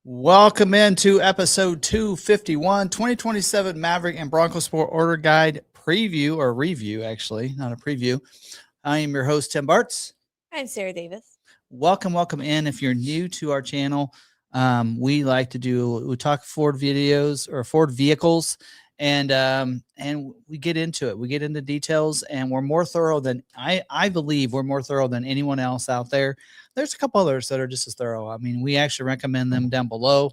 Welcome into episode 251, 2027 Maverick and Bronco Sport Order Guide preview or review, actually, not a preview. I am your host, Tim Bartz. I'm Sarah Davis. Welcome in. If you're new to our channel, we talk Ford videos or Ford vehicles, and we get into it. We get into details, and we're more thorough than I believe we're more thorough than anyone else out there. There's a couple others that are just as thorough. I mean, we actually recommend them down below.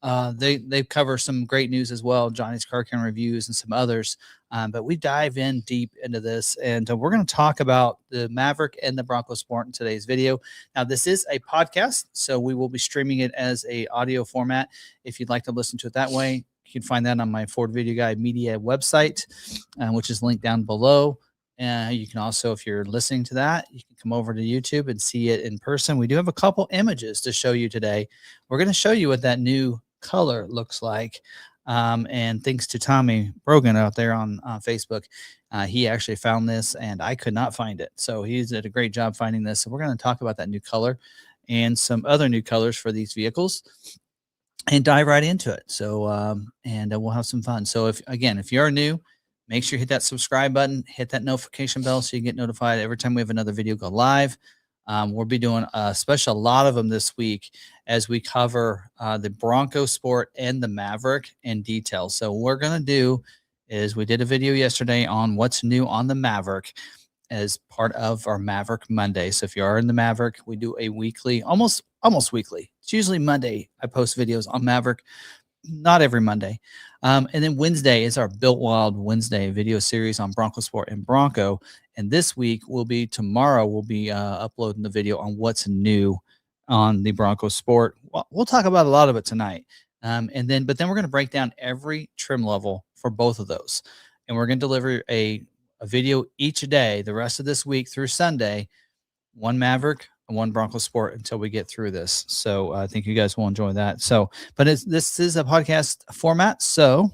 They cover some great news as well, Johnny's Car Can Reviews and some others. But we dive in deep into this, and we're going to talk about the Maverick and the Bronco Sport in today's video. Now, this is a podcast, so we will be streaming it as a audio format. If you'd like to listen to it that way, you can find that on my Ford Video Guide Media website, which is linked down below. You can also, if you're listening to that, you can come over to YouTube and see it in person. We do have a couple images to show you today. We're going to show you what that new color looks like. And thanks to Tommy Brogan out there on Facebook, he actually found this and I could not find it. So he's did a great job finding this. So we're going to talk about that new color and some other new colors for these vehicles and dive right into it. So, we'll have some fun. So if you're new, make sure you hit that subscribe button, hit that notification bell so you get notified every time we have another video go live. We'll be doing a lot of them this week as we cover the Bronco Sport and the Maverick in detail. So what we're going to do is we did a video yesterday on what's new on the Maverick as part of our Maverick Monday. So if you are in the Maverick, we do a weekly, almost weekly. It's usually Monday. I post videos on Maverick, not every Monday. And then Wednesday is our Built Wild Wednesday video series on Bronco Sport and Bronco. And this week tomorrow we'll be uploading the video on what's new on the Bronco Sport. We'll talk about a lot of it tonight. But then we're going to break down every trim level for both of those. And we're going to deliver a video each day, the rest of this week through Sunday, one Maverick and one Bronco Sport until we get through this. So I think you guys will enjoy that. So, but this is a podcast format. So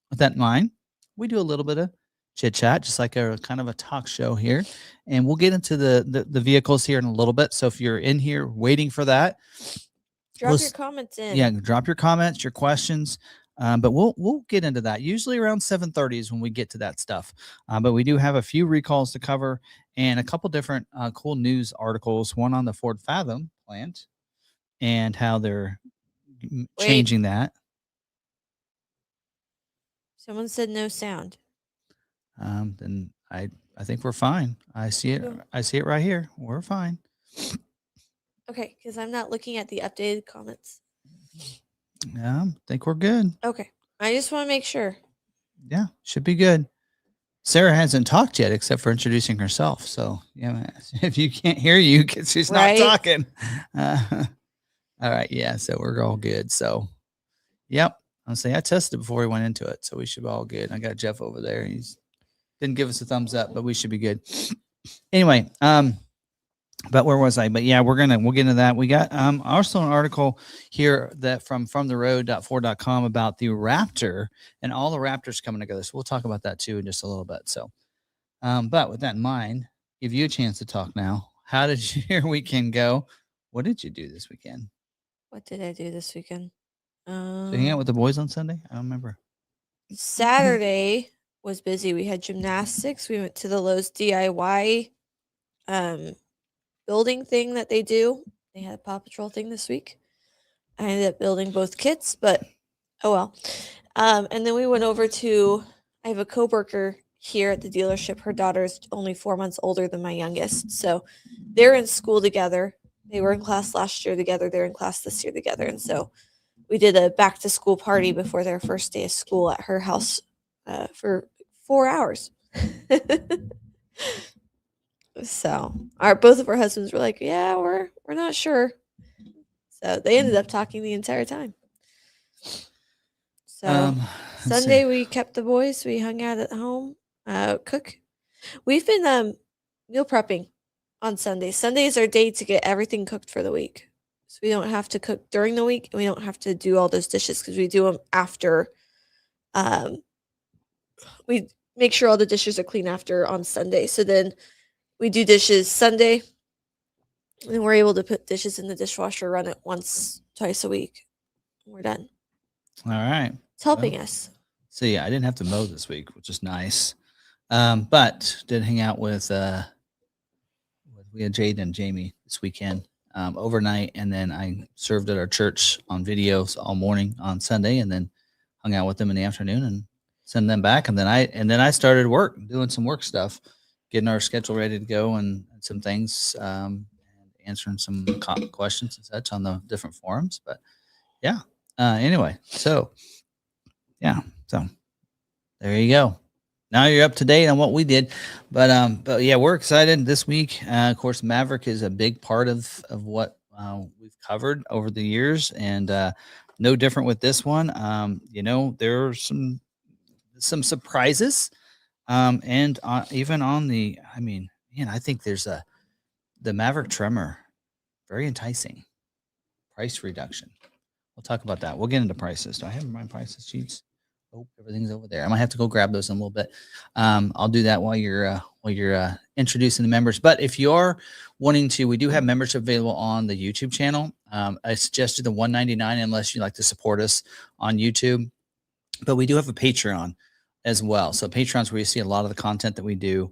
with that in mind, we do a little bit of chit chat, just like a kind of a talk show here. And we'll get into the vehicles here in a little bit. So if you're in here waiting for that, drop your comments in. Yeah, drop your comments, your questions. But we'll get into that. Usually around 7:30 is when we get to that stuff. But we do have a few recalls to cover and a couple different cool news articles. One on the Ford Fathom plant and how they're changing that. Someone said no sound. Then I think we're fine. I see it. I see it right here. We're fine. Okay, because I'm not looking at the updated comments. Yeah, I think we're good. Okay. I just want to make sure. Yeah, should be good. Sarah hasn't talked yet except for introducing herself. So, yeah, if you can't hear you, she's not talking. All right. Yeah, so we're all good. So, yep. I'll say I tested before we went into it. So we should be all good. I got Jeff over there. He's didn't give us a thumbs up, but we should be good. Anyway, but where was I? But yeah, we'll get into that. We got also an article here that from theroad.ford.com about the Raptor and all the Raptors coming together. So we'll talk about that too in just a little bit. So, but with that in mind, give you a chance to talk now. How did your weekend go? What did you do this weekend? What did I do this weekend? So hang out with the boys on Sunday? I don't remember. Saturday was busy. We had gymnastics. We went to the Lowe's DIY building thing that they do. They had a Paw Patrol thing this week. I ended up building both kits, but oh well. And then we went over to, I have a coworker here at the dealership. Her daughter's only 4 months older than my youngest. So they're in school together. They were in class last year together. They're in class this year together. And so we did a back to school party before their first day of school at her house for 4 hours. So both of our husbands were like, yeah, we're not sure. So they ended up talking the entire time. So Sunday we kept the boys. We hung out at home, cook. We've been meal prepping on Sundays. Sundays are day to get everything cooked for the week. So we don't have to cook during the week and we don't have to do all those dishes because we do them after. We make sure all the dishes are clean after on Sunday. So then we do dishes Sunday, and we're able to put dishes in the dishwasher, run it twice a week. We're done. All right. It's helping us. So yeah, I didn't have to mow this week, which is nice. But did hang out with we had Jade and Jamie this weekend overnight, and then I served at our church on videos all morning on Sunday, and then hung out with them in the afternoon and send them back, and then I started doing some work stuff, getting our schedule ready to go and some things, and answering some questions and such on the different forums. But yeah, anyway, so yeah, so there you go. Now you're up to date on what we did, but yeah, we're excited this week. Of course, Maverick is a big part of what we've covered over the years, and no different with this one. There are some surprises, and even on the, I think there's the Maverick Tremor, very enticing price reduction. We'll talk about that. We'll get into prices. Do I have my prices sheets? Oh, everything's over there. I might have to go grab those in a little bit. I'll do that while you're introducing the members. But if you are wanting to, we do have membership available on the YouTube channel. I suggested the $199 unless you like to support us on YouTube. But we do have a Patreon as well. So Patreon's where you see a lot of the content that we do.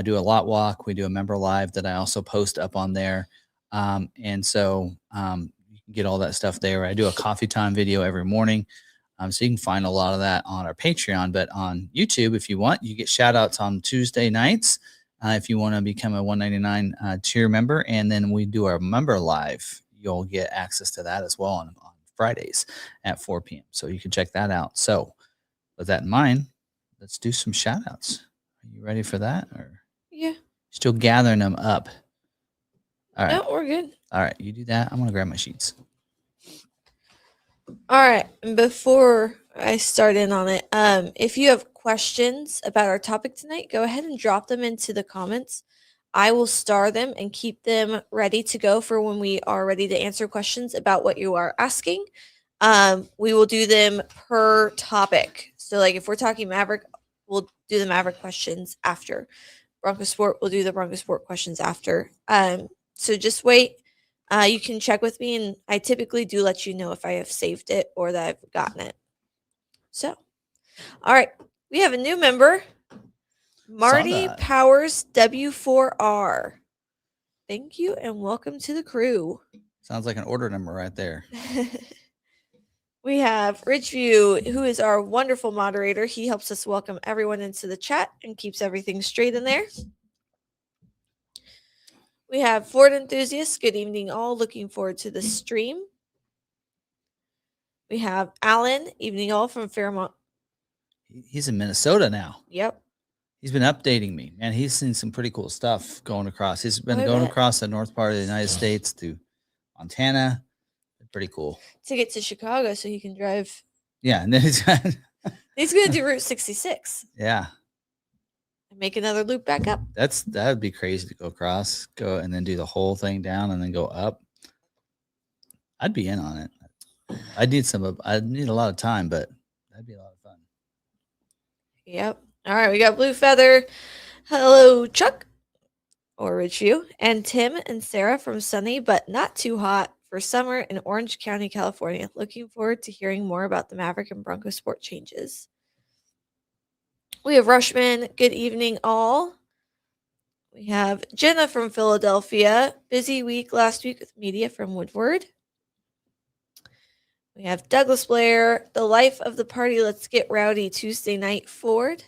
Do a lot walk. We do a member live that I also post up on there. And so you can get all that stuff there. I do a coffee time video every morning. So you can find a lot of that on our Patreon, but on YouTube, if you want, you get shout outs on Tuesday nights. If you want to become a $199 tier member, and then we do our member live, you'll get access to that as well on Fridays at 4 p.m. So you can check that out. So with that in mind, let's do some shout outs. Are you ready for that? Or Yeah. Still gathering them up. All right. No, we're good. All right. You do that. I'm going to grab my sheets. All right. And before I start in on it, if you have questions about our topic tonight, go ahead and drop them into the comments. I will star them and keep them ready to go for when we are ready to answer questions about what you are asking. We will do them per topic. So like if we're talking Maverick, we'll do the Maverick questions after. Bronco Sport, we'll do the Bronco Sport questions after. So just wait. You can check with me, and I typically do let you know if I have saved it or that I've gotten it. So, all right. We have a new member, Marty Powers W4R. Thank you, and welcome to the crew. Sounds like an order number right there. We have Ridgeview, who is our wonderful moderator. He helps us welcome everyone into the chat and keeps everything straight in there. We have Ford enthusiasts. Good evening, all. Looking forward to the stream. We have Alan, evening all from Fairmont. He's in Minnesota now. Yep. He's been updating me, man. He's seen some pretty cool stuff going across. He's been going across the north part of the United States to Montana. Pretty cool. To get to Chicago so he can drive. Yeah, and then he's going to do Route 66. Yeah. And make another loop back up. That would be crazy to go across, go and then do the whole thing down and then go up. I'd be in on it. I'd need a lot of time, but that'd be a lot of fun. Yep. All right, we got Blue Feather. Hello, Chuck or Ridgeview, and Tim and Sarah from sunny but not too hot for summer in Orange County, California. Looking forward to hearing more about the Maverick and Bronco Sport changes. We have Rushman. Good evening, all. We have Jenna from Philadelphia. Busy week last week with media from Woodward. We have Douglas Blair. The life of the party. Let's get rowdy Tuesday night, Ford.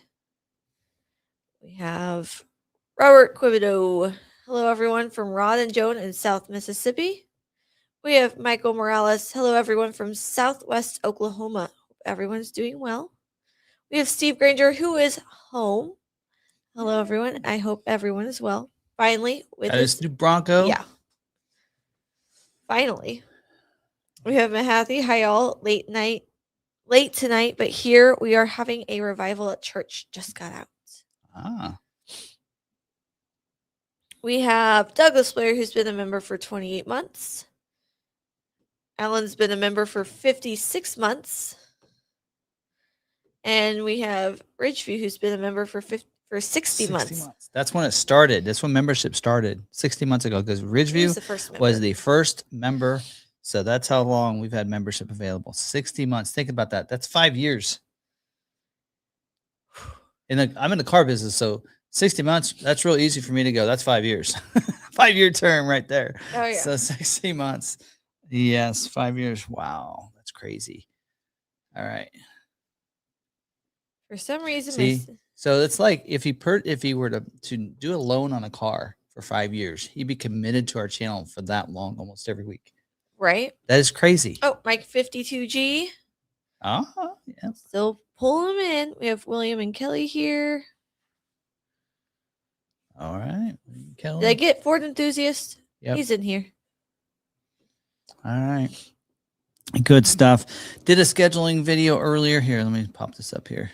We have Robert Quibido. Hello, everyone from Rod and Joan in South Mississippi. We have Michael Morales. Hello, everyone from Southwest Oklahoma. Hope everyone's doing well. We have Steve Granger, who is home. Hello, everyone. I hope everyone is well. Finally, with his new Bronco. Yeah. Finally. We have Mahathi. Hi, all. Late tonight, but here we are having a revival at church. Just got out. Ah. We have Douglas Blair, who's been a member for 28 months. Alan's been a member for 56 months. And we have Ridgeview, who's been a member for 60 months. That's when it started. That's when membership started 60 months ago, because Ridgeview was the first member So that's how long we've had membership available. 60 months. Think about that. That's 5 years. I'm in the car business, so 60 months, that's real easy for me to go. That's 5 years. 5-year term right there. Oh yeah. So 60 months. Yes, 5 years. Wow, that's crazy. All right. For some reason, See, so it's like if he were to do a loan on a car for 5 years, he'd be committed to our channel for that long, almost every week. right? That is crazy. Oh, Mike 52G. Yeah. Still pull them in. We have William and Kelly here. All right, Kelly. Did I get Ford Enthusiast? Yep. He's in here. All right. Good stuff. Did a scheduling video earlier. Here, let me pop this up here.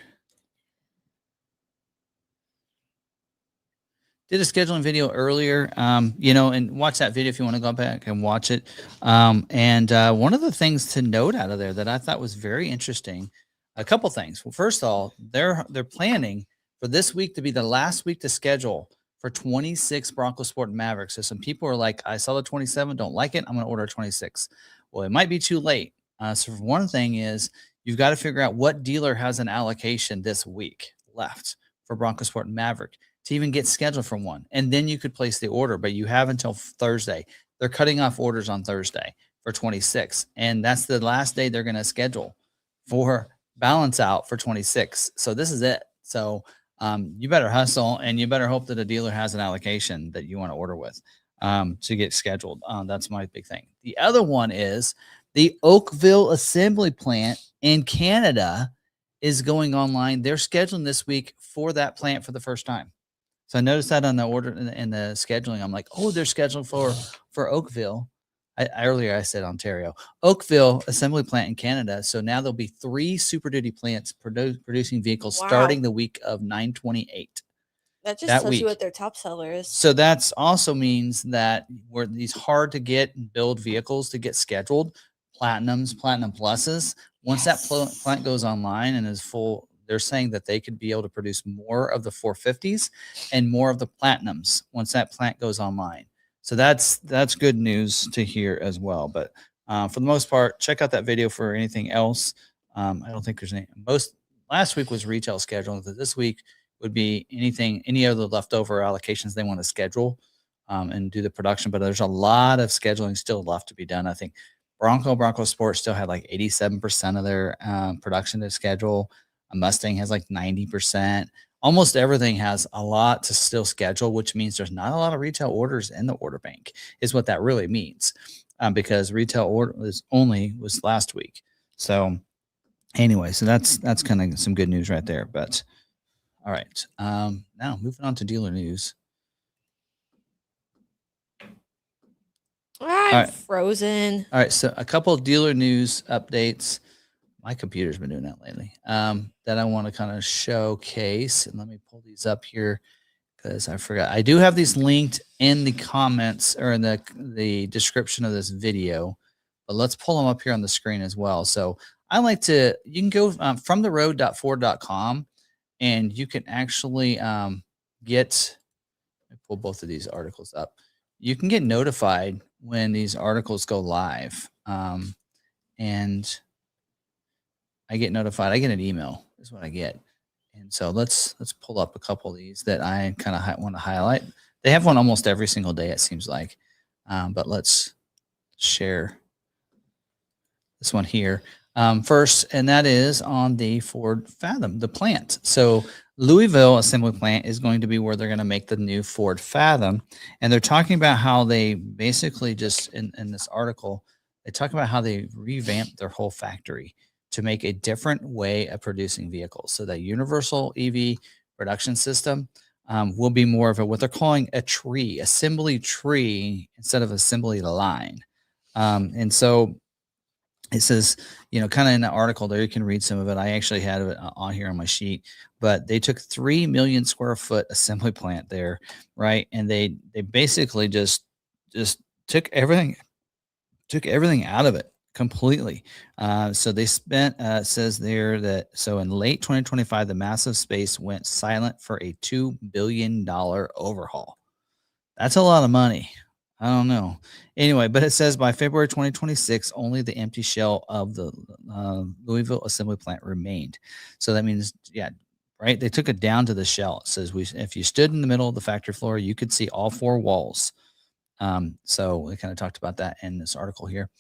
Did a scheduling video earlier, and watch that video if you want to go back and watch it. One of the things to note out of there that I thought was very interesting, a couple things. Well, first of all, they're planning for this week to be the last week to schedule for 26 Bronco Sport Mavericks. So some people are like, I saw the 27, don't like it. I'm going to order 26. Well, it might be too late. So one thing is you've got to figure out what dealer has an allocation this week left for Bronco Sport Maverick to even get scheduled for one. And then you could place the order, but you have until Thursday. They're cutting off orders on Thursday for 26. And that's the last day they're going to schedule for balance out for 26. So this is it. So you better hustle and you better hope that a dealer has an allocation that you want to order with to get scheduled. That's my big thing. The other one is the Oakville assembly plant in Canada is going online. They're scheduling this week for that plant for the first time. So I noticed that on the order and the scheduling. I'm like, oh, they're scheduled for Oakville. Earlier I said Ontario. Oakville assembly plant in Canada. So now there'll be 3 Super Duty plants producing vehicles starting the week of 9/28. That just tells you what their top seller is. So that's also means that where these hard to get and build vehicles to get scheduled, Platinums, Platinum Pluses, once that plant goes online and is full, they're saying that they could be able to produce more of the 450s and more of the Platinums once that plant goes online. So that's good news to hear as well. But for the most part, check out that video for anything else. I don't think there's any. Last week was retail schedule. This week would be any other leftover allocations they want to schedule and do the production. But there's a lot of scheduling still left to be done. I think Bronco Sport still had like 87% of their production to schedule. A Mustang has like 90%. Almost everything has a lot to still schedule, which means there's not a lot of retail orders in the order bank, is what that really means, because retail order was last week. So anyway, so that's kind of some good news right there. But all right, now moving on to dealer news. I'm frozen. All right, so a couple of dealer news updates. My computer's been doing that lately. That I want to kind of showcase, and let me pull these up here because I forgot. I do have these linked in the comments or in the description of this video, but let's pull them up here on the screen as well. So you can go from theroad.ford.com, and you can actually let me pull both of these articles up. You can get notified when these articles go live, and I get notified. I get an email is what I get. And so let's pull up a couple of these that I kind of want to highlight. They have one almost every single day, it seems like. But let's share this one here first, and that is on the Ford Fathom, the plant. So Louisville assembly plant is going to be where they're going to make the new Ford Fathom. And they're talking about how they basically just, in this article, they talk about how they revamped their whole factory to make a different way of producing vehicles. So that universal EV production system will be more of what they're calling a assembly tree instead of assembly line. And so it says, kind of in the article there, you can read some of it. I actually had it on here on my sheet, but they took 3 million square foot assembly plant there, right? And they basically just took everything out of it completely. So they spent, says there that, so in late 2025, the massive space went silent for a $2 billion overhaul. That's a lot of money. I don't know. Anyway, but it says by February 2026, only the empty shell of the Louisville assembly plant remained. So that means, yeah, right. They took it down to the shell. It says if you stood in the middle of the factory floor, you could see all four walls. So we kind of talked about that in this article here.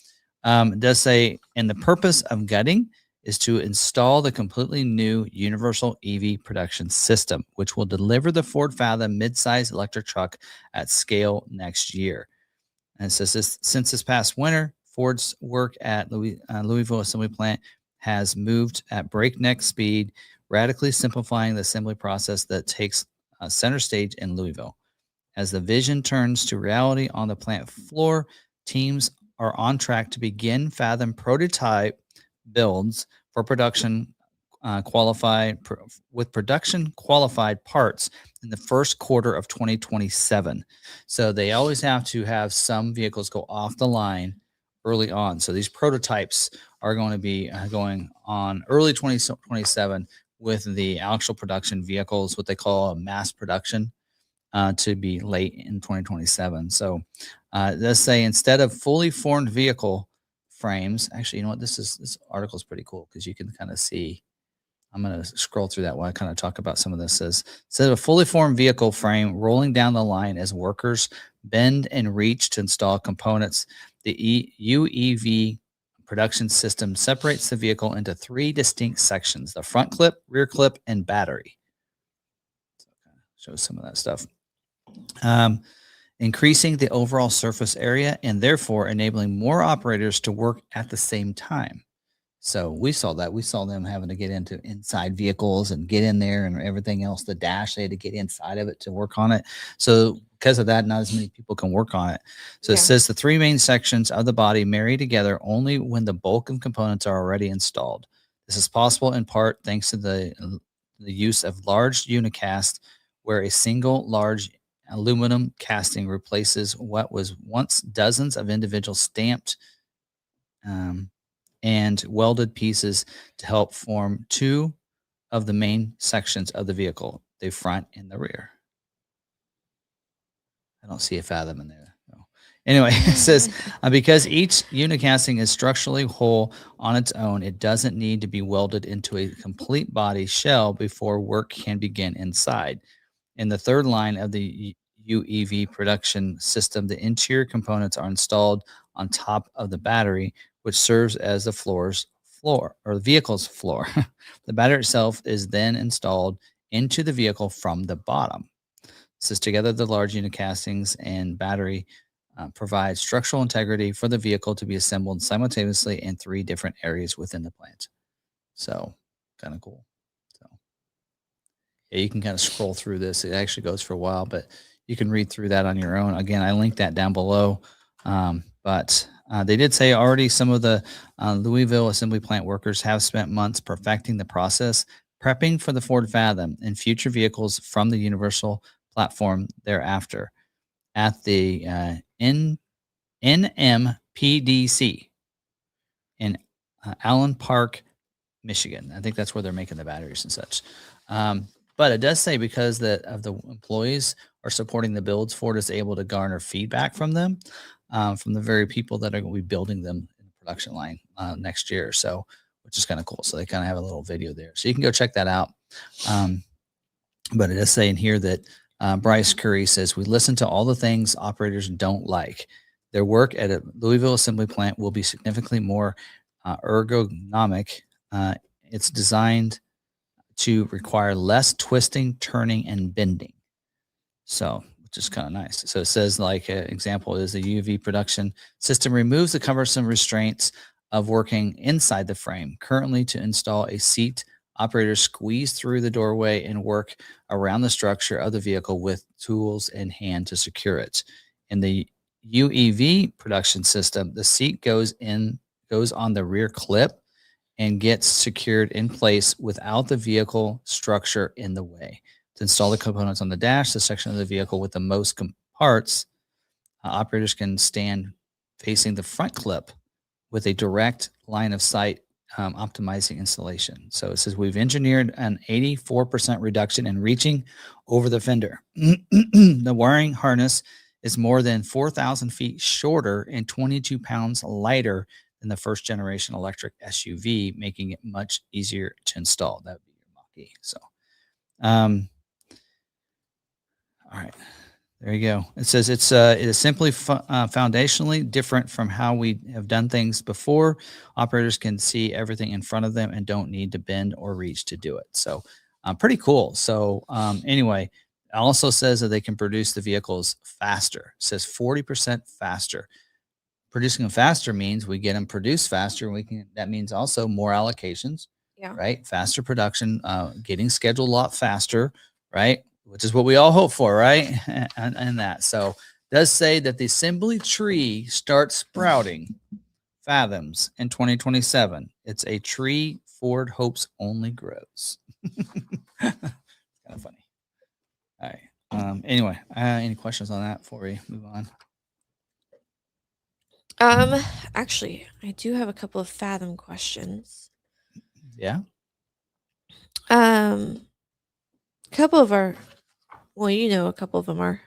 It does say, and the purpose of gutting is to install the completely new universal EV production system, which will deliver the Ford Fathom midsize electric truck at scale next year. And it says since this past winter, Ford's work at Louisville Assembly Plant has moved at breakneck speed, radically simplifying the assembly process that takes center stage in Louisville. As the vision turns to reality on the plant floor, teams are on track to begin Fathom prototype builds for production with production qualified parts in the first quarter of 2027. So they always have to have some vehicles go off the line early on. So these prototypes are going to be going on early 2027 with the actual production vehicles, what they call a mass production, to be late in 2027. So let's say instead of fully formed vehicle frames, actually, you know what? This article is pretty cool because you can kind of see. I'm going to scroll through that while I kind of talk about some of this. Says instead of a fully formed vehicle frame rolling down the line as workers bend and reach to install components, the UEV production system separates the vehicle into three distinct sections: the front clip, rear clip, and battery. So kind of shows some of that stuff. Increasing the overall surface area and therefore enabling more operators to work at the same time. So we saw that. We saw them having to get into inside vehicles and get in there and everything else. The dash, they had to get inside of it to work on it. So because of that, not as many people can work on it. So it says the three main sections of the body marry together only when the bulk of components are already installed. This is possible in part thanks to the use of large unicast, where a single large aluminum casting replaces what was once dozens of individual stamped and welded pieces to help form two of the main sections of the vehicle, the front and the rear. I don't see a Fathom in there. No. Anyway, it says because each unicasting is structurally whole on its own, it doesn't need to be welded into a complete body shell before work can begin inside. In the third line of the UEV production system, the interior components are installed on top of the battery, which serves as the the vehicle's floor. The battery itself is then installed into the vehicle from the bottom. This is together the large unit castings and battery provide structural integrity for the vehicle to be assembled simultaneously in three different areas within the plant. So kind of cool. So yeah, you can kind of scroll through this. It actually goes for a while, but you can read through that on your own. Again, I linked that down below. But they did say already some of the Louisville assembly plant workers have spent months perfecting the process, prepping for the Ford Fathom and future vehicles from the Universal platform thereafter at the NMPDC in Allen Park, Michigan. I think that's where they're making the batteries and such. But it does say because of the employees are supporting the builds, Ford is able to garner feedback from them, from the very people that are going to be building them in the production line next year. So, which is kind of cool. So they kind of have a little video there. So you can go check that out. But it does say in here that Bryce Curry says, we listen to all the things operators don't like. Their work at a Louisville assembly plant will be significantly more ergonomic. It's designed to require less twisting, turning, and bending. So, which is kind of nice. So it says, like, an example is the UV production system removes the cumbersome restraints of working inside the frame. Currently, to install a seat, operators squeeze through the doorway and work around the structure of the vehicle with tools in hand to secure it. In the UEV production system, the seat goes on the rear clip and gets secured in place without the vehicle structure in the way. To install the components on the dash, the section of the vehicle with the most parts, operators can stand facing the front clip with a direct line of sight, optimizing installation. So it says we've engineered an 84% reduction in reaching over the fender. The wiring harness is more than 4,000 feet shorter and 22 pounds lighter than the first generation electric SUV, making it much easier to install. That would be your mach-e. So, all right. There you go. It says it is simply foundationally different from how we have done things before. Operators can see everything in front of them and don't need to bend or reach to do it. So, pretty cool. So, anyway, it also says that they can produce the vehicles faster. It says 40% faster. Producing them faster means we get them produced faster. And that means also more allocations, Yeah. right? Faster production, getting scheduled a lot faster, right? Which is what we all hope for, right? and that. So it does say that the assembly tree starts sprouting fathoms in 2027. It's a tree Ford hopes only grows. Kind of funny. All right. Anyway, any questions on that before we move on? Actually, I do have a couple of Fathom questions. Yeah. A couple of our, well, a couple of them are.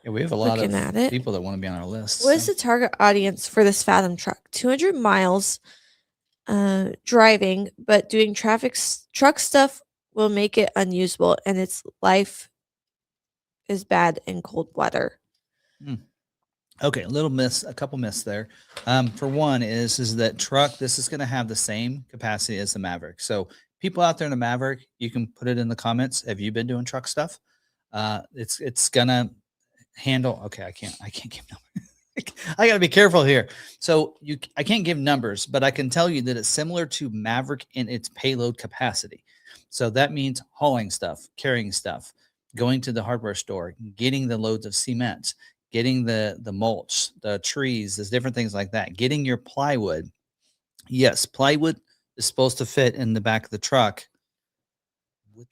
Yeah, we have a lot of Looking at it. people that want to be on our list. What is the target audience for this Fathom truck? 200 miles driving, but doing truck stuff will make it unusable, and its life is bad in cold weather. Okay, a couple myths there. For one is that truck, this is going to have the same capacity as the Maverick. So people out there in the Maverick, you can put it in the comments. Have you been doing truck stuff? It's gonna handle. Okay, I can't give numbers. I got to be careful here. So I can't give numbers, but I can tell you that it's similar to Maverick in its payload capacity. So that means hauling stuff, carrying stuff, going to the hardware store, getting the loads of cement, getting the mulch, the trees, there's different things like that. Getting your plywood. Yes, plywood is supposed to fit in the back of the truck. Well,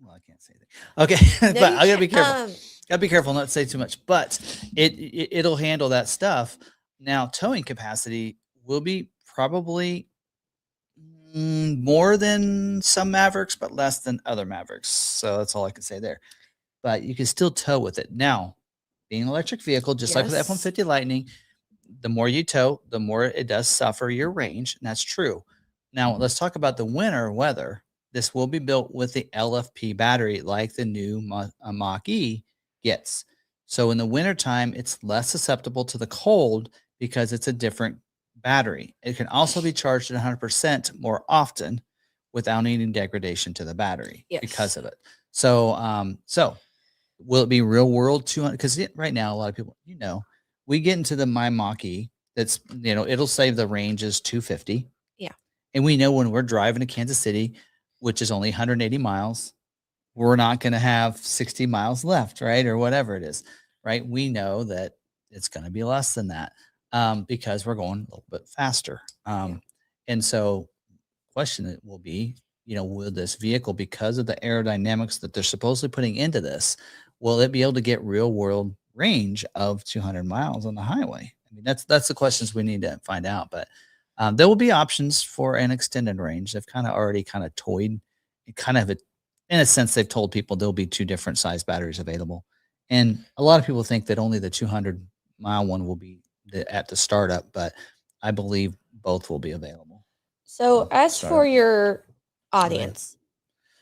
I can't say that. Okay, No, but you I gotta be can't. careful. Gotta be careful not to say too much. But it'll handle that stuff. Now, towing capacity will be probably more than some Mavericks, but less than other Mavericks. So that's all I can say there. But you can still tow with it. Now, being an electric vehicle, just like with the Yes. F-150 Lightning, the more you tow, the more it does suffer your range, and that's true. Now, let's talk about the winter weather. This will be built with the LFP battery like the new Mach-E gets. So in the wintertime, it's less susceptible to the cold because it's a different battery. It can also be charged at 100% more often without needing degradation to the battery because of it. So, will it be real world 200? Because right now, a lot of people, we get into the my Mach-E. That's it'll say the range is 250. Yeah. And we know when we're driving to Kansas City, which is only 180 miles, we're not going to have 60 miles left, right? Or whatever it is, right? We know that it's going to be less than that because we're going a little bit faster. And so question will be, will this vehicle, because of the aerodynamics that they're supposedly putting into this, will it be able to get real world range of 200 miles on the highway? I mean, that's the questions we need to find out. But there will be options for an extended range. They've already toyed. In a sense, they've told people there'll be two different size batteries available. And a lot of people think that only the 200-mile one will be at the startup, but I believe both will be available. So as for your audience,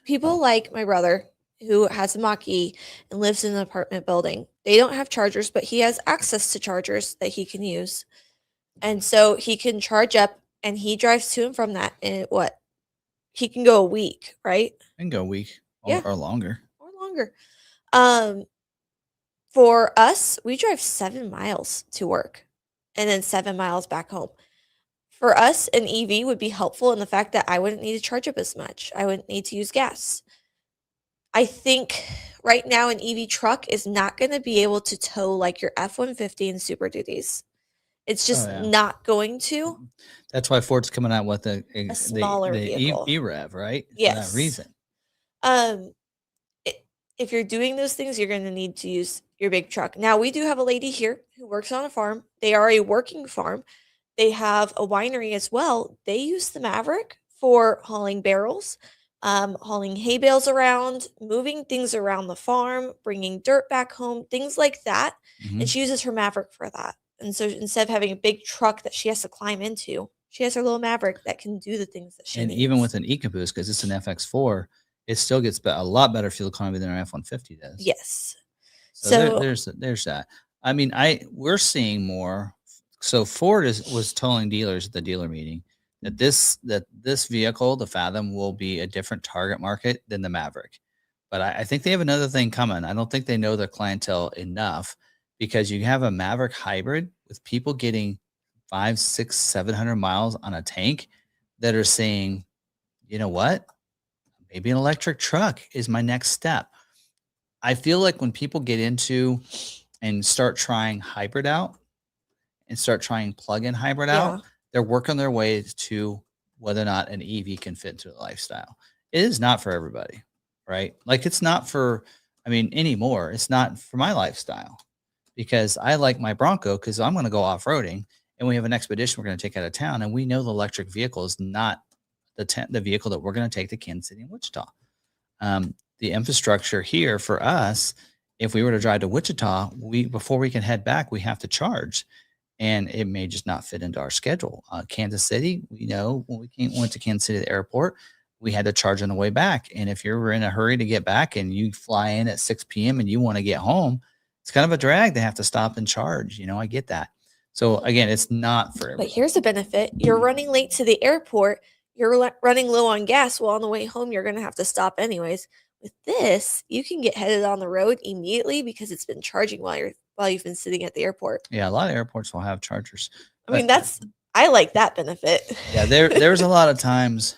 people like my brother who has a Mach-E and lives in an apartment building. They don't have chargers, but he has access to chargers that he can use. And so he can charge up and he drives to and from that in he can go a week, right? Can go a week or longer. Or longer. For us, we drive 7 miles to work and then 7 miles back home. For us, an EV would be helpful in the fact that I wouldn't need to charge up as much. I wouldn't need to use gas. I think right now an EV truck is not going to be able to tow like your F-150 and Super Duties. It's just not going to. That's why Ford's coming out with a smaller vehicle. E-Rev, right? Yes. For that reason. If you're doing those things, you're going to need to use your big truck. Now, we do have a lady here who works on a farm. They are a working farm. They have a winery as well. They use the Maverick for hauling barrels, hauling hay bales around, moving things around the farm, bringing dirt back home, things like that. Mhm. And she uses her Maverick for that. And so instead of having a big truck that she has to climb into, she has her little Maverick that can do the things that she And needs. even with an EcoBoost, because it's an FX4, it still gets a lot better fuel economy than an F-150 does. Yes. So there's that. I mean, we're seeing more. So Ford was telling dealers at the dealer meeting that this vehicle, the Fathom, will be a different target market than the Maverick. But I think they have another thing coming. I don't think they know their clientele enough, because you have a Maverick hybrid with people getting 500, 600, 700 miles on a tank that are saying, you know what, maybe an electric truck is my next step. I feel like when people get into and start trying hybrid out and start trying plug-in hybrid Yeah. out, they're working their way to whether or not an EV can fit into the lifestyle. It is not for everybody, right? Like, it's not for, I mean, anymore. It's not for my lifestyle, because I like my Bronco because I'm going to go off-roading, and we have an expedition we're going to take out of town, and we know the electric vehicle is not the vehicle that we're going to take to Kansas City and Wichita. The infrastructure here for us, if we were to drive to Wichita, before we can head back, we have to charge, and it may just not fit into our schedule. Kansas City, we know when we went to Kansas City the airport, we had to charge on the way back. And if you're in a hurry to get back and you fly in at 6 p.m. and you want to get home, it's kind of a drag to have to stop and charge. I get that. So again, it's not for everybody. But here's a benefit. You're running late to the airport. You're running low on gas. Well, on the way home, you're going to have to stop anyways. With this, you can get headed on the road immediately because it's been charging while you've been sitting at the airport. Yeah, a lot of airports will have chargers. I mean, I like that benefit. Yeah, there's a lot of times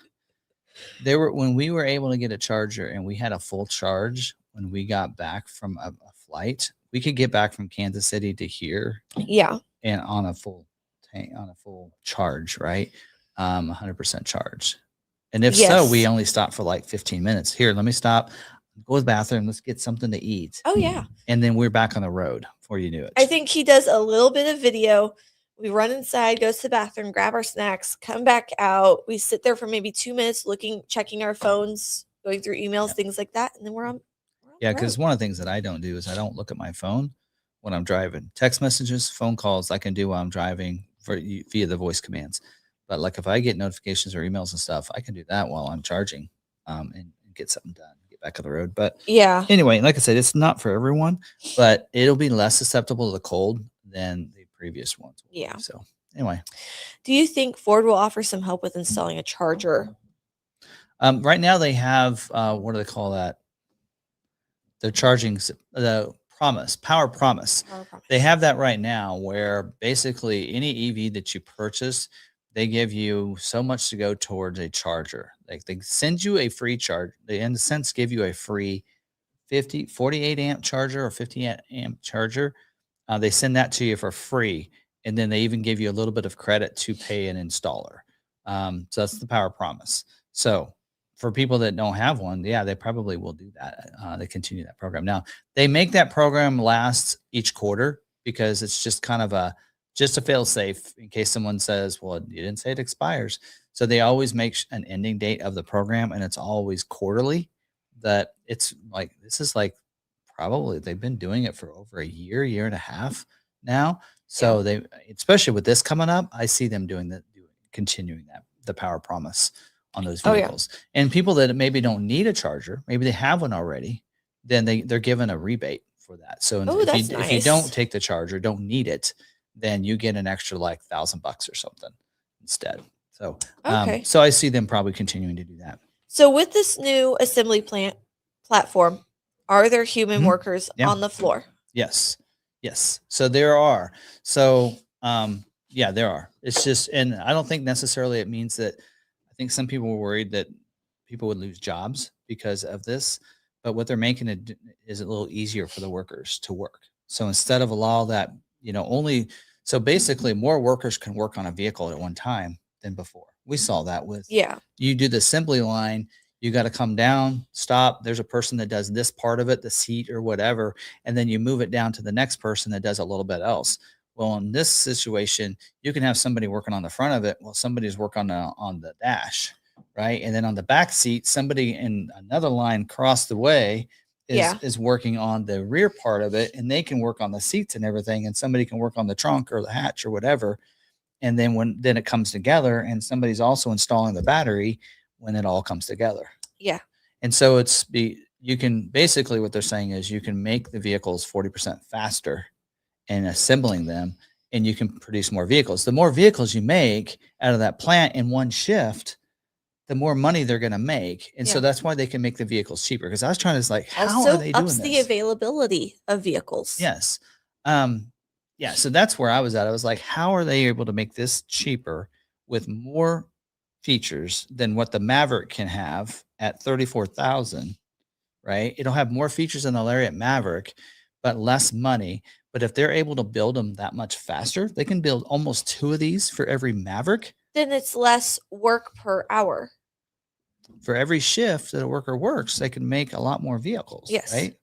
when we were able to get a charger and we had a full charge when we got back from a flight, we could get back from Kansas City to here. Yeah. And on a full tank, on a full charge, right? 100% charge. And if so, we only stop for like 15 minutes. Here, let me stop, go to the bathroom, let's get something to eat. Oh, yeah. And then we're back on the road before you knew it. I think he does a little bit of video. We run inside, goes to the bathroom, grab our snacks, come back out. We sit there for maybe 2 minutes checking our phones, going through emails, things like that. And then we're on. Yeah, because one of the things that I don't do is I don't look at my phone when I'm driving. Text messages, phone calls, I can do while I'm driving via the voice commands. But like if I get notifications or emails and stuff, I can do that while I'm charging, and get something done, get back on the road. But yeah, anyway, like I said, it's not for everyone, but it'll be less susceptible to the cold than the previous ones. Yeah. So anyway. Do you think Ford will offer some help with installing a charger? Right now they have, what do they call that? They're charging the Power Promise. They have that right now, where basically any EV that you purchase, they give you so much to go towards a charger. Like they send you a free charge. They in a sense give you a free 48 amp charger or 50 amp charger. They send that to you for free. And then they even give you a little bit of credit to pay an installer. So that's the Power Promise. So for people that don't have one, yeah, they probably will do that. They continue that program. Now, they make that program last each quarter because it's just kind of just a fail safe in case someone says, well, you didn't say it expires. So they always make an ending date of the program, and it's always quarterly. That it's like, this is like probably they've been doing it for over a year and a half now. So they, especially with this coming up, I see them continuing the Power Promise on those vehicles. And people that maybe don't need a charger, maybe they have one already, then they're given a rebate for that. So if you don't take the charger, don't need it, then you get an extra like $1,000 or something instead. So, so I see them probably continuing to do that. So with this new assembly plant platform, are there human workers on the floor? Yes. So there are. So, yeah, there are. It's just, and I don't think necessarily it means that. I think some people were worried that people would lose jobs because of this, but what they're making it is a little easier for the workers to work. So instead of allow that, so basically more workers can work on a vehicle at one time than before. We saw that with, you do the assembly line, you got to come down, stop. There's a person that does this part of it, the seat or whatever, and then you move it down to the next person that does a little bit else. Well, in this situation, you can have somebody working on the front of it while somebody's working on the dash. right? And then on the back seat, somebody in another line across the way is working on the rear part of it, and they can work on the seats and everything, and somebody can work on the trunk or the hatch or whatever. And then then it comes together, and somebody's also installing the battery when it all comes together. Yeah. And so you can basically, what they're saying is you can make the vehicles 40% faster in assembling them, and you can produce more vehicles. The more vehicles you make out of that plant in one shift, the more money they're going to make. And so that's why they can make the vehicles cheaper. Because I was trying to like, how are they doing this? Also ups the availability of vehicles. Yes. Yeah. So that's where I was at. I was like, how are they able to make this cheaper with more features than what the Maverick can have at 34,000, right? It'll have more features than the Lariat Maverick, but less money. But if they're able to build them that much faster, they can build almost 2 of these for every Maverick. Then it's less work per hour. For every shift that a worker works, they can make a lot more vehicles. Yes. Right.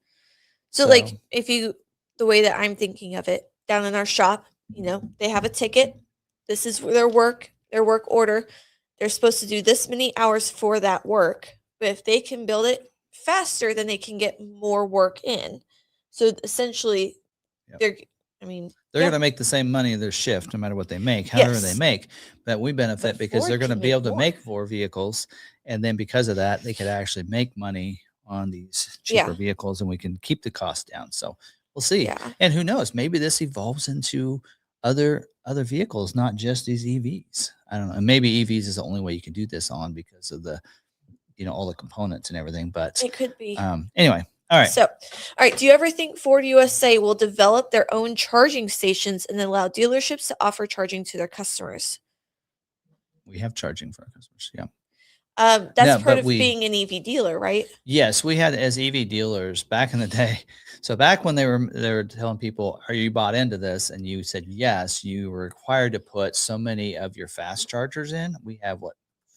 So like the way that I'm thinking of it, down in our shop, they have a ticket. This is their work order. They're supposed to do this many hours for that work. But if they can build it faster, then they can get more work in. So essentially, they're going to make the same money in their shift, no matter what they make, however they make. But we benefit because they're going to be able to make more vehicles. And then because of that, they could actually make money on these cheaper vehicles, and we can keep the cost down. So we'll see. Yeah. And who knows, maybe this evolves into other vehicles, not just these EVs. I don't know. And maybe EVs is the only way you can do this on because of the, all the components and everything. But it could be. Anyway. All right. So, all right. Do you ever think Ford USA will develop their own charging stations and allow dealerships to offer charging to their customers? We have charging for our customers. Yeah. That's part of being an EV dealer, right? Yes, we had as EV dealers back in the day. So back when they were telling people, "Are you bought into this?" and you said yes, you were required to put so many of your fast chargers in. We have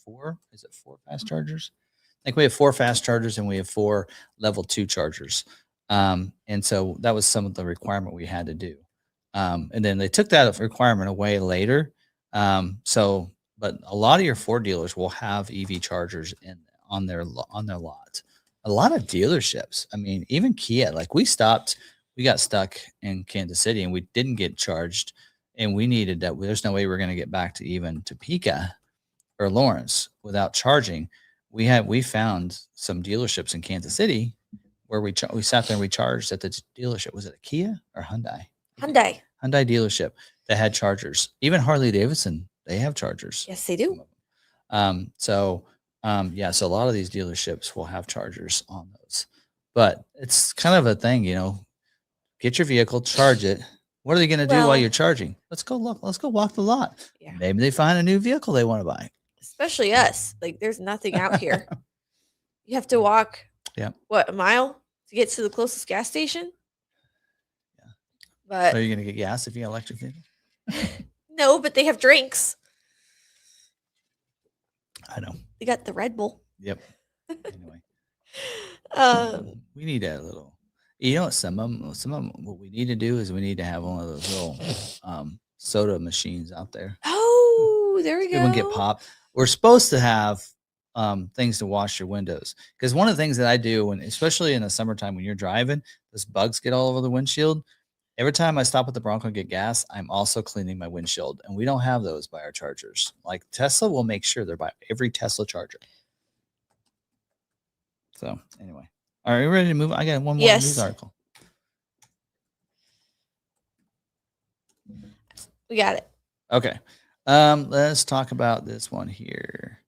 4? Is it 4 fast chargers? I think we have 4 fast chargers and we have 4 level 2 chargers. And so that was some of the requirement we had to do. And then they took that requirement away later. But a lot of your Ford dealers will have EV chargers on their lot. A lot of dealerships. I mean, even Kia, like we got stuck in Kansas City and we didn't get charged, and we needed that. There's no way we're going to get back to even Topeka or Lawrence without charging. We found some dealerships in Kansas City where we sat there and we charged at the dealership. Was it a Kia or Hyundai? Hyundai dealership that had chargers. Even Harley Davidson, they have chargers. Yes, they do. So a lot of these dealerships will have chargers on those, but it's kind of a thing, get your vehicle, charge it. What are they going to do while you're charging? Let's go walk the lot. Yeah. Maybe they find a new vehicle they want to buy. Especially us. Like there's nothing out here. You have to walk a mile to get to the closest gas station? Yeah. But are you going to get gas if you got electric vehicle? No, but they have drinks. I know. They got the Red Bull. Yep. Anyway. We need a little, some of them, what we need to do is we need to have one of those little soda machines out there. Oh, there we go. It won't get popped. We're supposed to have things to wash your windows, because one of the things that I do, especially in the summertime when you're driving, those bugs get all over the windshield. Every time I stop at the Bronco and get gas, I'm also cleaning my windshield, and we don't have those by our chargers. Like Tesla will make sure they're by every Tesla charger. So anyway, are you ready to move? I got one more news article. We got it. Okay. Let's talk about this one here.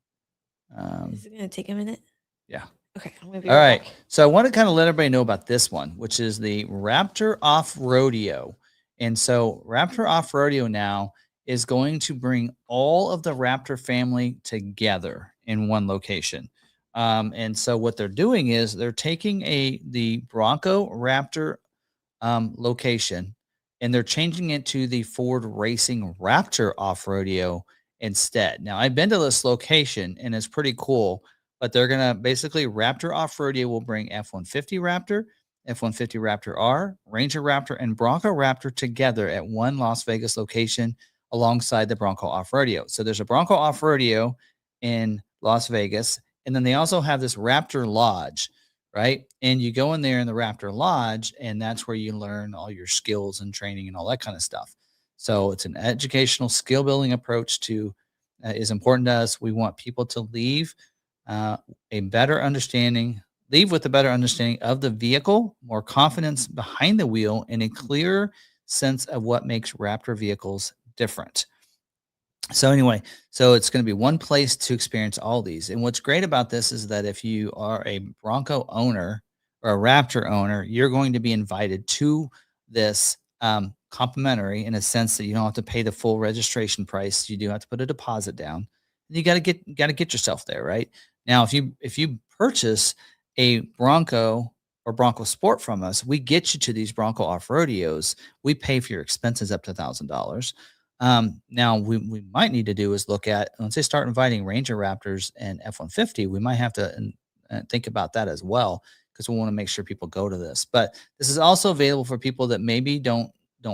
Is it going to take a minute? Yeah. Okay. I'm gonna be all right. Back. So I want to kind of let everybody know about this one, which is the Raptor Off Rodeo. And so Raptor Off Rodeo now is going to bring all of the Raptor family together in one location. And so what they're doing is they're taking the Bronco Raptor location, and they're changing it to the Ford Racing Raptor Off Rodeo instead. Now, I've been to this location, and it's pretty cool, but they're going to basically Raptor Off Rodeo will bring F-150 Raptor, F-150 Raptor R, Ranger Raptor, and Bronco Raptor together at one Las Vegas location alongside the Bronco Off Rodeo. So there's a Bronco Off Rodeo in Las Vegas. And then they also have this Raptor Lodge, right? And you go in there in the Raptor Lodge, and that's where you learn all your skills and training and all that kind of stuff. So it's an educational skill building approach to is important to us. We want people to leave a better understanding, leave with a better understanding of the vehicle, more confidence behind the wheel, and a clearer sense of what makes Raptor vehicles different. So anyway, so it's going to be one place to experience all these. And what's great about this is that if you are a Bronco owner or a Raptor owner, you're going to be invited to this complimentary, in a sense that you don't have to pay the full registration price. You do have to put a deposit down. And you got to get yourself there, right? Now, if you purchase a Bronco or Bronco Sport from us, we get you to these Bronco off rodeos. We pay for your expenses up to $1,000. Now we might need to do is look at, once they start inviting Ranger Raptors and F-150, we might have to think about that as well, because we want to make sure people go to this. But this is also available for people that maybe don't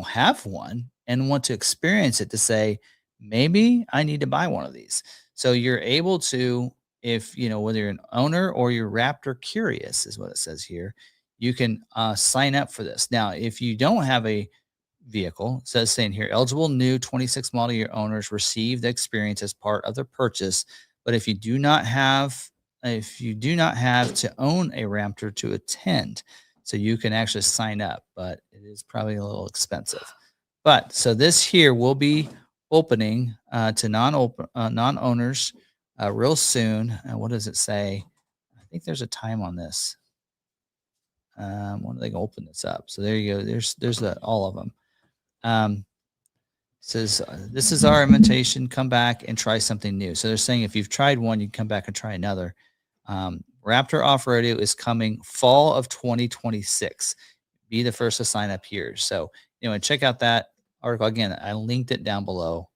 have one and want to experience it, to say, maybe I need to buy one of these. So you're able to, if you know, whether you're an owner or you're Raptor curious, is what it says here, you can sign up for this. Now, if you don't have a vehicle, it says saying here, eligible new 26 model year owners receive the experience as part of their purchase. But if you do not have to own a Raptor to attend, so you can actually sign up, but it is probably a little expensive. But so this here will be opening to non-owners real soon. What does it say? I think there's a time on this. When are they gonna open this up? So there you go. There's all of them. Says this is our invitation. Come back and try something new. So they're saying if you've tried one, you can come back and try another. Raptor Off Road is coming fall of 2026. Be the first to sign up here. So check out that article again. I linked it down below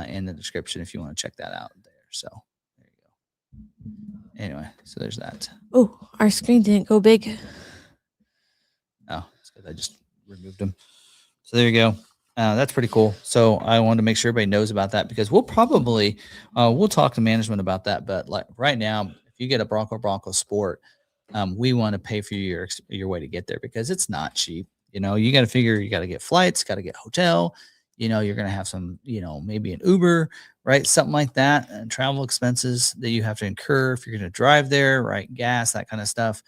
in the description if you want to check that out there. So there you go. Anyway, so there's that. Oh, our screen didn't go big. Oh, it's because I just removed them. So there you go. That's pretty cool. So I wanted to make sure everybody knows about that, because we'll probably we'll talk to management about that. But like right now, if you get a Bronco Sport, we want to pay for your way to get there, because it's not cheap. You got to figure, you got to get flights, got to get hotel. You're going to have some, maybe an Uber, right? Something like that, and travel expenses that you have to incur if you're going to drive there, right? Gas, that kind of stuff.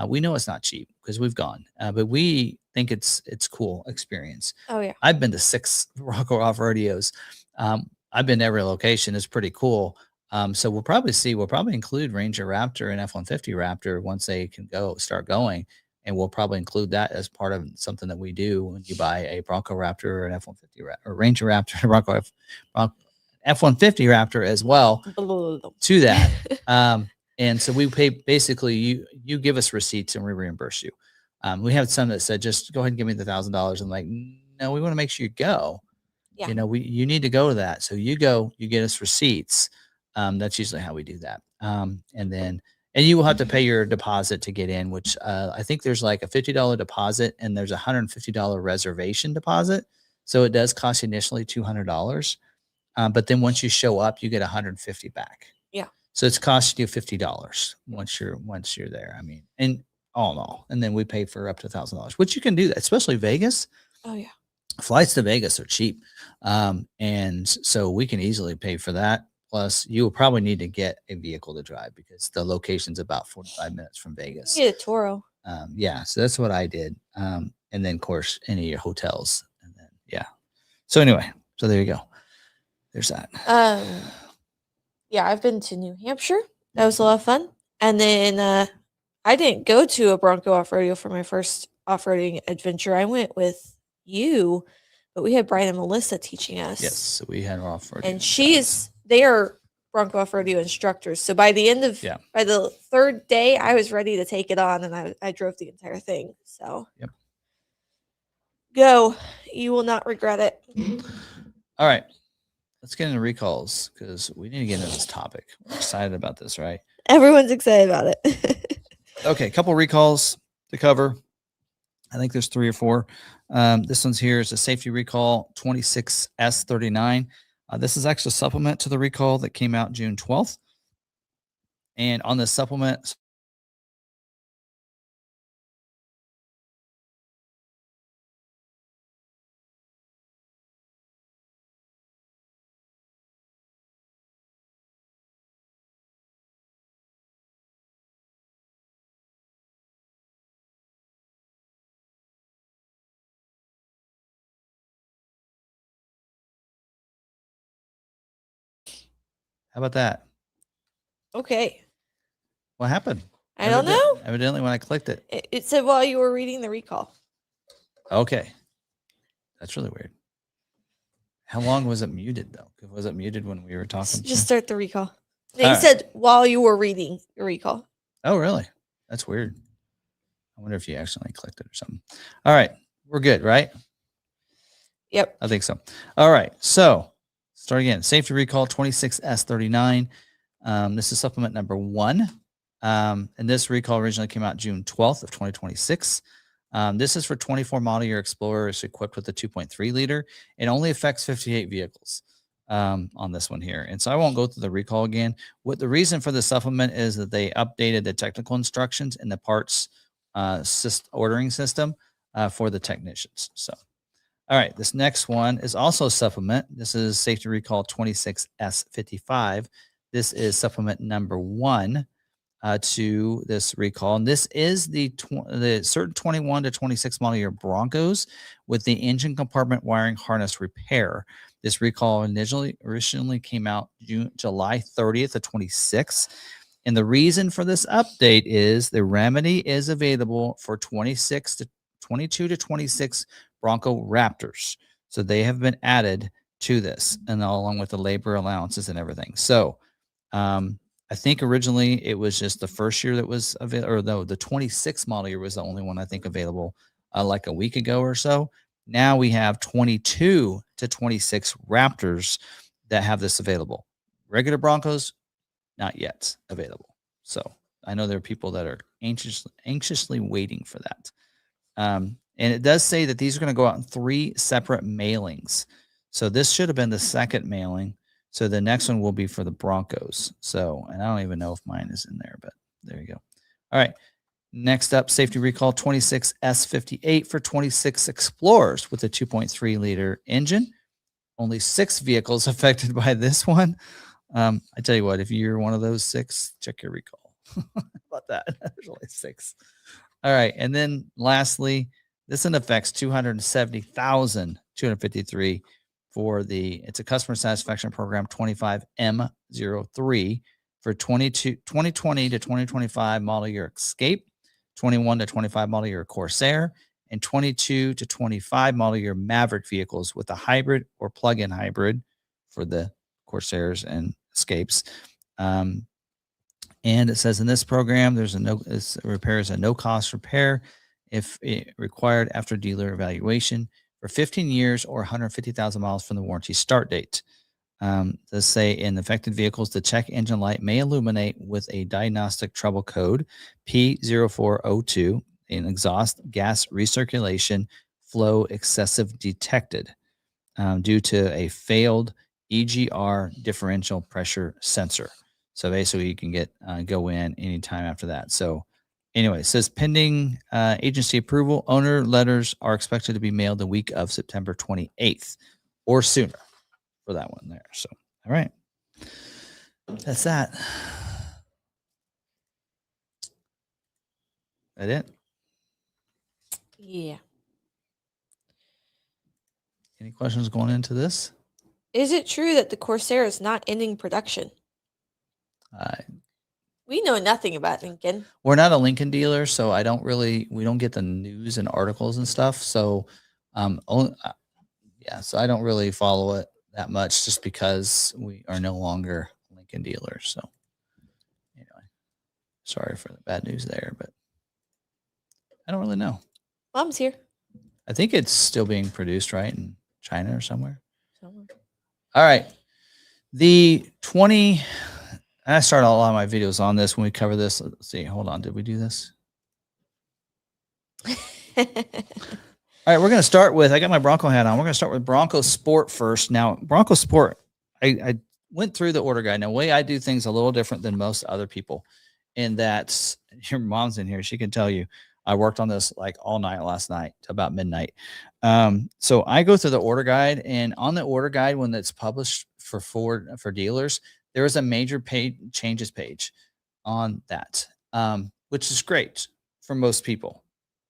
We know it's not cheap because we've gone, but we think it's cool experience. Oh yeah. I've been to 6 Bronco off rodeos. I've been to every location. It's pretty cool. So we'll probably include Ranger Raptor and F-150 Raptor once they can start going. And we'll probably include that as part of something that we do when you buy a Bronco Raptor or an F-150 or Ranger Raptor and Bronco F-150 Raptor as well to that. And so we pay, basically you give us receipts and we reimburse you. We have some that said, just go ahead and give me the $1,000. I'm like, no, we want to make sure you go. Yeah. You need to go to that. So you go, you get us receipts. That's usually how we do that. And you will have to pay your deposit to get in, which I think there's like a $50 deposit and there's a $150 reservation deposit. So it does cost you initially $200. But then once you show up, you get $150 back. Yeah. So it's costing you $50 once you're there. I mean, and all in all, and then we pay for up to $1,000, which you can do that, especially Vegas. Oh yeah. Flights to Vegas are cheap. And so we can easily pay for that. Plus, you will probably need to get a vehicle to drive because the location's about 45 minutes from Vegas. You get a Toro. Yeah, so that's what I did. And then, of course, any of your hotels. And then, yeah. So anyway, so there you go. There's that. Yeah, I've been to New Hampshire. That was a lot of fun. And then I didn't go to a Bronco off-roading for my first off-roading adventure. I went with you, but we had Brian and Melissa teaching us. Yes, so we had our off-roading. And they are Bronco off-roading instructors. So by the end of, by the 3rd day, I was ready to take it on, and I drove the entire thing. So go. You will not regret it. All right. Let's get into recalls because we need to get into this topic. We're excited about this, right? Everyone's excited about it. Okay, a couple recalls to cover. I think there's 3 or 4. This one's here is a safety recall 26S39. This is actually a supplement to the recall that came out June 12th. And on the supplement, how about that? Okay. What happened? I don't know. Evidently, when I clicked it. It said while you were reading the recall. Okay. That's really weird. How long was it muted, though? Was it muted when we were talking? Just start the recall. All They said while you were reading the recall. Oh, really? That's weird. I wonder if you accidentally clicked it or something. All right. We're good, right? Yep. I think so. All right. So start again. Safety recall 26S39. This is supplement number 1. And this recall originally came out June 12th of 2026. This is for 24 model year Explorers equipped with a 2.3 liter. It only affects 58 vehicles on this one here. And so I won't go through the recall again. What the reason for the supplement is that they updated the technical instructions in the parts ordering system for the technicians. So, all right, this next one is also supplement. This is safety recall 26S55. This is supplement number 1 to this recall. And this is the certain 21 to 26 model year Broncos with the engine compartment wiring harness repair. This recall originally came out July 30th of 26. And the reason for this update is the remedy is available for 22 to 26 Bronco Raptors. So they have been added to this, and along with the labor allowances and everything. So I think originally it was just the first year that was available, or the 26 model year was the only one I think available like a week ago or so. Now we have 22 to 26 Raptors that have this available. Regular Broncos, not yet available. So I know there are people that are anxiously waiting for that. And it does say that these are going to go out in 3 separate mailings. So this should have been the second mailing. So the next one will be for the Broncos. So, and I don't even know if mine is in there, but there you go. All right. Next up, safety recall 26S58 for 26 Explorers with a 2.3 liter engine. Only 6 vehicles affected by this one. I tell you what, if you're one of those 6, check your recall. About that. There's only 6. All right. And then lastly, this one affects 270,253 for it's a customer satisfaction program 25M03 for 2020 to 2025 model year Escape, 21 to 25 model year Corsair, and 22 to 25 model year Maverick vehicles with a hybrid or plug-in hybrid for the Corsairs and Escapes. And it says in this program, this repair is a no-cost repair if it required after dealer evaluation for 15 years or 150,000 miles from the warranty start date. Does say in affected vehicles, the check engine light may illuminate with a diagnostic trouble code P0402, an exhaust gas recirculation flow excessive detected due to a failed EGR differential pressure sensor. So basically you can go in anytime after that. So anyway, it says pending agency approval, owner letters are expected to be mailed the week of September 28th or sooner for that one there. So, all right. That's that. That it? Yeah. Any questions going into this? Is it true that the Corsair is not ending production? We know nothing about Lincoln. We're not a Lincoln dealer, so we don't get the news and articles and stuff. So, so I don't really follow it that much just because we are no longer Lincoln dealers. So, anyway, sorry for the bad news there, but I don't really know. Mom's here. I think it's still being produced, right, in China or somewhere. All right. I start a lot of my videos on this when we cover this. Let's see. Hold on. Did we do this? All right. We're going to start with, I got my Bronco hat on. We're going to start with Bronco Sport first. Now, Bronco Sport, I went through the order guide. Now, the way I do things a little different than most other people, in that your mom's in here. She can tell you I worked on this like all night last night to about midnight. So I go through the order guide, and on the order guide, when it's published for Ford for dealers, there is a major page changes page on that, which is great for most people,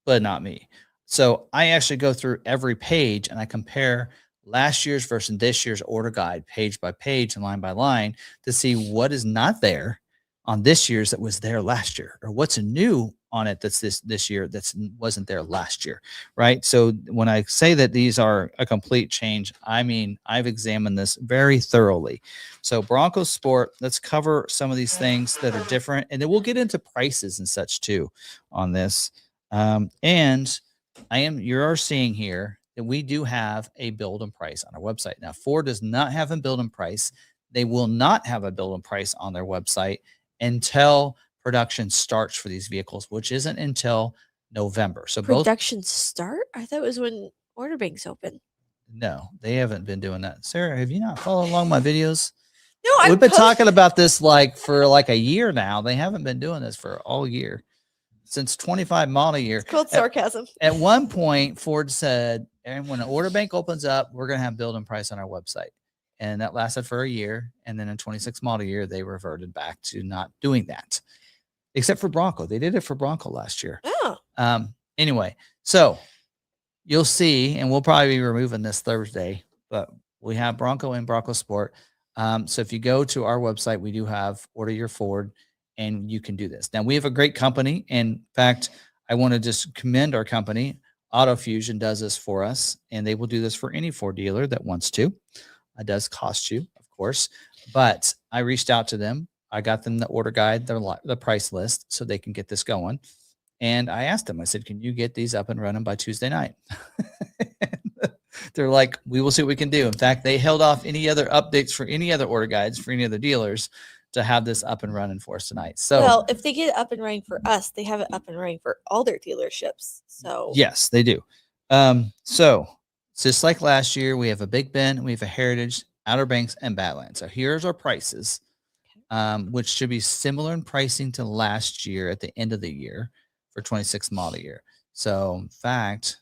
but not me. So I actually go through every page and I compare last year's versus this year's order guide page by page and line by line to see what is not there on this year's that was there last year, or what's new on it that's this year that's wasn't there last year, right? So when I say that these are a complete change, I mean I've examined this very thoroughly. So Bronco Sport, let's cover some of these things that are different, and then we'll get into prices and such too on this. And you're seeing here that we do have a build and price on our website. Now, Ford does not have a build and price. They will not have a build and price on their website until production starts for these vehicles, which isn't until November. So production start? I thought it was when order banks open. No, they haven't been doing that. Sarah, have you not followed along my videos? No, we've been talking about this for a year now. They haven't been doing this for all year, since 25 model year. It's called sarcasm. At one point, Ford said, and when an order bank opens up, we're going to have build and price on our website. And that lasted for a year. And then in 26 model year, they reverted back to not doing that, except for Bronco. They did it for Bronco last year. Oh. Anyway, so you'll see, and we'll probably be removing this Thursday, but we have Bronco and Bronco Sport. So if you go to our website, we do have Order Your Ford, and you can do this. Now, we have a great company. In fact, I want to just commend our company. Auto Fusion does this for us, and they will do this for any Ford dealer that wants to. It does cost you, of course, but I reached out to them. I got them the order guide, the price list, so they can get this going. And I asked them, I said, can you get these up and running by Tuesday night? They're like, we will see what we can do. In fact, they held off any other updates for any other order guides for any other dealers to have this up and running for us tonight. So, well, if they get it up and running for us, they have it up and running for all their dealerships. So yes, they do. So just like last year, we have a Big Bend, we have a Heritage, Outer Banks, and Badlands. So here's our prices, which should be similar in pricing to last year at the end of the year for 26 model year. So in fact,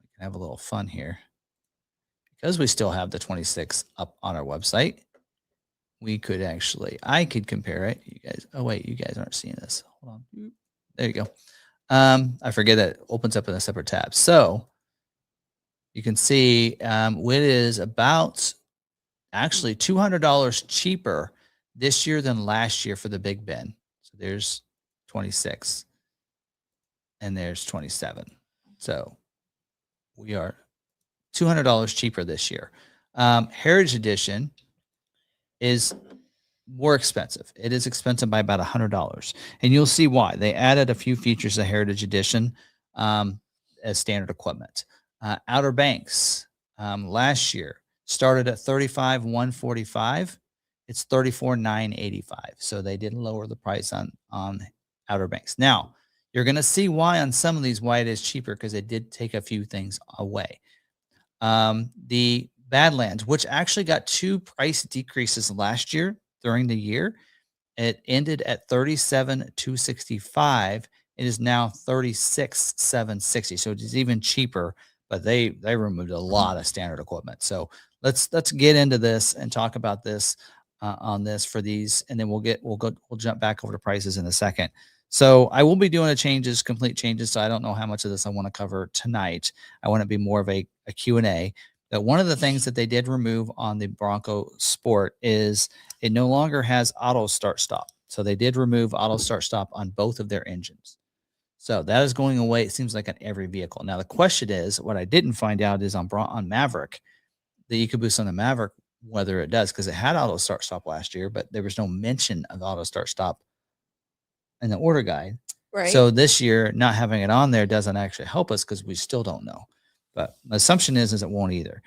we can have a little fun here because we still have the 26 up on our website. We could I could compare it. You guys, oh wait, you guys aren't seeing this. Hold on. There you go. I forget that it opens up in a separate tab. So you can see it is about actually $200 cheaper this year than last year for the Big Bend. So there's 26 and there's 27. So we are $200 cheaper this year. Heritage Edition is more expensive. It is expensive by about $100, and you'll see why. They added a few features to Heritage Edition as standard equipment. Outer Banks last year started at $35,145. It's $34,985. So they did lower the price on Outer Banks. Now you're going to see why on some of these why it is cheaper, because they did take a few things away. The Badlands, which actually got 2 price decreases last year during the year, it ended at $37,265. It is now $36,760. So it is even cheaper, but they removed a lot of standard equipment. So let's get into this and talk about this on this for these, and then we'll jump back over to prices in a second. So I will be doing complete changes. So I don't know how much of this I want to cover tonight. I want to be more of a Q&A. That one of the things that they did remove on the Bronco Sport is it no longer has auto start stop. So they did remove auto start stop on both of their engines. So that is going away, it seems like, on every vehicle. Now the question is, what I didn't find out is on Maverick, the EcoBoost on the Maverick, whether it does, because it had auto start stop last year, but there was no mention of auto start stop in the order guide. Right. So this year, not having it on there doesn't actually help us because we still don't know. But the assumption is it won't either.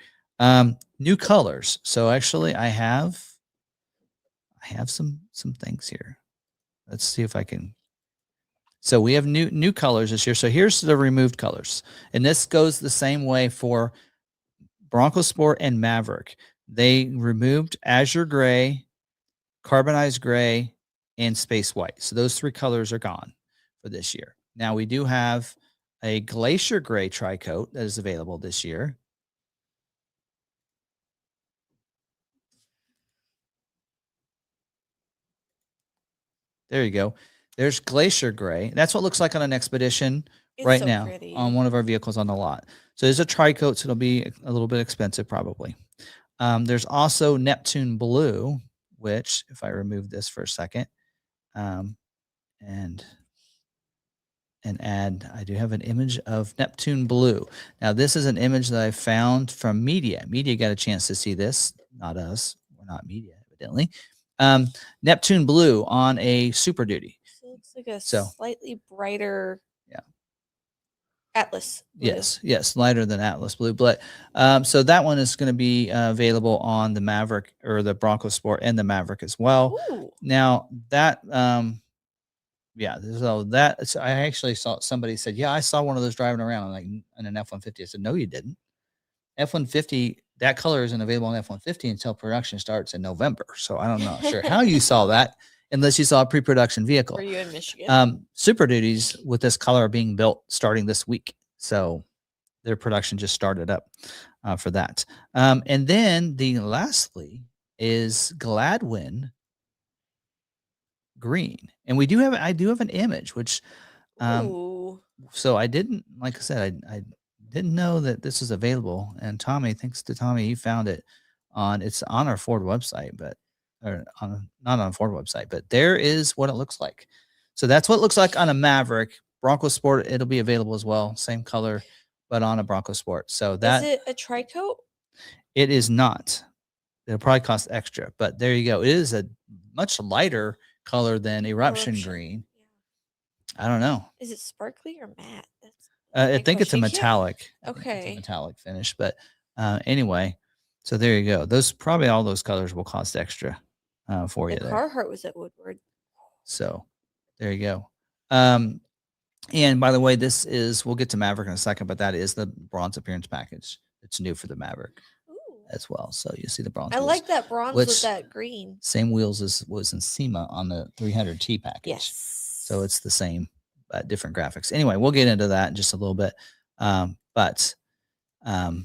New colors. So actually, I have some things here. Let's see if I can. So we have new colors this year. So here's the removed colors, and this goes the same way for Bronco Sport and Maverick. they removed azure gray, carbonized gray, and space white. So those 3 colors are gone for this year. Now we do have a glacier gray tri-coat that is available this year. There you go. There's glacier gray. That's what it looks like on an Expedition It's right so now pretty. on one of our vehicles on the lot. So there's a tri-coat, so it'll be a little bit expensive probably. There's also Neptune Blue, which if I remove this for a second, and add, I do have an image of Neptune Blue. Now this is an image that I found from media. Media got a chance to see this, not us. We're not media, evidently. Neptune Blue on a Super Duty. So it looks like a So- slightly brighter Yeah. Atlas blue. Yes, lighter than Atlas Blue. But so that one is going to be available on the Maverick or the Bronco Sport and the Maverick as well. Ooh. Now that yeah, so I actually saw somebody said, yeah, I saw one of those driving around like in an F-150. I said, no, you didn't. F-150, that color isn't available on F-150 until production starts in November. So I don't know sure how you saw that unless you saw a pre-production vehicle. Were you in Michigan? Super Duties with this color are being built starting this week. So their production just started up for that. And then lastly is Gladwin green. And I do have an image, which Ooh. so I didn't, like I said, I didn't know that this was available. And Tommy, thanks to Tommy, he found it it's on our Ford website, but not on Ford website, but there is what it looks like. So that's what it looks like on a Maverick. Bronco Sport, it'll be available as well, same color, but on a Bronco Sport. So that is it a tri-coat? it is not. It'll probably cost extra, but there you go. It is a much lighter color than Eruption green. Yeah. I don't know. Is it sparkly or matte? I think it's a metallic. Okay. It's a metallic finish, but anyway, so there you go. Probably all those colors will cost extra for you there. Carhartt was at Woodward. So there you go. And by the way, we'll get to Maverick in a second, but that is the bronze appearance package. It's new for the Maverick as well. So you see the bronze. I like that bronze with that green. Same wheels as was in SEMA on the 300T package. Yes. So it's the same, but different graphics. Anyway, we'll get into that in just a little bit. But do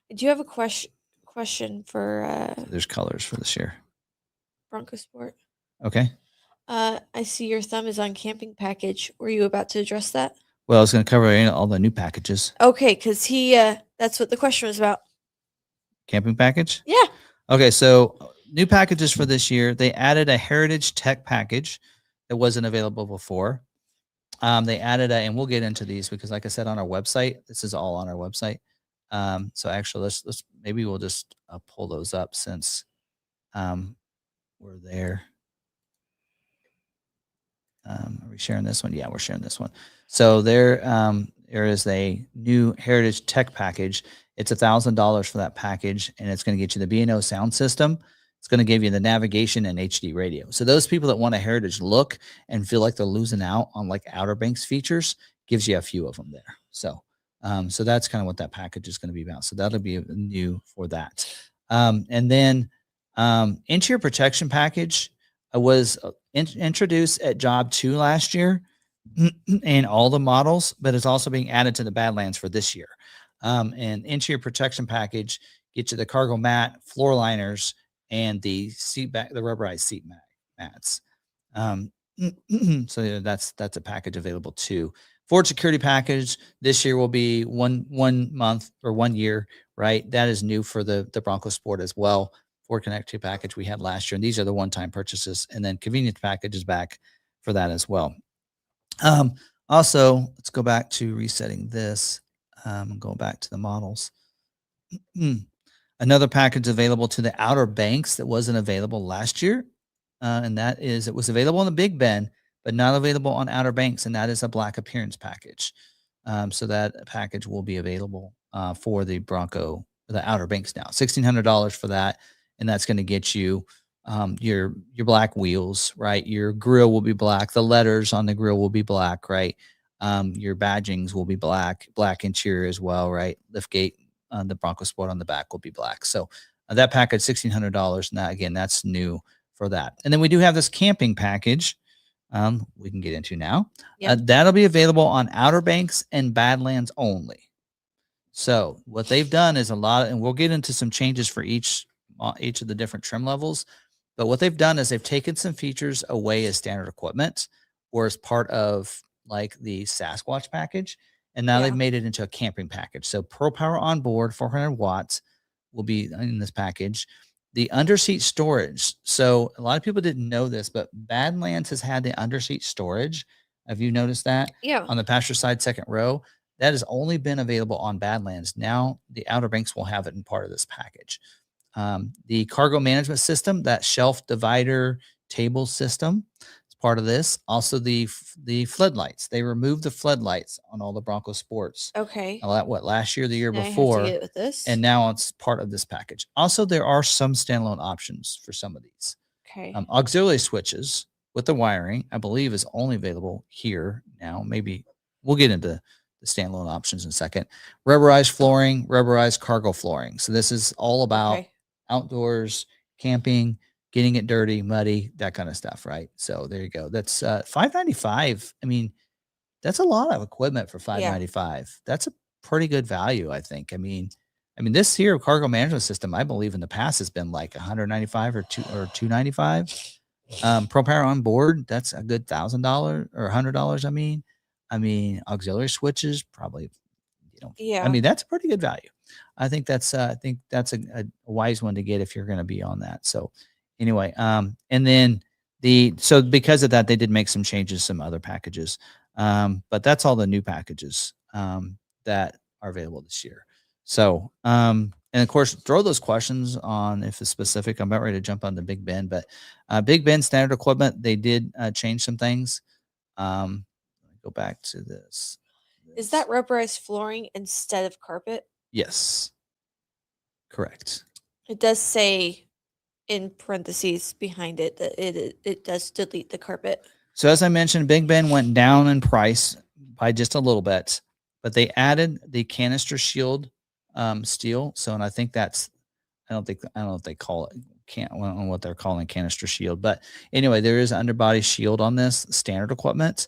you have a question for there's colors for this year. Bronco Sport? Okay. I see your thumb is on camping package. Were you about to address that? Well, I was going to cover all the new packages. Okay, because that's what the question was about. Camping package? Yeah. Okay, so new packages for this year. They added a Heritage Tech package that wasn't available before. They added and we'll get into these because, like I said, on our website, this is all on our website. So actually, let's maybe we'll just pull those up since we're there. Are we sharing this one? Yeah, we're sharing this one. So there is a new Heritage Tech package. It's $1,000 for that package, and it's going to get you the B&O sound system. It's going to give you the navigation and HD radio. So those people that want a Heritage look and feel like they're losing out on like Outer Banks features, gives you a few of them there. So so that's kind of what that package is going to be about. So that'll be new for that. And then interior protection package was introduced at Job 2 last year in all the models, but it's also being added to the Badlands for this year. And interior protection package gets you the cargo mat, floor liners, and the rubberized seat mats. So that's a package available too. Ford security package this year will be one month or 1 year, right? That is new for the Bronco Sport as well. Ford Connect 2 package we had last year, and these are the one-time purchases. And then convenience package is back for that as well. Also, let's go back to resetting this. Going back to the models. Another package available to the Outer Banks that wasn't available last year, and that is it was available on the Big Bend, but not available on Outer Banks, and that is a black appearance package. So that package will be available for the Bronco, the Outer Banks now. $1,600 for that, and that's going to get you your black wheels, right? Your grill will be black. The letters on the grill will be black, right? Your badgings will be black interior as well, right? Liftgate, the Bronco Sport on the back will be black. So That package $1,600. Now again, that's new for that. And then we do have this camping package. We can get into now. Yep. That'll be available on Outer Banks and Badlands only. So what they've done is and we'll get into some changes for each of the different trim levels. But what they've done is they've taken some features away as standard equipment or as part of like the Sasquatch package. And now they've made it into a camping package. So Pro Power on board, 400 watts will be in this package. The underseat storage. So a lot of people didn't know this, but Badlands has had the underseat storage. Have you noticed that? Yeah. On the passenger side, second row. That has only been available on Badlands. Now the Outer Banks will have it in part of this package. The cargo management system, that shelf divider table system, is part of this. Also the floodlights. They removed the floodlights on all the Bronco Sports. Okay. Last year, the year Now I have to before, get it with this. and now it's part of this package. Also, there are some standalone options for some of these. Okay. Auxiliary switches with the wiring, I believe, is only available here now. Maybe we'll get into the standalone options in a second. Rubberized flooring, rubberized cargo flooring. So this is all about outdoors, camping, getting it dirty, muddy, that kind of stuff, right? So there you go. That's $595. I mean, that's a lot of equipment for $595. That's a pretty good value, I think. I mean, this here cargo management system, I believe in the past has been like $195 or $295. Pro Power on board, that's a good $1,000 or $100. I mean, auxiliary switches, probably, I mean, that's a pretty good value. I think that's a wise one to get if you're going to be on that. So anyway, and then so because of that, they did make some changes, some other packages. But that's all the new packages that are available this year. So, and of course, throw those questions on if it's specific. I'm about ready to jump on the Big Ben, but Big Ben standard equipment, they did change some things. Go back to this. Is that rubberized flooring instead of carpet? Yes. Correct. It does say in parentheses behind it that it does delete the carpet. So as I mentioned, Big Ben went down in price by just a little bit, but they added the canister shield steel. So, and I think that's, I don't know if they call it, I don't know what they're calling canister shield, but anyway, there is an underbody shield on this standard equipment.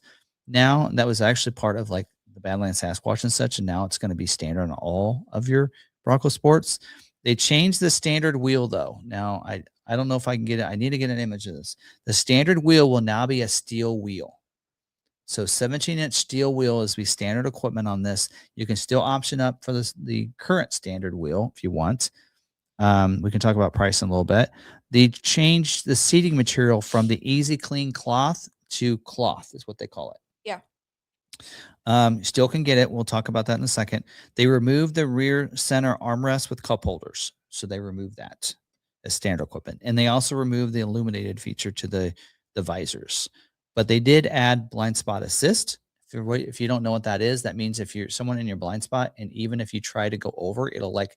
Now that was actually part of like the Badlands Sasquatch and such, and now it's going to be standard on all of your Bronco Sports. They changed the standard wheel though. Now I don't know if I can get it. I need to get an image of this. The standard wheel will now be a steel wheel. So 17-inch steel wheel is the standard equipment on this. You can still option up for the current standard wheel if you want. We can talk about price in a little bit. They changed the seating material from the Easy Clean cloth to cloth is what they call it. Yeah. Still can get it. We'll talk about that in a second. They removed the rear center armrest with cup holders. So they removed that as standard equipment. And they also removed the illuminated feature to the visors. But they did add blind spot assist. If you don't know what that is, that means if you're someone in your blind spot, and even if you try to go over, it'll like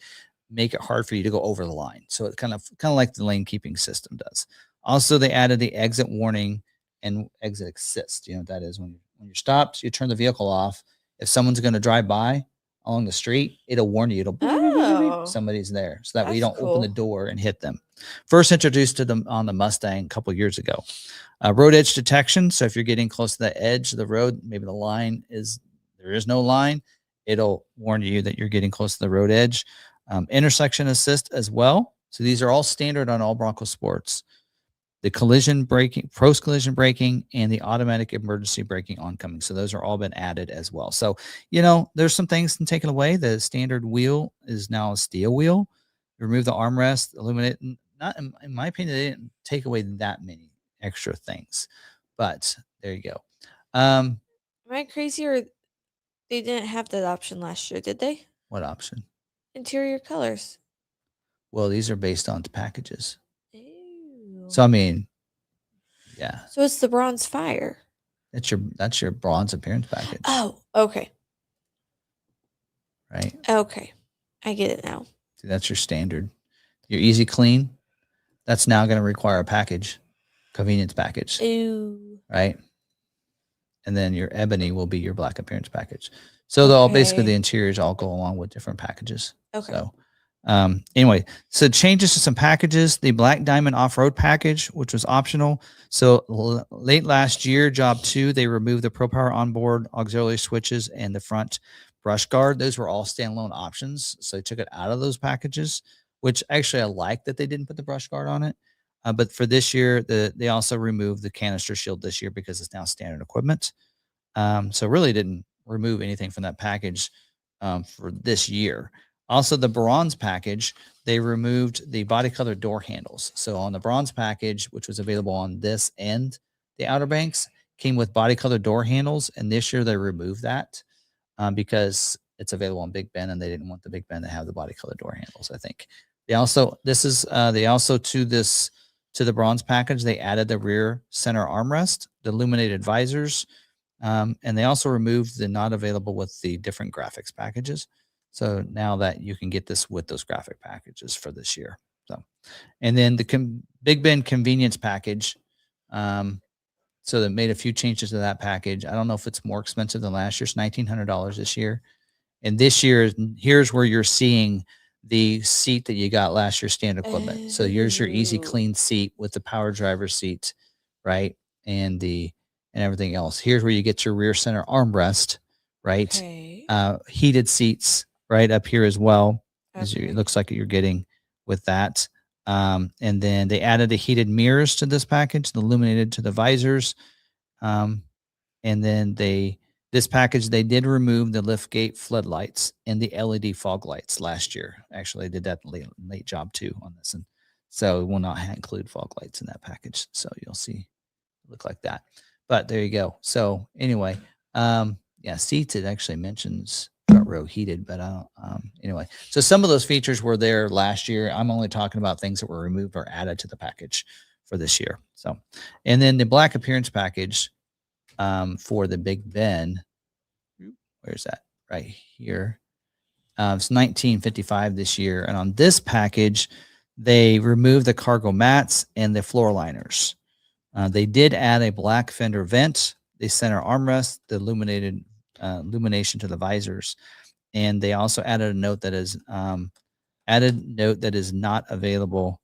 make it hard for you to go over the line. So it kind of like the lane keeping system does. Also, they added the exit warning and exit assist. You know what that is? When you're stopped, you turn the vehicle off. If someone's going to drive by along the street, it'll warn you. It'll somebody's there, so that way you don't open the door and hit them. First introduced to them on the Mustang a couple years ago. Road edge detection. So if you're getting close to the edge of the road, maybe there is no line, it'll warn you that you're getting close to the road edge. Intersection assist as well. So these are all standard on all Bronco Sports. The collision braking, post collision braking, and the automatic emergency braking oncoming. So those are all been added as well. So, there's some things taken away. The standard wheel is now a steel wheel. Remove the armrest, illuminate. Not in my opinion, they didn't take away that many extra things, but there you go. Am I crazy, or they didn't have that option last year, did they? What option? Interior colors. Well, these are based on packages. Ew. So I mean, yeah. So it's the bronze fire. That's your bronze appearance package. Oh, okay. Right. Okay, I get it now. See, that's your standard. Your easy clean. That's now going to require a package, convenience package. Ew. Right. And then your ebony will be your black appearance package. So they'll basically the interiors all go along with different packages. Okay. So Anyway, so changes to some packages. The Black Diamond Off-Road package, which was optional. So late last year, job 2, they removed the Pro Power onboard auxiliary switches and the front brush guard. Those were all standalone options. So they took it out of those packages, which actually I like that they didn't put the brush guard on it. But for this year, they also removed the canister shield this year because it's now standard equipment. So really didn't remove anything from that package for this year. Also, the bronze package, they removed the body color door handles. So on the bronze package, which was available on this and the Outer Banks, came with body color door handles. And this year they removed that because it's available on Big Ben and they didn't want the Big Ben to have the body color door handles, I think. They also, to the bronze package, they added the rear center armrest, the illuminated visors, and they also removed the not available with the different graphics packages. So now that you can get this with those graphic packages for this year. So, and then the Big Ben convenience package. So they made a few changes to that package. I don't know if it's more expensive than last year's, $1,900 this year. And this year, here's where you're seeing the seat that you got last year's standard equipment. So here's your easy clean seat with the power driver seat, right? And everything else. Here's where you get your rear center armrest, right? Okay. Heated seats right up here as well. Okay. It looks like you're getting with that. And then they added the heated mirrors to this package, the illuminated to the visors. And then this package, they did remove the lift gate floodlights and the LED fog lights last year. Actually, they did that late job 2 on this. And so it will not include fog lights in that package. So you'll see look like that. But there you go. So anyway, yeah, seats, it actually mentions front row heated, but I don't, anyway. So some of those features were there last year. I'm only talking about things that were removed or added to the package for this year. So, and then the black appearance package for the Big Ben, where's that? Right here. It's $1,955 this year. And on this package, they removed the cargo mats and the floor liners. They did add a black fender vent, the center armrest, the illuminated illumination to the visors, and they also added a note that is not available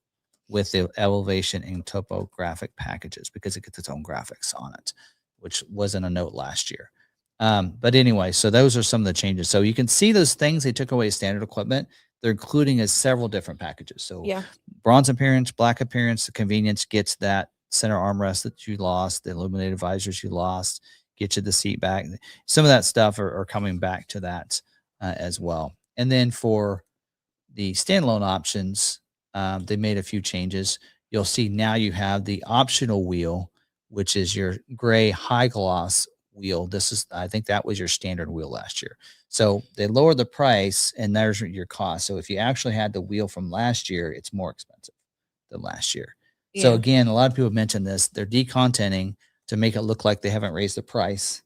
with the elevation and topographic packages because it gets its own graphics on it, which wasn't a note last year. But anyway, so those are some of the changes. So you can see those things they took away standard equipment. They're including as several different packages. So yeah, bronze appearance, black appearance, the convenience gets that center armrest that you lost, the illuminated visors you lost, get you the seat back. Some of that stuff are coming back to that as well. And then for the standalone options, they made a few changes. You'll see now you have the optional wheel, which is your gray high gloss wheel. I think that was your standard wheel last year. So they lowered the price and there's your cost. So if you actually had the wheel from last year, it's more expensive than last year. Yeah. So again, a lot of people mentioned this. They're decontenting to make it look like they haven't raised the price.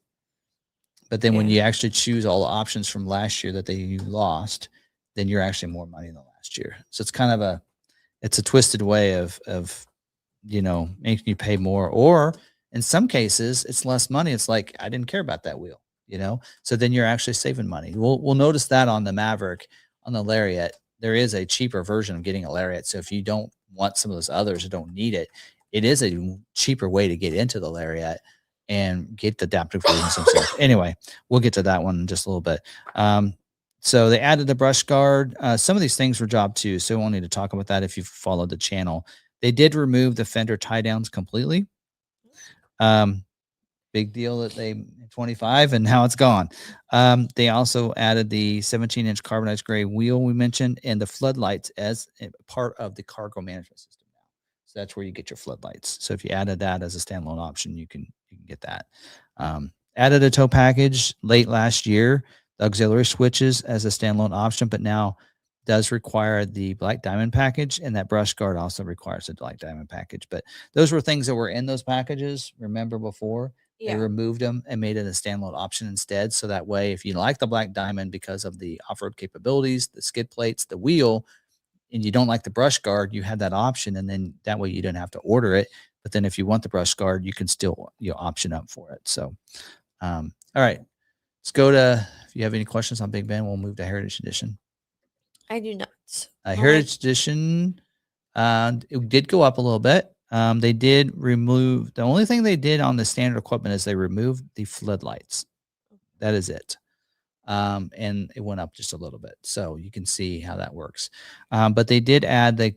But then when you actually choose all the options from last year that you lost, then you're actually more money than last year. So it's kind of it's a twisted way of making you pay more, or in some cases it's less money. It's like, I didn't care about that wheel, so then you're actually saving money. We'll notice that on the Maverick. On the Lariat, there is a cheaper version of getting a Lariat. So if you don't want some of those others or don't need it, it is a cheaper way to get into the Lariat and get the adaptive cruise and stuff. Anyway, we'll get to that one in just a little bit. So they added the brush guard. Some of these things were job 2, so we won't need to talk about that if you've followed the channel. They did remove the fender tie downs completely. Big deal that they 25 and now it's gone. They also added the 17-inch carbonized gray wheel we mentioned and the floodlights as part of the cargo management system now. So that's where you get your floodlights. So if you added that as a standalone option, you can get that. Added a tow package late last year, the auxiliary switches as a standalone option, but now does require the black diamond package, and that brush guard also requires a black diamond package. But those were things that were in those packages. Remember before they removed them and made it a standalone option instead. So that way, if you like the black diamond because of the off-road capabilities, the skid plates, the wheel, and you don't like the brush guard, you had that option. And then that way you didn't have to order it. But then if you want the brush guard, you can still option up for it. So, all right, let's go to, if you have any questions on Big Ben, we'll move to Heritage Edition. I do not. Heritage Edition, it did go up a little bit. They did remove, the only thing they did on the standard equipment is they removed the floodlights. That is it. And it went up just a little bit. So you can see how that works. But they did add they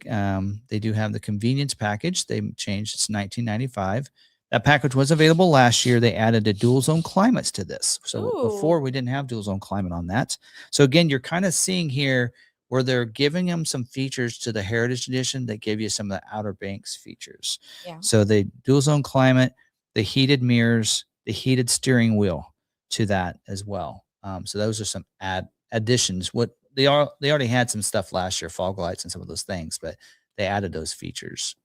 do have the convenience package. They changed, it's $19.95. That package was available last year. They added a dual zone climates to this. So before we didn't have dual zone climate on that. So again, you're kind of seeing here where they're giving them some features to the Heritage Edition that give you some of the Outer Banks features. Yeah. So the dual zone climate, the heated mirrors, the heated steering wheel to that as well. So those are some additions. What they already had some stuff last year, fog lights and some of those things, but they added those features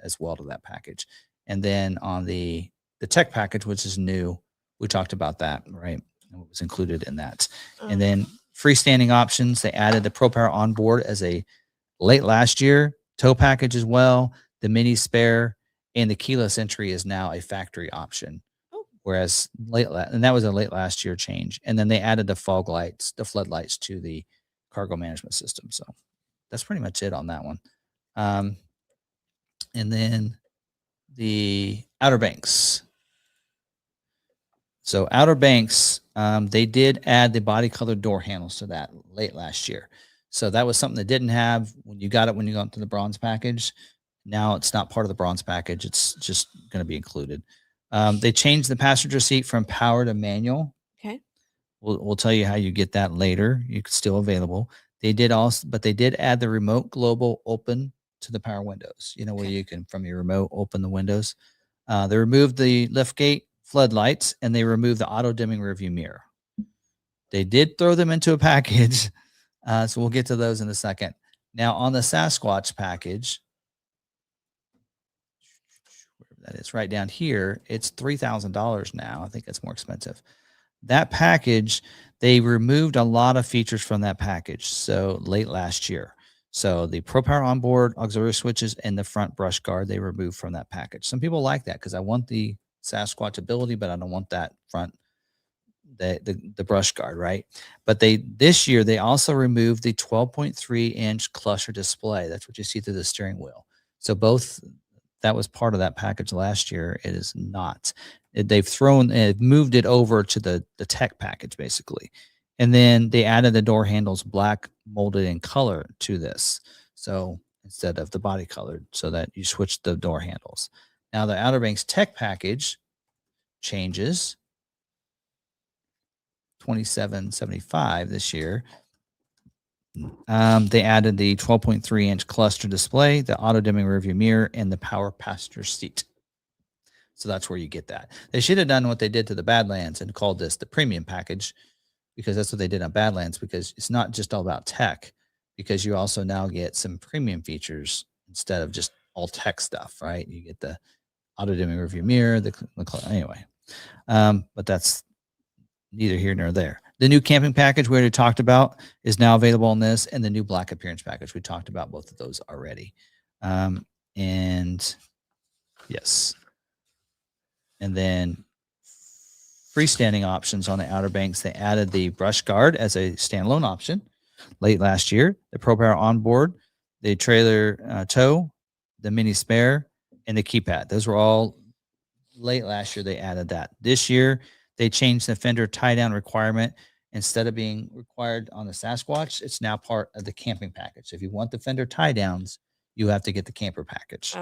as well to that package. And then on the tech package, which is new, we talked about that, right? And what was included in that. And then freestanding options, they added the Pro Power onboard as a late last year tow package as well. The mini spare and the keyless entry is now a factory option. Whereas and that was a late last year change. And then they added the fog lights, the floodlights to the cargo management system. So that's pretty much it on that one. And then the Outer Banks. So Outer Banks, they did add the body colored door handles to that late last year. So that was something that didn't have when you got into the bronze package. Now it's not part of the bronze package. It's just going to be included. They changed the passenger seat from power to manual. Okay. We'll tell you how you get that later. It's still available. They did add the remote global open to the power windows, where you can, from your remote, open the windows. They removed the liftgate floodlights and they removed the auto dimming rearview mirror. They did throw them into a package. So we'll get to those in a second. Now on the Sasquatch package, that is right down here, it's $3,000 now. I think it's more expensive. That package, they removed a lot of features from that package. So late last year. So the Pro Power onboard auxiliary switches and the front brush guard, they removed from that package. Some people like that because I want the Sasquatch ability, but I don't want that front, the brush guard, right? But this year, they also removed the 12.3-inch cluster display. That's what you see through the steering wheel. So that was part of that package last year. It is not. They've moved it over to the tech package, basically. And then they added the door handles black molded in color to this. So instead of the body colored, so that you switch the door handles. Now the Outer Banks tech package changes. $2,775 this year. They added the 12.3-inch cluster display, the auto dimming rearview mirror, and the power passenger seat. So that's where you get that. They should have done what they did to the Badlands and called this the premium package, because that's what they did on Badlands, because it's not just all about tech, because you also now get some premium features instead of just all tech stuff, right? You get the auto dimming rearview mirror, anyway. But that's neither here nor there. The new camping package we already talked about is now available on this, and the new black appearance package. We talked about both of those already. And yes. And then freestanding options on the Outer Banks. They added the brush guard as a standalone option late last year. The Pro Power onboard, the trailer tow, the mini spare, and the keypad. Those were all late last year. They added that. This year, they changed the fender tie down requirement. Instead of being required on the Sasquatch, it's now part of the camping package. So if you want the fender tie downs, you have to get the camper package.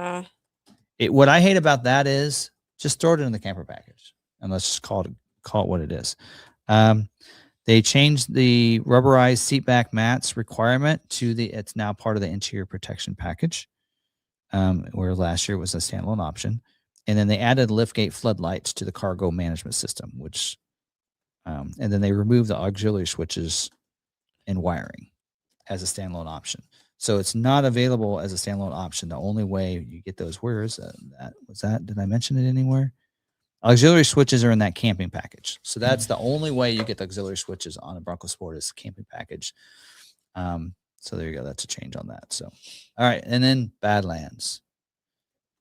What I hate about that is just throw it in the camper package and let's just call it what it is. They changed the rubberized seat back mats requirement to it's now part of the interior protection package, where last year it was a standalone option. And then they added liftgate floodlights to the cargo management system, which, and then they removed the auxiliary switches and wiring as a standalone option. So it's not available as a standalone option. The only way you get those, where is that? Did I mention it anywhere? Auxiliary switches are in that camping package. So that's the only way you get the auxiliary switches on a Bronco Sport is camping package. So there you go. That's a change on that. So, all right. And then Badlands.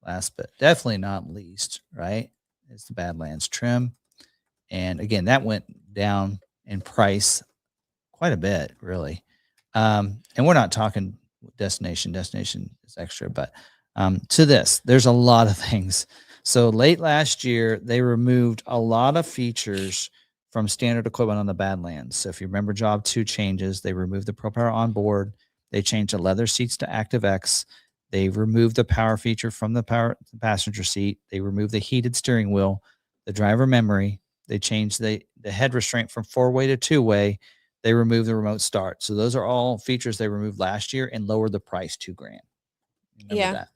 Last but definitely not least, right, is the Badlands trim. And again, that went down in price quite a bit, really. And we're not talking destination is extra, but to this, there's a lot of things. So late last year, they removed a lot of features from standard equipment on the Badlands. So if you remember job 2 changes, they removed the Pro Power onboard. They changed the leather seats to ActiveX. They removed the power feature from the passenger seat. They removed the heated steering wheel, the driver memory. They changed the head restraint from 4-way to 2-way. They removed the remote start. So those are all features they removed last year and lowered the price $2,000. Remember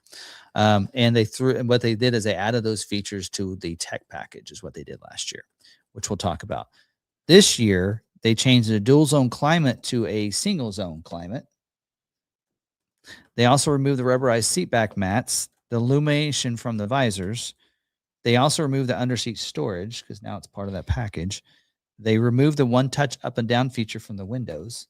that. And what they did is they added those features to the tech package is what they did last year, which we'll talk about. This year, they changed the dual zone climate to a single zone climate. They also removed the rubberized seat back mats, the illumination from the visors. They also removed the underseat storage because now it's part of that package. They removed the one-touch up and down feature from the windows,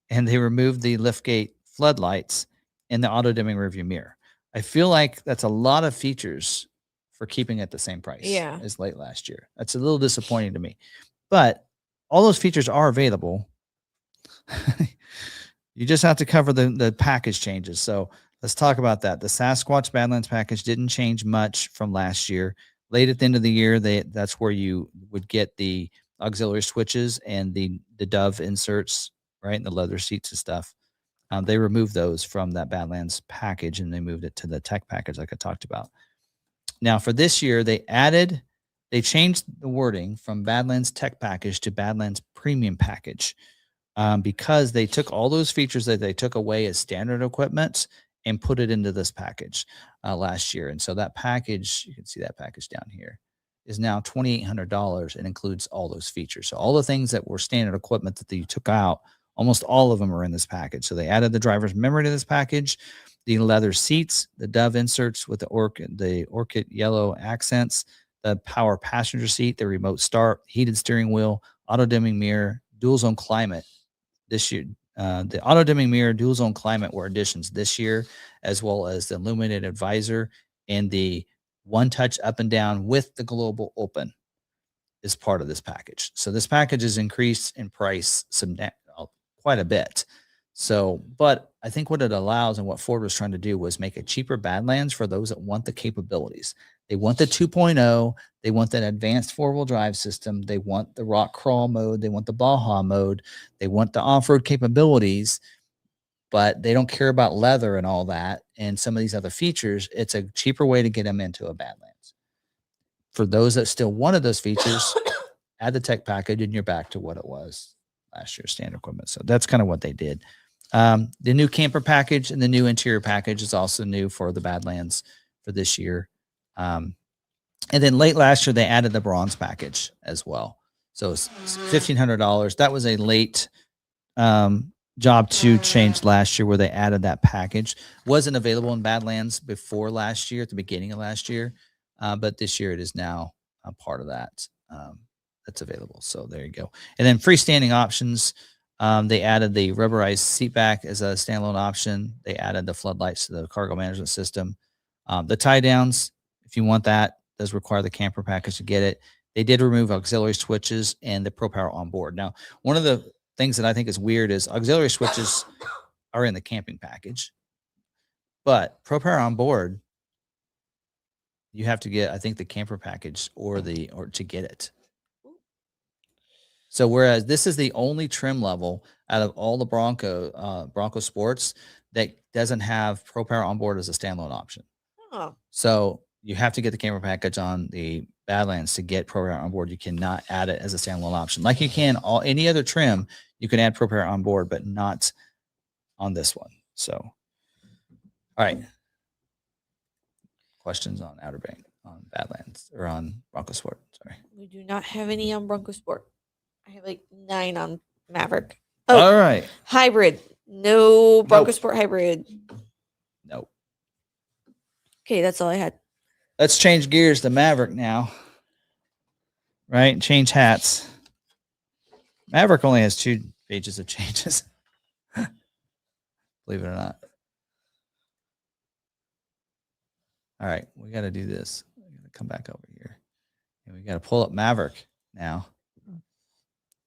and they removed the liftgate floodlights and the auto-dimming rearview mirror. I feel like that's a lot of features for keeping it the same price as late last year. That's a little disappointing to me. But all those features are available. You just have to cover the package changes. So let's talk about that. The Sasquatch Badlands package didn't change much from last year. Late at the end of the year, that's where you would get the auxiliary switches and the Dove inserts, right, and the leather seats and stuff. They removed those from that Badlands package and they moved it to the tech package like I talked about. Now for this year, they changed the wording from Badlands tech package to Badlands premium package because they took all those features that they took away as standard equipment and put it into this package last year. And so that package, you can see that package down here, is now $2,800 and includes all those features. So all the things that were standard equipment that you took out, almost all of them are in this package. So they added the driver's memory to this package, the leather seats, the Dove inserts with the orchid yellow accents, the power passenger seat, the remote start, heated steering wheel, auto dimming mirror, dual zone climate. This year, the auto dimming mirror, dual zone climate were additions this year, as well as the illuminated visor and the one touch up and down with the global open is part of this package. So this package is increased in price quite a bit. So, but I think what it allows and what Ford was trying to do was make a cheaper Badlands for those that want the capabilities. They want the 2.0. They want that advanced 4-wheel drive system. They want the rock crawl mode. They want the Baja mode. They want the off-road capabilities, but they don't care about leather and all that and some of these other features. It's a cheaper way to get them into a Badlands. For those that still wanted those features, add the tech package and you're back to what it was last year's standard equipment. So that's kind of what they did. The new camper package and the new interior package is also new for the Badlands for this year. And then late last year, they added the bronze package as well. So it's $1,500. That was a late job 2 change last year where they added that package. Wasn't available in Badlands before last year, at the beginning of last year. But this year it is now a part of that. That's available. So there you go. And then freestanding options. They added the rubberized seat back as a standalone option. They added the floodlights to the cargo management system. The tie downs, if you want that, does require the camper package to get it. They did remove auxiliary switches and the Pro Power on board. Now, one of the things that I think is weird is auxiliary switches are in the camping package, but Pro Power on board, you have to get, I think, the camper package or to get it. So whereas this is the only trim level out of all the Bronco Sports that doesn't have Pro Power on board as a standalone option. Oh. So you have to get the camera package on the Badlands to get Pro Power on board. You cannot add it as a standalone option. Like you can any other trim, you can add Pro Power on board, but not on this one. So, all right. Questions on Outer Bank, on Badlands, or on Bronco Sport? Sorry. We do not have any on Bronco Sport. I have like 9 on Maverick. Oh, all right. Hybrid. No Bronco Sport hybrid. Nope. Okay, that's all I had. Let's change gears to Maverick now. Right? Change hats. Maverick only has 2 pages of changes. Believe it or not. All right, we got to do this. We got to come back over here. And we got to pull up Maverick now.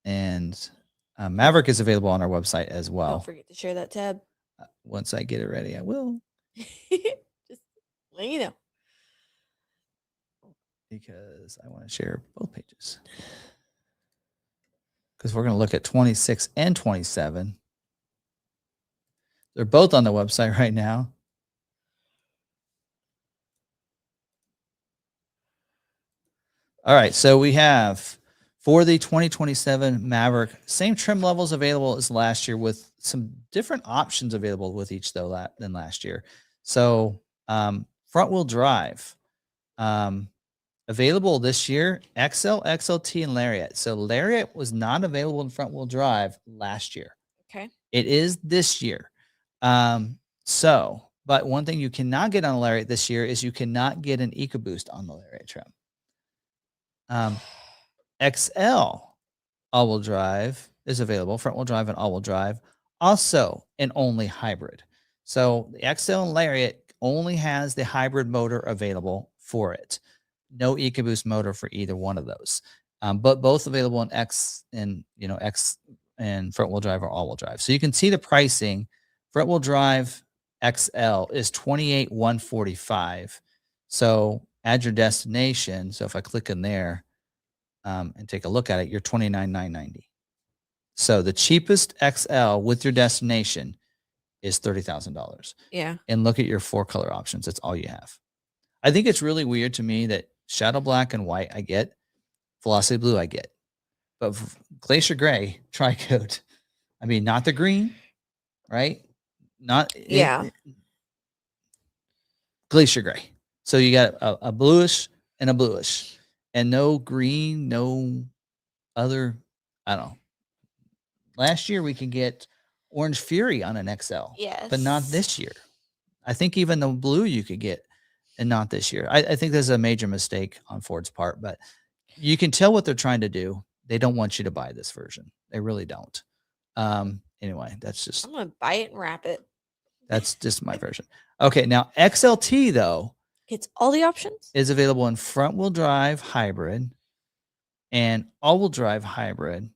And Maverick is available on our website as Don't well. forget to share that tab. Once I get it ready, I will, Just let you know. because I want to share both pages. Because we're going to look at 26 and 27. They're both on the website right now. All right, so we have for the 2027 Maverick, same trim levels available as last year with some different options available with each though than last year. So front wheel drive available this year, XL, XLT, and Lariat. So Lariat was not available in front wheel drive last year. Okay. It is this year. But one thing you cannot get on a Lariat this year is you cannot get an EcoBoost on the Lariat trim. XL all-wheel drive is available, front-wheel drive and all-wheel drive, also an only hybrid. So the XL and Lariat only has the hybrid motor available for it. No EcoBoost motor for either one of those, but both available in X and front-wheel drive or all-wheel drive. So you can see the pricing. Front-wheel drive XL is $28,145. So add your destination. So if I click in there, and take a look at it, you're $29,990. So the cheapest XL with your destination is $30,000. Yeah. And look at your 4 color options. That's all you have. I think it's really weird to me that Shadow Black and White I get, Velocity Blue I get, but Glacier Gray, Tri-Coat, I mean, not the green, right? Glacier Gray. So you got a bluish and a bluish. And no green, no other, I don't know. Last year we could get Orange Fury on an XL, but not this year. I think even the blue you could get, and not this year. I think there's a major mistake on Ford's part, but you can tell what they're trying to do. They don't want you to buy this version. They really don't. Anyway, that's just. I'm gonna buy it and wrap it. That's just my version. Okay, now XLT though. It's all the options. Is available in front-wheel drive hybrid and all-wheel drive hybrid,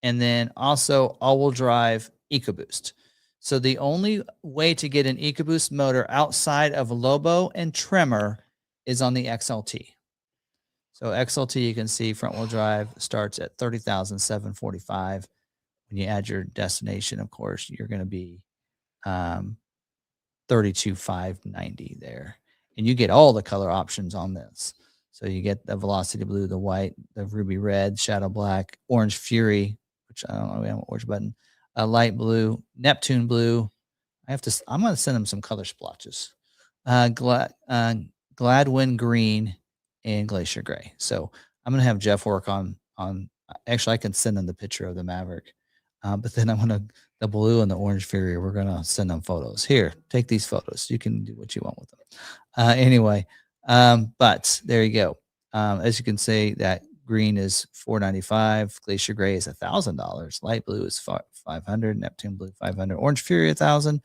and then also all-wheel drive EcoBoost. So the only way to get an EcoBoost motor outside of Lobo and Tremor is on the XLT. So XLT, you can see front-wheel drive starts at $30,745. When you add your destination, of course, you're going to be $32,590 there. And you get all the color options on this. So you get the Velocity Blue, the White, the Ruby Red, Shadow Black, Orange Fury, which I don't know, we have an orange button, a light blue, Neptune Blue. I'm going to send them some color splotches. Gladwin Green and Glacier Gray. So I'm going to have Jeff work on, actually I can send them the picture of the Maverick. But then the blue and the Orange Fury, we're going to send them photos. Here, take these photos. You can do what you want with them. Anyway, but there you go. As you can see, that green is $495. Glacier Gray is $1,000. Light blue is $500. Neptune Blue $500. Orange Fury $1,000.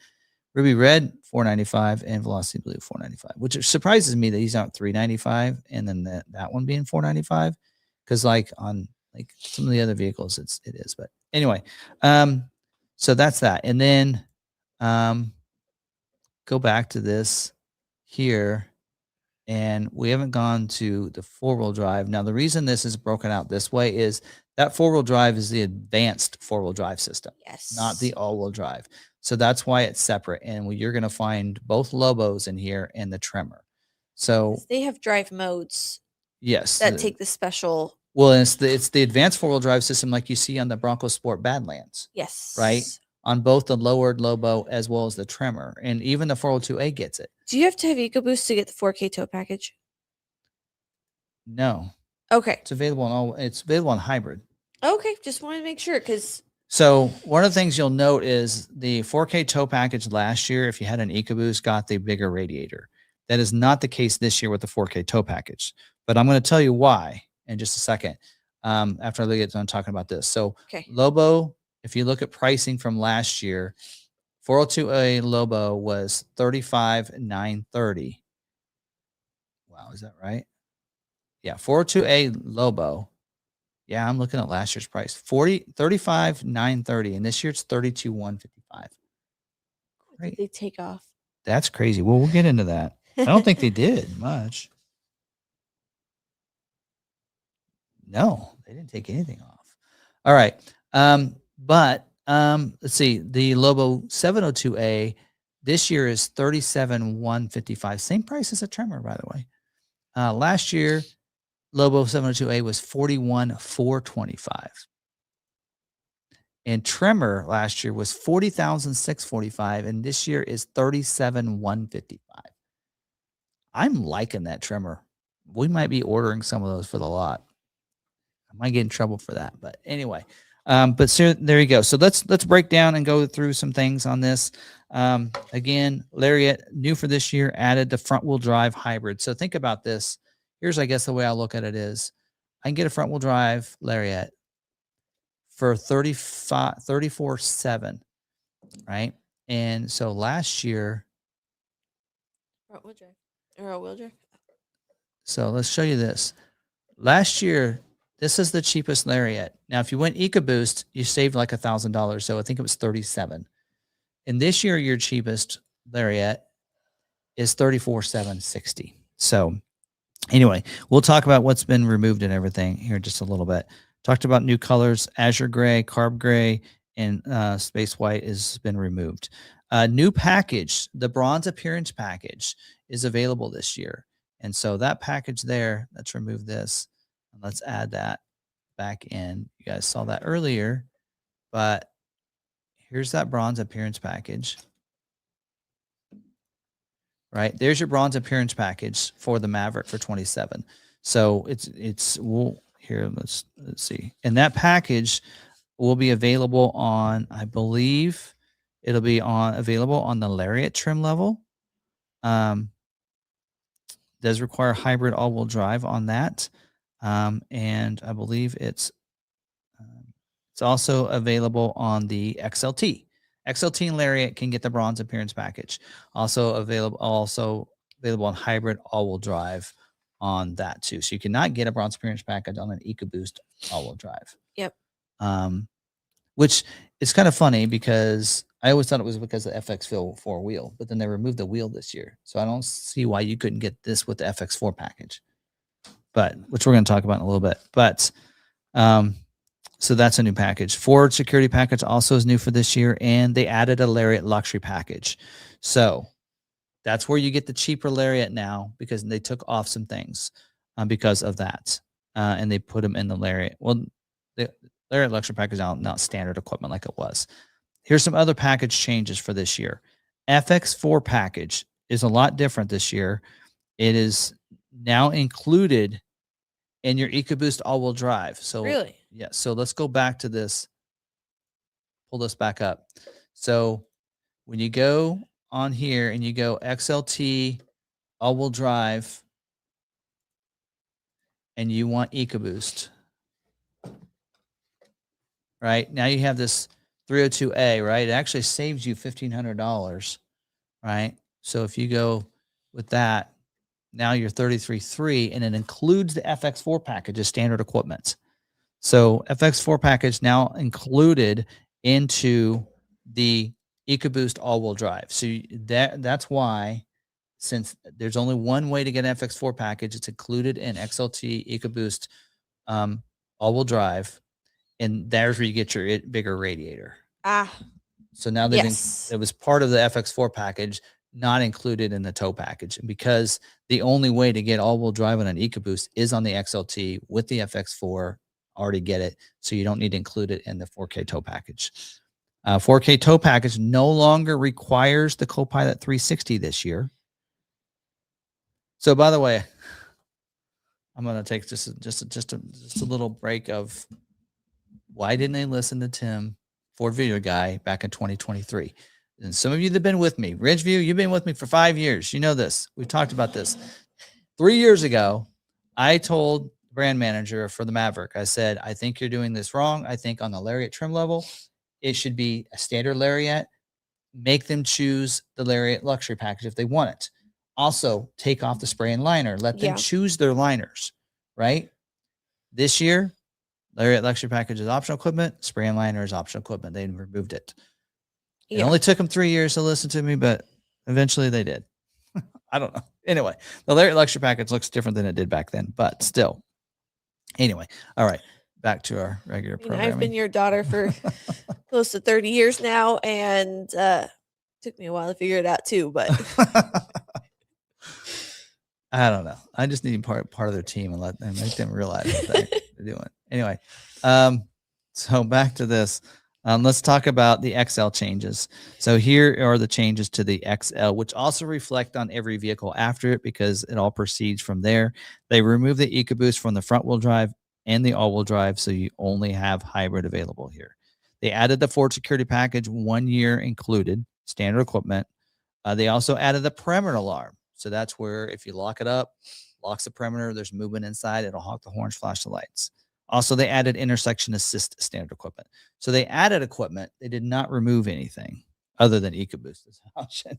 Ruby Red $495, and Velocity Blue $495. Which surprises me that these aren't $395, and then that one being $495, because like on like some of the other vehicles, it is. But anyway, so that's that. And then go back to this here, and we haven't gone to the 4-wheel drive. Now, the reason this is broken out this way is that 4-wheel drive is the advanced 4-wheel drive system, not the all-wheel drive. So that's why it's separate. And you're going to find both Lobos in here and the Tremor. So they have drive modes. Yes. That take the special. Well, it's the advanced 4-wheel drive system like you see on the Bronco Sport Badlands. Yes. Right? On both the lowered Lobo as well as the Tremor. And even the 402A gets it. Do you have to have EcoBoost to get the 4K tow package? No. Okay. It's available on hybrid. Okay. Just wanted to make sure, because. So one of the things you'll note is the 4K tow package last year, if you had an EcoBoost, got the bigger radiator. That is not the case this year with the 4K tow package. But I'm going to tell you why in just a second, after I get done talking about this. So Lobo, if you look at pricing from last year, 402A Lobo was $35,930. Wow, is that right? Yeah, 402A Lobo Yeah, I'm looking at last year's price. 35,930, and this year it's 32,155. Great. They take off. That's crazy. Well, we'll get into that. I don't think they did much. No, they didn't take anything off. All right. Let's see. The Lobo 702A this year is 37,155. Same price as a Tremor, by the way. Last year, Lobo 702A was 41,425. And Tremor last year was 40,645, and this year is 37,155. I'm liking that Tremor. We might be ordering some of those for the lot. I might get in trouble for that, but anyway. But so there you go. So let's break down and go through some things on this. Again, Lariat new for this year added the front wheel drive hybrid. So think about this. Here's, I guess, the way I look at it is I can get a front wheel drive Lariat for 34,700, right? And so last year, Front wheel drive or a wheel drive. so let's show you this. Last year, this is the cheapest Lariat. Now, if you went EcoBoost, you saved like $1,000. So I think it was 37. And this year, your cheapest Lariat is 34,760. So anyway, we'll talk about what's been removed and everything here in just a little bit. Talked about new colors, azure gray, carb gray, and space white has been removed. New package, the bronze appearance package is available this year. And so that package there, let's remove this. And let's add that back in. You guys saw that earlier, but here's that bronze appearance package. Right there's your bronze appearance package for the Maverick for 27. So here let's see, and that package will be available on, I believe it'll be available on the Lariat trim level. Does require hybrid all-wheel drive on that, and I believe it's also available on the XLT. XLT and Lariat can get the bronze appearance package. Also available on hybrid all-wheel drive on that too. So you cannot get a bronze appearance package on an EcoBoost all-wheel drive. Yep. Which is kind of funny because I always thought it was because of the FX4 wheel, but then they removed the wheel this year. So I don't see why you couldn't get this with the FX4 package, but which we're going to talk about in a little bit. But so that's a new package. Ford security package also is new for this year, and they added a Lariat luxury package. So that's where you get the cheaper Lariat now because they took off some things because of that, and they put them in the Lariat. Well, the Lariat luxury package is not standard equipment like it was. Here's some other package changes for this year. FX4 package is a lot different this year. It is now included in your EcoBoost all-wheel drive. So really? Yeah. So let's go back to this. Pull this back up. So when you go on here and you go XLT all-wheel drive and you want EcoBoost, right? Now you have this 302A, right? It actually saves you $1,500, right? So if you go with that, now you're 33.3, and it includes the FX4 package as standard equipment. So FX4 package now included into the EcoBoost all-wheel drive. So that's why, since there's only one way to get an FX4 package, it's included in XLT EcoBoost all-wheel drive, and there's where you get your bigger radiator. So now that it was part of the FX4 package, not included in the tow package, because the only way to get all-wheel drive on an EcoBoost is on the XLT with the FX4. Already get it, so you don't need to include it in the 4K tow package. 4K tow package no longer requires the Copilot 360 this year. So, by the way, I'm going to take just a little break of why didn't they listen to Tim, Ford Video Guy, back in 2023? And some of you that have been with me, Ridgeview, you've been with me for 5 years. You know this. We've talked about this. 3 years ago, I told brand manager for the Maverick, I said, I think you're doing this wrong. I think on the Lariat trim level, it should be a standard Lariat. Make them choose the Lariat luxury package if they want it. Also, take off the spray and liner. Let them choose their liners, right? This year, Lariat luxury package is optional equipment. Spray and liner is optional equipment. They removed it. It Yeah. only took them 3 years to listen to me, but eventually they did. I don't know. Anyway, the Lariat luxury package looks different than it did back then, but still. Anyway, all right. Back to our regular programming. I've been your daughter for close to 30 years now, and took me a while to figure it out too, but I don't know. I just need part of their team and make them realize what they're doing. Anyway, so back to this. Let's talk about the XL changes. So here are the changes to the XL, which also reflect on every vehicle after it because it all proceeds from there. They remove the EcoBoost from the front wheel drive and the all-wheel drive, so you only have hybrid available here. They added the Ford security package, 1 year included, standard equipment. They also added the perimeter alarm. So that's where if you lock it up, locks the perimeter, there's movement inside, it'll honk the horns, flash the lights. Also, they added intersection assist standard equipment. So they added equipment. They did not remove anything other than EcoBoost as an option.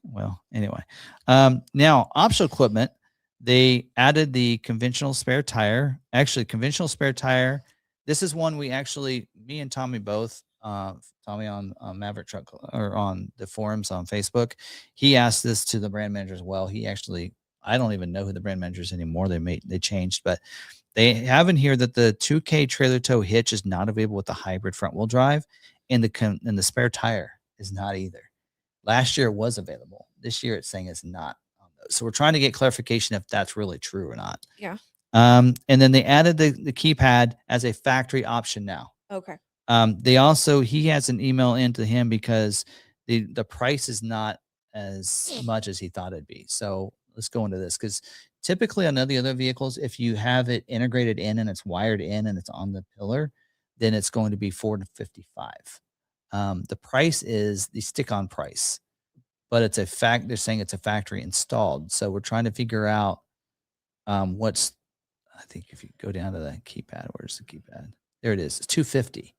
Well, anyway. Now, optional equipment, they added the conventional spare tire. Actually, conventional spare tire. This is one we actually, me and Tommy both, Tommy on Maverick Truck or on the forums on Facebook, he asked this to the brand manager as well. He actually, I don't even know who the brand manager is anymore. They changed, but they have in here that the 2K trailer tow hitch is not available with the hybrid front wheel drive, and the spare tire is not either. Last year it was available. This year it's saying it's not on those. So we're trying to get clarification if that's really true or not. Yeah. And then they added the keypad as a factory option now. Okay. They also, he has an email into him because the price is not as much as he thought it'd be. So let's go into this because typically on the other vehicles, if you have it integrated in and it's wired in and it's on the pillar, then it's going to be $455. The price is the stick-on price, but it's a fact. They're saying it's a factory installed. So we're trying to figure out what's. I think if you go down to the keypad, where's the keypad? There it is. It's $250,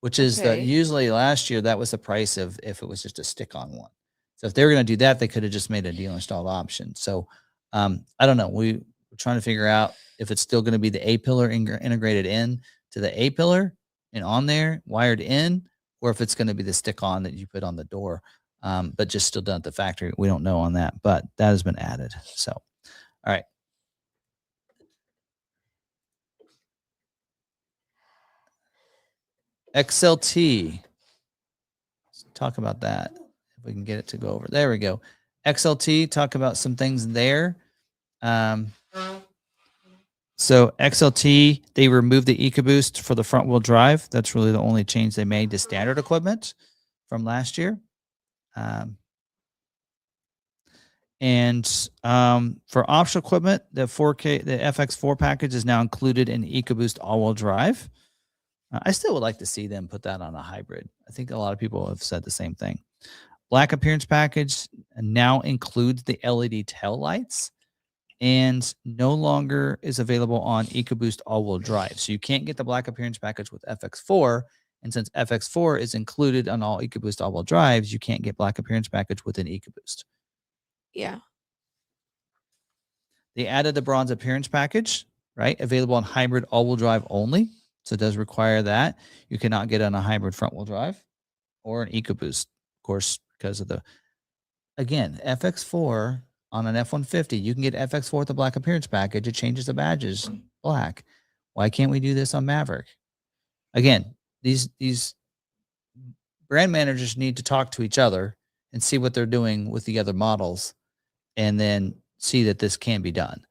which is usually last year that was the price of if it was just a stick-on one. So if they were going to do that, they could have just made a dealer installed option. So I don't know. We're trying to figure out if it's still going to be the A pillar integrated in to the A pillar and on there wired in, or if it's going to be the stick on that you put on the door, but just still done at the factory. We don't know on that, but that has been added. So, all right. XLT. Let's talk about that. If we can get it to go over. There we go. XLT, talk about some things there. So XLT, they removed the EcoBoost for the front wheel drive. That's really the only change they made to standard equipment from last year. For optional equipment, the 4K, the FX4 package is now included in EcoBoost all-wheel drive. I still would like to see them put that on a hybrid. I think a lot of people have said the same thing. Black appearance package now includes the LED tail lights and no longer is available on EcoBoost all-wheel drive. So you can't get the black appearance package with FX4. And since FX4 is included on all EcoBoost all-wheel drives, you can't get black appearance package with an EcoBoost. Yeah. They added the bronze appearance package, right? Available on hybrid all-wheel drive only. So it does require that. You cannot get on a hybrid front-wheel drive or an EcoBoost, of course, because of again, FX4 on an F-150, you can get FX4 with the black appearance package. It changes the badges black. Why can't we do this on Maverick? Again, these brand managers need to talk to each other and see what they're doing with the other models and then see that this can be done.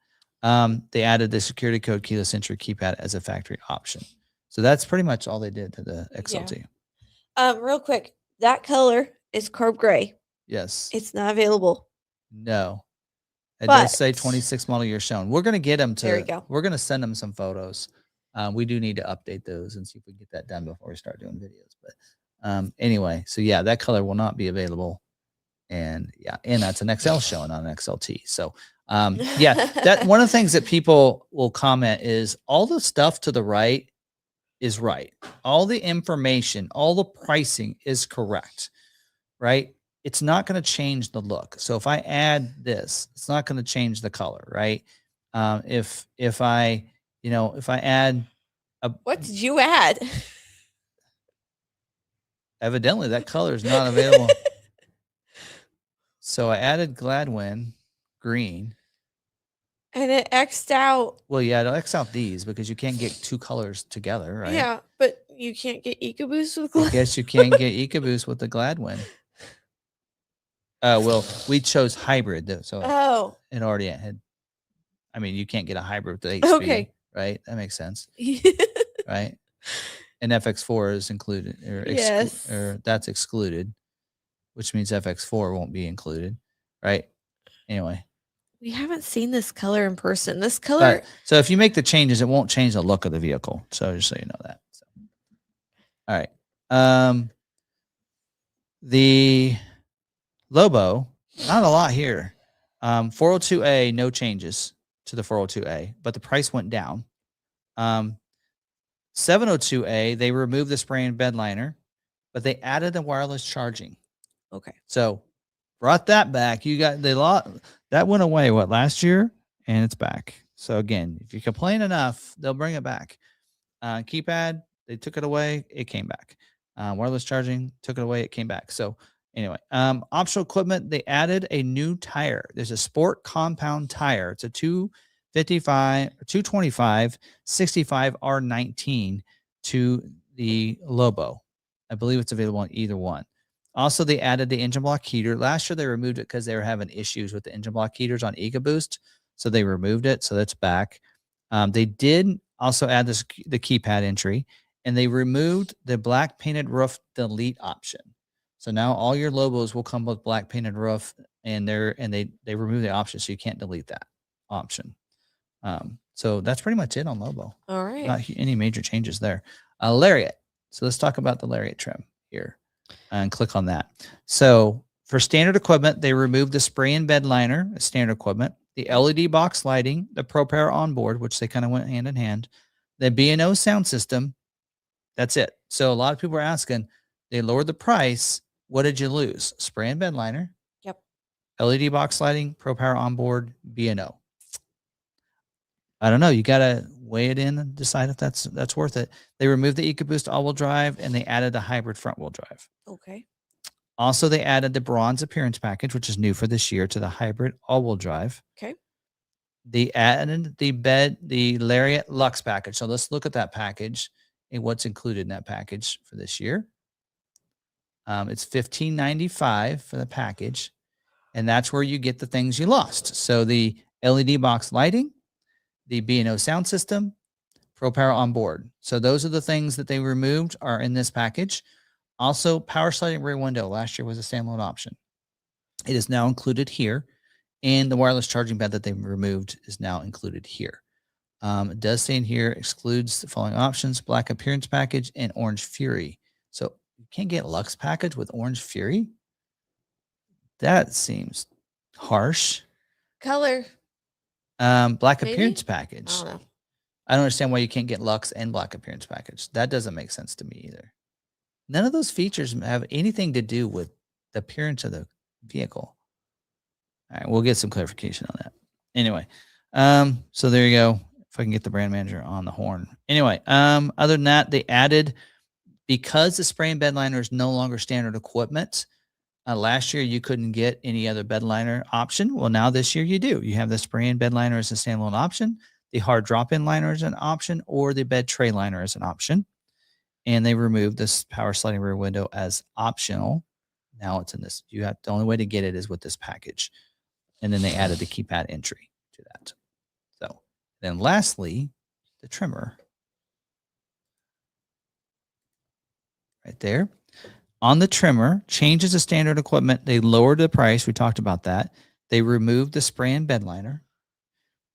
They added the security code keyless entry keypad as a factory option. So that's pretty much all they did to the XLT. Yeah. Real quick, that color is carb gray. Yes. It's not available. No. It does say 26 model year shown. We're going to get them to, there we go. We're going to send them some photos. We do need to update those and see if we can get that done before we start doing videos. But anyway, so yeah, that color will not be available. And yeah, and that's an XL showing on an XLT. So yeah, that one of the things that people will comment is all the stuff to the right is right. All the information, all the pricing is correct, right? It's not going to change the look. So if I add this, it's not going to change the color, right? If I add What did you add? Evidently, that color is not available. So I added Gladwin green. And it X'd out. Well, yeah, it'll X out these because you can't get two colors together, right? Yeah, but you can't get EcoBoost with I Glad. guess you can't get EcoBoost with the Gladwin. Well, we chose hybrid, though, so Oh. it already had. I mean, you can't get a hybrid with the 8 speed, Okay. right? That makes sense, right? And FX4 is included, Yes. or that's excluded, which means FX4 won't be included, right? Anyway, We haven't seen this color in person. This color. so if you make the changes, it won't change the look of the vehicle. So just so you know that. So. All right. The Lobo, not a lot here. 402A, no changes to the 402A, but the price went down. 702A, they removed the spray and bed liner, but they added the wireless charging. Okay. So brought that back. You got the lot that went away last year, and it's back. So again, if you complain enough, they'll bring it back. Keypad, they took it away, it came back. Wireless charging, took it away, it came back. So anyway, optional equipment, they added a new tire. There's a sport compound tire. It's a 225 65 R19 to the Lobo. I believe it's available on either one. Also, they added the engine block heater. Last year, they removed it because they were having issues with the engine block heaters on EcoBoost. So they removed it. So that's back. They did also add the keypad entry, and they removed the black painted roof delete option. So now all your Lobos will come with black painted roof, and they remove the option, so you can't delete that option. So that's pretty much it on Lobo. All right. Not any major changes there. Lariat. So let's talk about the Lariat trim here and click on that. So for standard equipment, they removed the spray and bed liner, standard equipment, the LED box lighting, the Pro Power onboard, which they kind of went hand in hand, the B&O sound system. That's it. So a lot of people are asking, they lowered the price. What did you lose? Spray and bed liner. Yep. LED box lighting, Pro Power onboard, B&O. I don't know. You got to weigh it in and decide if that's worth it. They removed the EcoBoost all-wheel drive, and they added the hybrid front-wheel drive. Okay. Also, they added the bronze appearance package, which is new for this year, to the hybrid all-wheel drive. Okay. They added the Lariat Lux package. So let's look at that package and what's included in that package for this year. It's $15.95 for the package, and that's where you get the things you lost. So the LED box lighting, the B&O sound system, Pro Power on board. So those are the things that they removed are in this package. Also, power sliding rear window last year was a standalone option. It is now included here, and the wireless charging pad that they removed is now included here. It does say in here excludes the following options: black appearance package and orange fury. So you can't get Lux package with orange fury. That seems harsh. Color. Black Maybe? appearance package. I don't know. I don't understand why you can't get Lux and black appearance package. That doesn't make sense to me either. None of those features have anything to do with the appearance of the vehicle. All right, we'll get some clarification on that. Anyway, so there you go. If I can get the brand manager on the horn. Anyway, other than that, they added, because the spray and bed liner is no longer standard equipment. Last year, you couldn't get any other bed liner option. Well, now this year you do. You have the spray and bed liner as a standalone option, the hard drop-in liner is an option, or the bed tray liner is an option. And they removed this power sliding rear window as optional. Now it's in this. The only way to get it is with this package. And then they added the keypad entry to that. So then lastly, the trimmer. Right there. On the trimmer, changes to standard equipment. They lowered the price. We talked about that. They removed the spray and bed liner.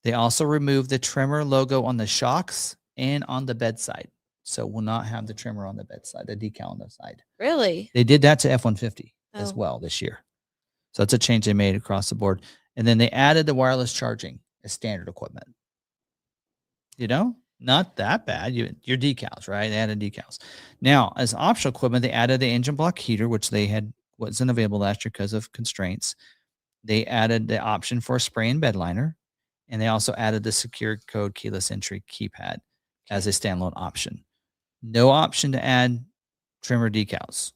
They also removed the trimmer logo on the shocks and on the bedside. So we'll not have the trimmer on the bedside, the decal on the side. Really? They did that to F-150 as Oh. well this year. So it's a change they made across the board. And then they added the wireless charging as standard equipment. Not that bad. Your decals, right? They added decals. Now, as optional equipment, they added the engine block heater, which wasn't available last year because of constraints. They added the option for a spray and bed liner, and they also added the secure code keyless entry keypad. as a standalone option. No option to add trimmer decals.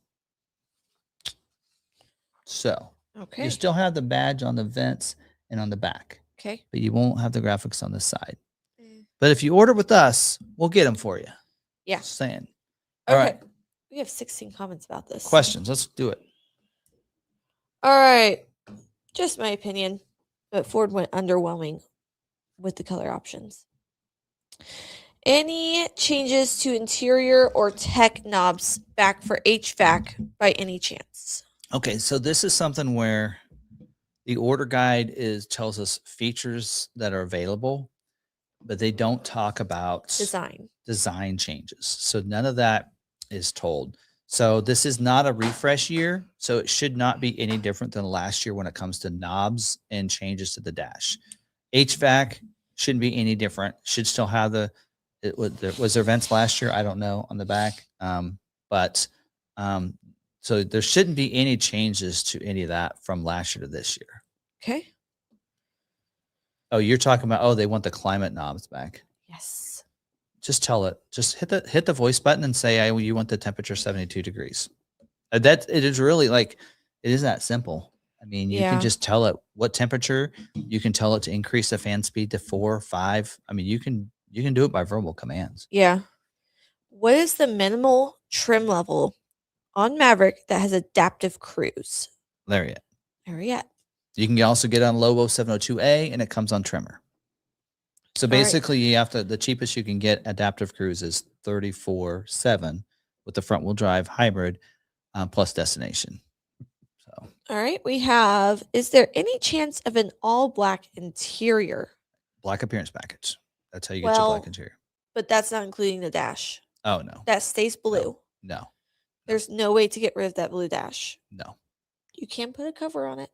So Okay. you still have the badge on the vents and on the back, Okay. but you won't have the graphics on the side. Mm. But if you order with us, we'll get them for you. Yeah. Just saying. Okay. All right. We have 16 comments about this. Questions. Let's do it. All right. Just my opinion, but Ford went underwhelming with the color options. Any changes to interior or tech knobs back for HVAC by any chance? Okay, so this is something where the order guide tells us features that are available, but they don't talk about design changes. So none of that is told. So this is not a refresh year, so it should not be any different than last year when it comes to knobs and changes to the dash. HVAC shouldn't be any different. Should still have was there vents last year? I don't know on the back. So there shouldn't be any changes to any of that from last year to this year. Okay. Oh, you're talking about, they want the climate knobs back. Yes. Just tell it. Just hit the voice button and say, you want the temperature 72 degrees. It is really it is that simple. I mean, you can just tell it what temperature. You can tell it to increase the fan speed to 4 or 5. I mean, you can do it by verbal commands. Yeah. What is the minimal trim level on Maverick that has adaptive cruise? Lariat. You can also get on Lobo 702A, and it comes on trimmer. So basically, you have the cheapest you can get adaptive cruise is 34.7 with the front wheel drive hybrid plus destination. So all right, we have. Is there any chance of an all black interior? Black appearance package. That's how you get your black interior. But that's not including the dash. Oh no, that stays blue. No. There's no way to get rid of that blue dash. No. You can put a cover on it.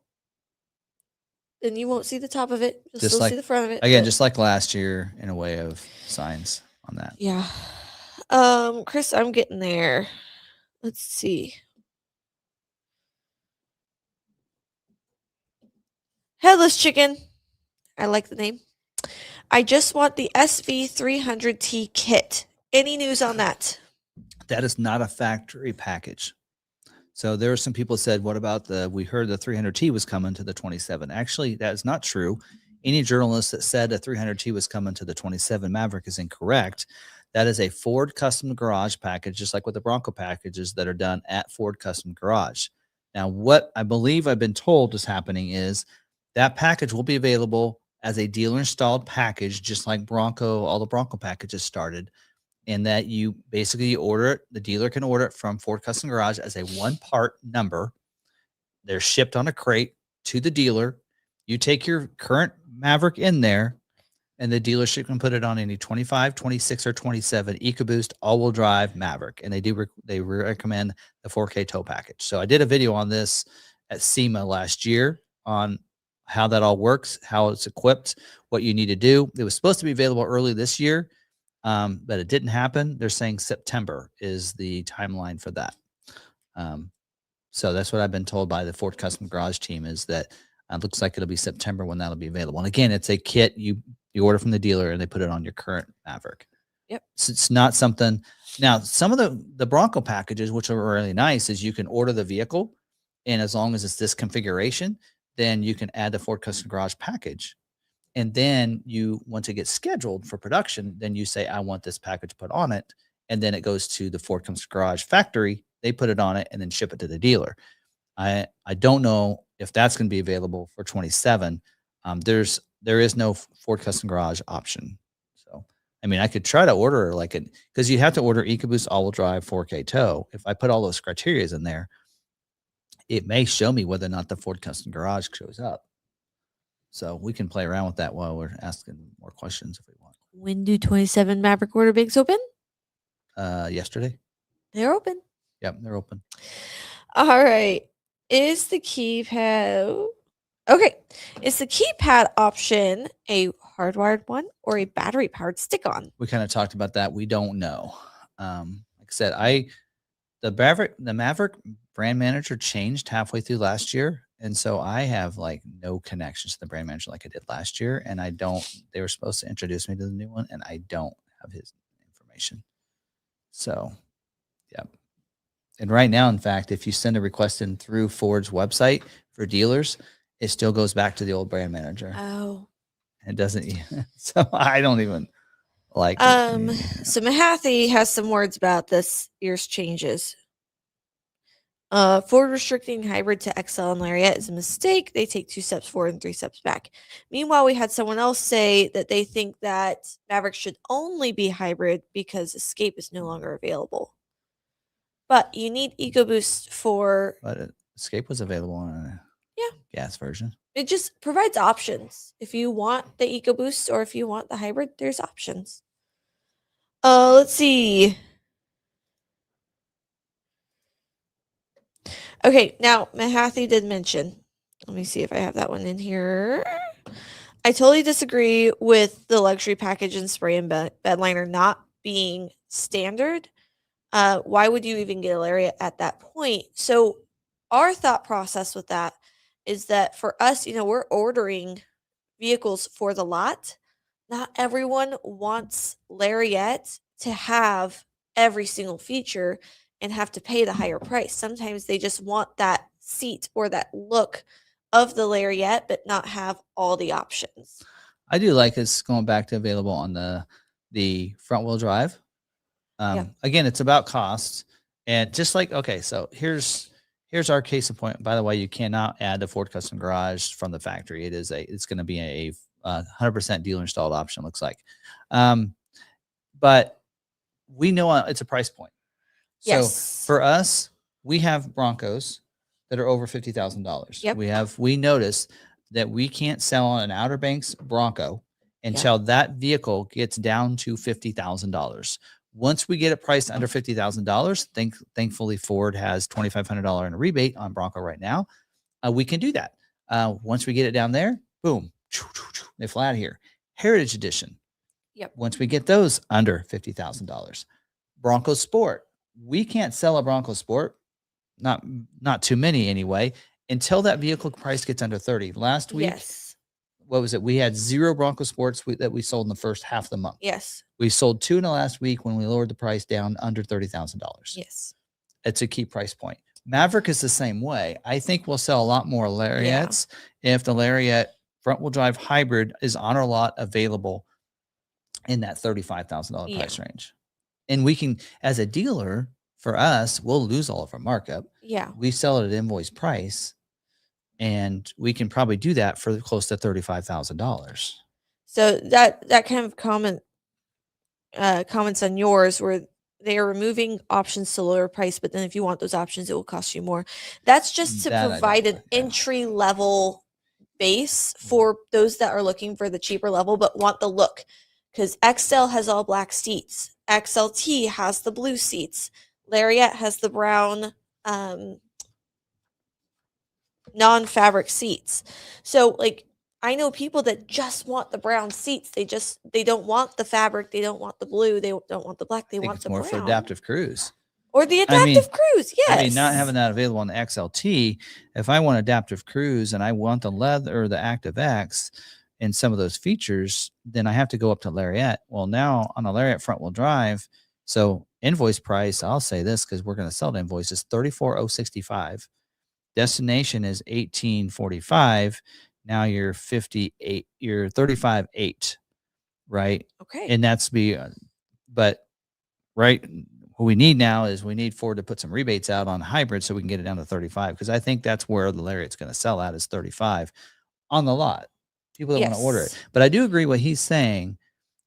Then you won't see the top of it. You'll just still see the front of it. Again, just like last year in a way of signs on that. Yeah. Chris, I'm getting there. Let's see. Headless Chicken. I like the name. I just want the SV300T kit. Any news on that? That is not a factory package. So there were some people said, what about we heard the 300T was coming to the 27. Actually, that is not true. Any journalist that said a 300T was coming to the 27 Maverick is incorrect. That is a Ford Custom Garage package, just like with the Bronco packages that are done at Ford Custom Garage. Now, what I believe I've been told is happening is that package will be available as a dealer installed package, just like Bronco, all the Bronco packages started. And that you basically order it, the dealer can order it from Ford Custom Garage as a one part number. They're shipped on a crate to the dealer. You take your current Maverick in there, and the dealership can put it on any 25, 26, or 27 EcoBoost all-wheel drive Maverick. And they recommend the 4K tow package. So I did a video on this at SEMA last year on how that all works, how it's equipped, what you need to do. It was supposed to be available early this year. But it didn't happen. They're saying September is the timeline for that. So that's what I've been told by the Ford Custom Garage team is that it looks like it'll be September when that'll be available. And again, it's a kit you order from the dealer and they put it on your current Maverick. Yep. So it's not something. Now, some of the Bronco packages, which are really nice, is you can order the vehicle, and as long as it's this configuration, then you can add the Ford Custom Garage package. And then once it gets scheduled for production, then you say, I want this package put on it. And then it goes to the Ford Custom Garage factory. They put it on it and then ship it to the dealer. I don't know if that's going to be available for 27. There is no Ford Custom Garage option. So, I mean, I could try to order because you have to order EcoBoost all-wheel drive 4K tow. If I put all those criteria in there, it may show me whether or not the Ford Custom Garage shows up. So we can play around with that while we're asking more questions if we want. When do 27 Maverick order bigs open? Yesterday. They're open. Yep, they're open. All right. Is the keypad option a hardwired one or a battery powered stick-on? We kind of talked about that. We don't know. Like I said, the Maverick brand manager changed halfway through last year. And so I have no connections to the brand manager like I did last year. And they were supposed to introduce me to the new one, and I don't have his information. So, yeah. And right now, in fact, if you send a request in through Ford's website for dealers, it still goes back to the old brand manager. Oh. It doesn't. So I don't even like it. So McArthur has some words about this year's changes. Ford restricting hybrid to XL and Lariat is a mistake. They take 2 steps forward and 3 steps back. Meanwhile, we had someone else say that they think that Maverick should only be hybrid because Escape is no longer available. But you need EcoBoost for. But Escape was available on a gas version. It just provides options. If you want the EcoBoost or if you want the hybrid, there's options. Let's see. Okay, now McArthur did mention. Let me see if I have that one in here. I totally disagree with the luxury package and spray and bed liner not being standard. Why would you even get a Lariat at that point? So our thought process with that is that for us, we're ordering vehicles for the lot. Not everyone wants Lariat to have every single feature and have to pay the higher price. Sometimes they just want that seat or that look of the Lariat, but not have all the options. I do like it's going back to available on the front wheel drive. Again, it's about cost, and just like, okay, so here's our case in point. By the way, you cannot add the Ford Custom Garage from the factory. It's going to be a 100% dealer installed option. Looks like, but we know it's a price point. So for us, we have Broncos that are over $50,000. We notice that we can't sell on an Outer Banks Bronco until that vehicle gets down to $50,000. Once we get it priced under $50,000, thankfully Ford has $2,500 in a rebate on Bronco right now. We can do that. Once we get it down there, boom, they fly out of here. Heritage Edition. Once we get those under $50,000, Bronco Sport. We can't sell a Bronco Sport, not too many anyway, until that vehicle price gets under 30. Last week, what was it? We had 0 Bronco Sports that we sold in the first half of the month. We sold 2 in the last week when we lowered the price down under $30,000. It's a key price point. Maverick is the same way. I think we'll sell a lot more Lariats if the Lariat front-wheel drive hybrid is on our lot available in that $35,000 price range. And we can, as a dealer, for us, we'll lose all of our markup. We sell it at invoice price, and we can probably do that for close to $35,000. So that kind of comments on yours where they are removing options to lower price, but then if you want those options, it will cost you more. That's just to provide an entry level base for those that are looking for the cheaper level but want the look, because XL has all black seats, XLT has the blue seats, Lariat has the brown non-fabric seats. So like, I know people that just want the brown seats. They don't want the fabric, they don't want the blue, they don't want the black, they want the brown. It's more for adaptive cruise. Or the adaptive cruise, yes. I mean, not having that available on the XLT, if I want adaptive cruise and I want the leather or the Active X and some of those features, then I have to go up to Lariat. Well, now on a Lariat front wheel drive, so invoice price, I'll say this because we're going to sell the invoice, is $34,065. Destination is $18,455. Now you're $35,800, right? Okay. And that's but right, what we need now is we need Ford to put some rebates out on hybrid so we can get it down to 35, because I think that's where the Lariat's going to sell at, is 35 on the lot. People that want to order it. But I do agree what he's saying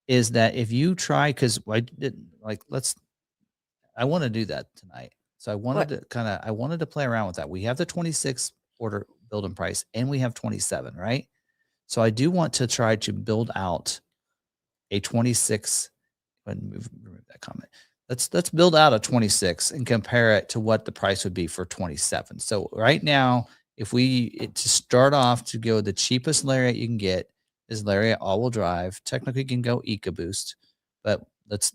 is that if you try, because I want to do that tonight. So I wanted to play around with that. We have the 26 order build-in price and we have 27, right? So I do want to try to build out a 26. Remove that comment. Let's build out a 26 and compare it to what the price would be for 27. So right now, if to start off, to go, the cheapest Lariat you can get is Lariat all-wheel drive. Technically, you can go EcoBoost, but let's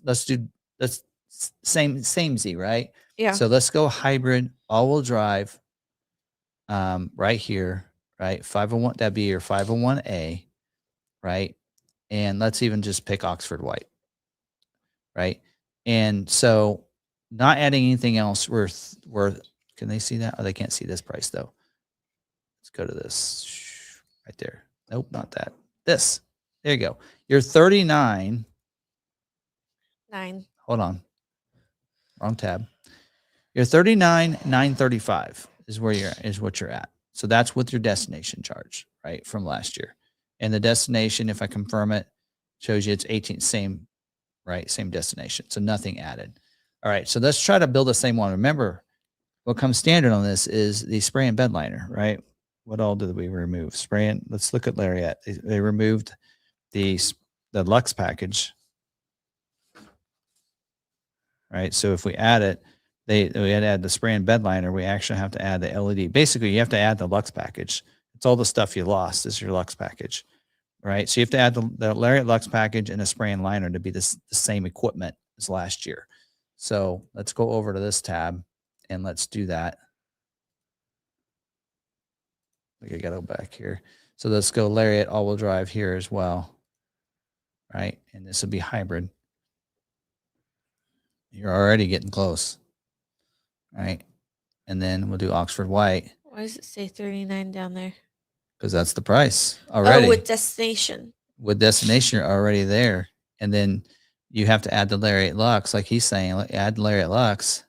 samey, right? Yeah. So let's go hybrid all-wheel drive. Right here, right? 501, that'd be your 501A, right? And let's even just pick Oxford White, right? And so not adding anything else worth, can they see that? Oh, they can't see this price though. Let's go to this right there. Nope, not that. This. There you go. You're 39. 9. Hold on. Wrong tab. You're 39,935 is what you're at. So that's with your destination charge, right? From last year. And the destination, if I confirm it, shows you it's 18, same, right? Same destination. So nothing added. All right. So let's try to build the same one. Remember, what comes standard on this is the spray and bed liner, right? What all did we remove? Spray and let's look at Lariat. They removed the Lux package, right? So if we add it, we had to add the spray and bed liner. We actually have to add the LED. Basically, you have to add the Lux package. It's all the stuff you lost is your Lux package, right? So you have to add the Lariat Lux package and a spray and liner to be the same equipment as last year. So let's go over to this tab and let's do that. I gotta go back here. So let's go Lariat all-wheel drive here as well, right? And this will be hybrid. You're already getting close, right? And then we'll do Oxford White. Why does it say 39 down there? Because that's the price already. Oh, with destination. With destination, you're already there. And then you have to add the Lariat Lux, like he's saying, add Lariat Lux.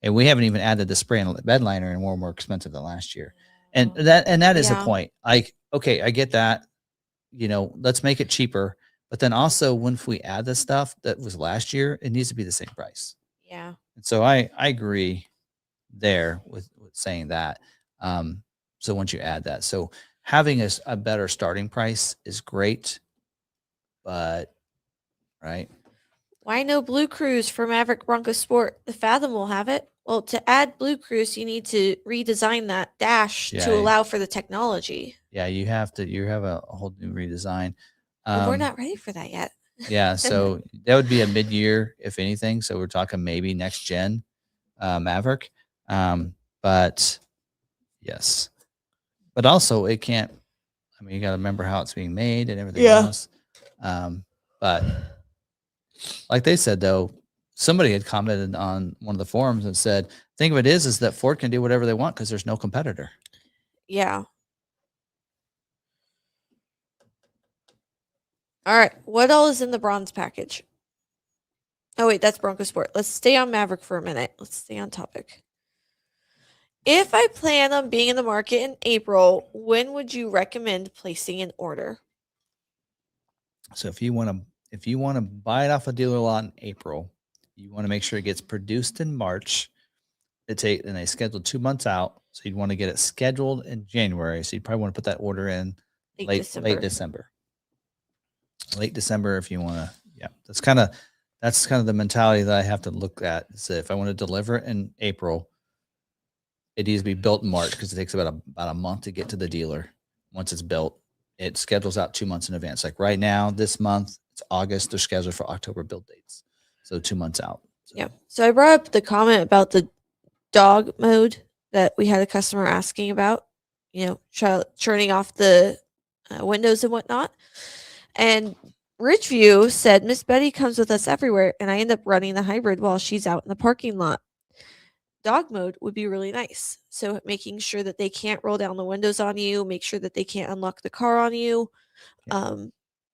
And we haven't even added the spray and bed liner, and we're more expensive than last year. And that is a point. Like, okay, I get that. You know, let's make it cheaper. But then also, if we add the stuff that was last year, it needs to be the same price. Yeah. And so I agree there with saying that. So once you add that, so having a better starting price is great, but right. Why no Blue Cruise for Maverick Bronco Sport? The Fathom will have it. Well, to add Blue Cruise, you need to redesign that dash to allow for the technology. Yeah, you have a whole new redesign. And we're not ready for that yet. Yeah, so that would be a mid-year, if anything. So we're talking maybe next gen Maverick. But yes, but also it can't. I mean, you got to remember how it's being made and everything else. But like they said, though, somebody had commented on one of the forums and said, "Thing of it is that Ford can do whatever they want because there's no competitor." Yeah. All right. What all is in the bronze package? Oh, wait, that's Bronco Sport. Let's stay on Maverick for a minute. Let's stay on topic. If I plan on being in the market in April, when would you recommend placing an order? So if you want to buy it off a dealer lot in April, you want to make sure it gets produced in March. And they schedule 2 months out. So you'd want to get it scheduled in January. So you probably want to put that order in late December. Late December if you want to. Yeah, that's kind of the mentality that I have to look at. So if I want to deliver it in April, it needs to be built in March because it takes about a month to get to the dealer. Once it's built, it schedules out 2 months in advance. Like right now, this month, it's August. They're scheduled for October build dates. So 2 months out. So. Yeah. So I brought up the comment about the dog mode that we had a customer asking about, turning off the windows and whatnot. And Richview said, Miss Betty comes with us everywhere, and I end up running the hybrid while she's out in the parking lot. Dog mode would be really nice. So making sure that they can't roll down the windows on you, make sure that they can't unlock the car on you,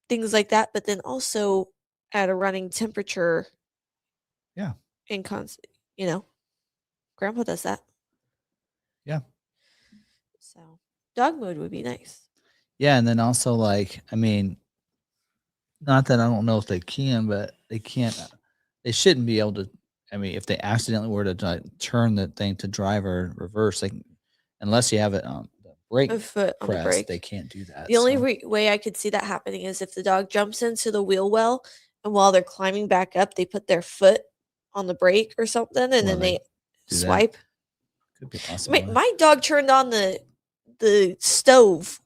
things like that. But then also at a running temperature. Yeah. In constant, Grandpa does that. Yeah. So dog mode would be nice. Yeah. And then also not that I don't know if they can, but they shouldn't be able to. I mean, if they accidentally were to turn the thing to drive or reverse, unless you have it on the brake foot on the brake, they can't do that. The only way I could see that happening is if the dog jumps into the wheel well, and while they're climbing back up, they put their foot on the brake or something, and then they swipe. Could be possible. My dog turned on the stove,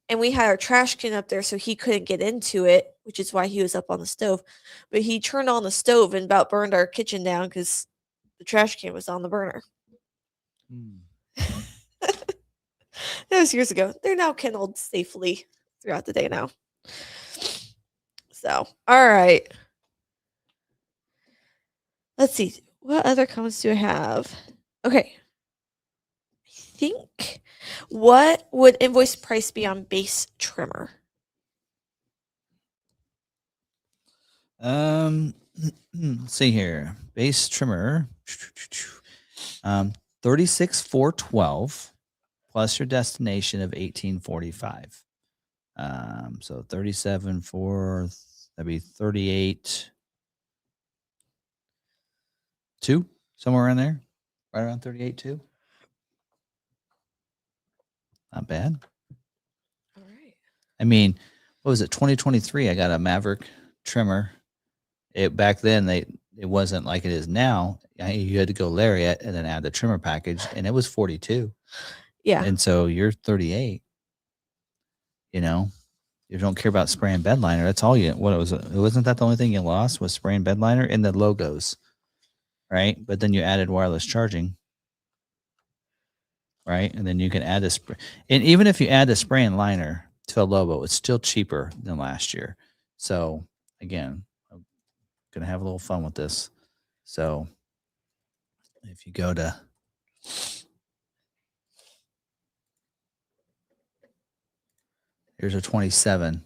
and we had our trash can up there, so he couldn't get into it, which is why he was up on the stove. But he turned on the stove and about burned our kitchen down because the trash can was on the burner. That was years ago. They're now kenneled safely throughout the day now. So, all right. Let's see. What other comments do I have? Okay. I think, what would invoice price be on base trimmer? Let's see here. Base trimmer. 36,412 plus your destination of 1845. So 37,4, that'd be 38, 2, somewhere in there, right around 38, 2. Not bad. All right. I mean, what was it? 2023. I got a Maverick trimmer. It back then it wasn't like it is now. You had to go lariat and then add the trimmer package, and it was 42. Yeah. And so you're 38. You know, you don't care about spray and bed liner. That's all you. What it was? Wasn't that the only thing you lost was spray and bed liner and the logos, right? But then you added wireless charging, right? And then you can add a spray. And even if you add the spray and liner to a Lobo, it's still cheaper than last year. So again, I'm gonna have a little fun with this. So if you go to here's a 27,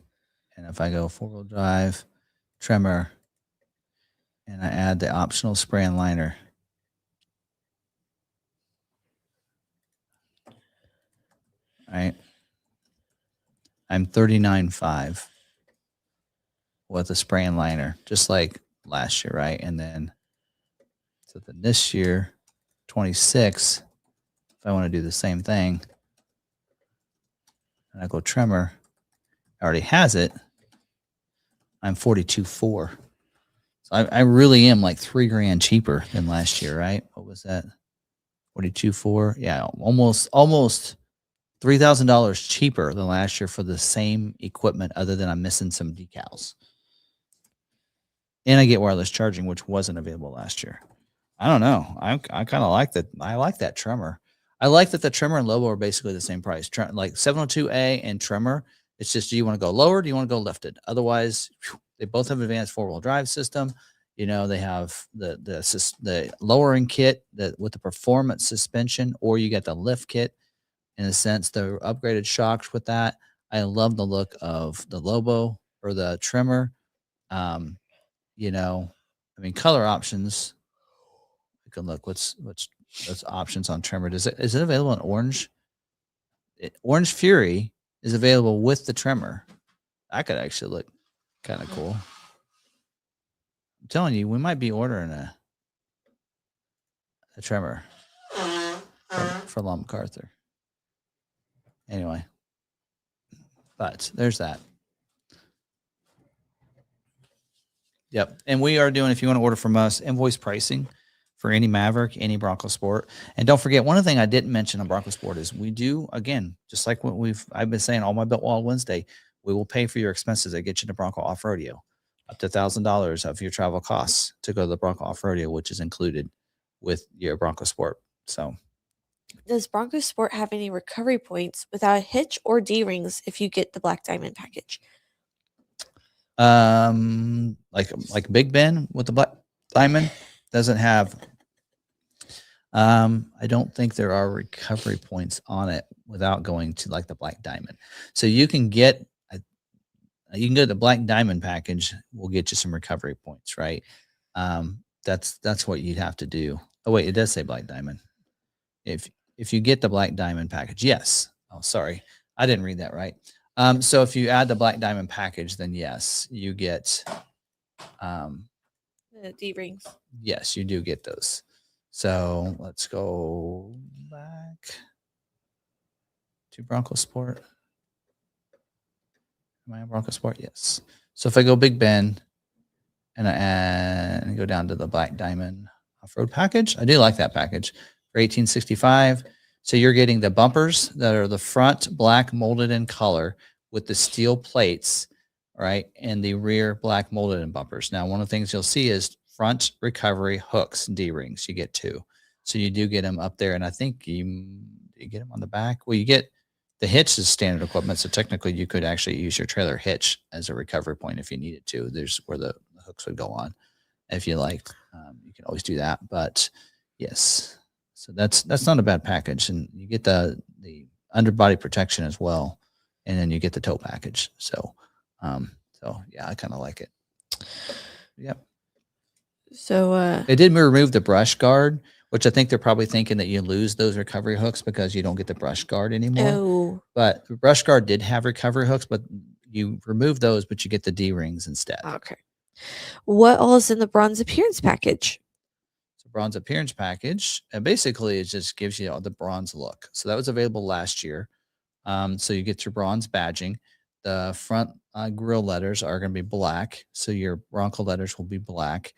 and if I go 4-wheel drive, trimmer, and I add the optional spray and liner, right? I'm 39.5 with a spray and liner, just like last year, right? And then so then this year, 26, if I want to do the same thing, and I go trimmer, already has it, I'm 42.4. So I really am like $3,000 cheaper than last year, right? What was that? 42.4. Yeah, almost $3,000 cheaper than last year for the same equipment, other than I'm missing some decals. And I get wireless charging, which wasn't available last year. I don't know. I kind of like that. I like that trimmer. I like that the trimmer and Lobo are basically the same price. Like 702A and trimmer. It's just, do you want to go lower? Do you want to go lifted? Otherwise, they both have advanced 4-wheel drive system. You know, they have the lowering kit with the performance suspension, or you get the lift kit. In a sense, the upgraded shocks with that. I love the look of the Lobo or the trimmer. You know, I mean, color options. We can look. What's options on trimmer? Is it available in orange? Orange Fury is available with the trimmer. That could actually look kind of cool. I'm telling you, we might be ordering a trimmer for McArthur. Anyway, but there's that. Yep. And we are doing, if you want to order from us, invoice pricing for any Maverick, any Bronco Sport. And don't forget, one thing I didn't mention on Bronco Sport is we do, again, just like what I've been saying all my Built Wall Wednesday, we will pay for your expenses that get you to Bronco Off-Rodeo, up to $1,000 of your travel costs to go to the Bronco Off-Rodeo, which is included with your Bronco Sport. So does Bronco Sport have any recovery points without a hitch or D-rings if you get the Black Diamond package? Like Big Ben with the Black Diamond doesn't have. I don't think there are recovery points on it without going to like the Black Diamond. So you can get the Black Diamond package. Will get you some recovery points, right? That's what you'd have to do. Oh wait, it does say Black Diamond. If you get the Black Diamond package, yes. Oh, sorry, I didn't read that right. So if you add the Black Diamond package, then yes, you get The D-rings. Yes, you do get those. So let's go back to Bronco Sport. Am I on Bronco Sport? Yes. So if I go Big Ben and go down to the Black Diamond off-road package, I do like that package for $1,865. So you're getting the bumpers that are the front black molded in color with the steel plates, right? And the rear black molded in bumpers. Now, one of the things you'll see is front recovery hooks, D-rings. You get 2. So you do get them up there. And I think you get them on the back. Well, you get the hitch is standard equipment. So technically you could actually use your trailer hitch as a recovery point if you needed to. There's where the hooks would go on. if you like. You can always do that. But yes, so that's not a bad package, and you get the underbody protection as well, and then you get the tow package. So yeah, I kind of like it. Yep. So They did remove the brush guard, which I think they're probably thinking that you lose those recovery hooks because you don't get the brush guard anymore. oh, But the brush guard did have recovery hooks, but you remove those, but you get the D-rings instead. okay. What all is in the bronze appearance package? So bronze appearance package, and basically it just gives you the bronze look. So that was available last year. So you get your bronze badging. The front grille letters are going to be black, so your Bronco letters will be black.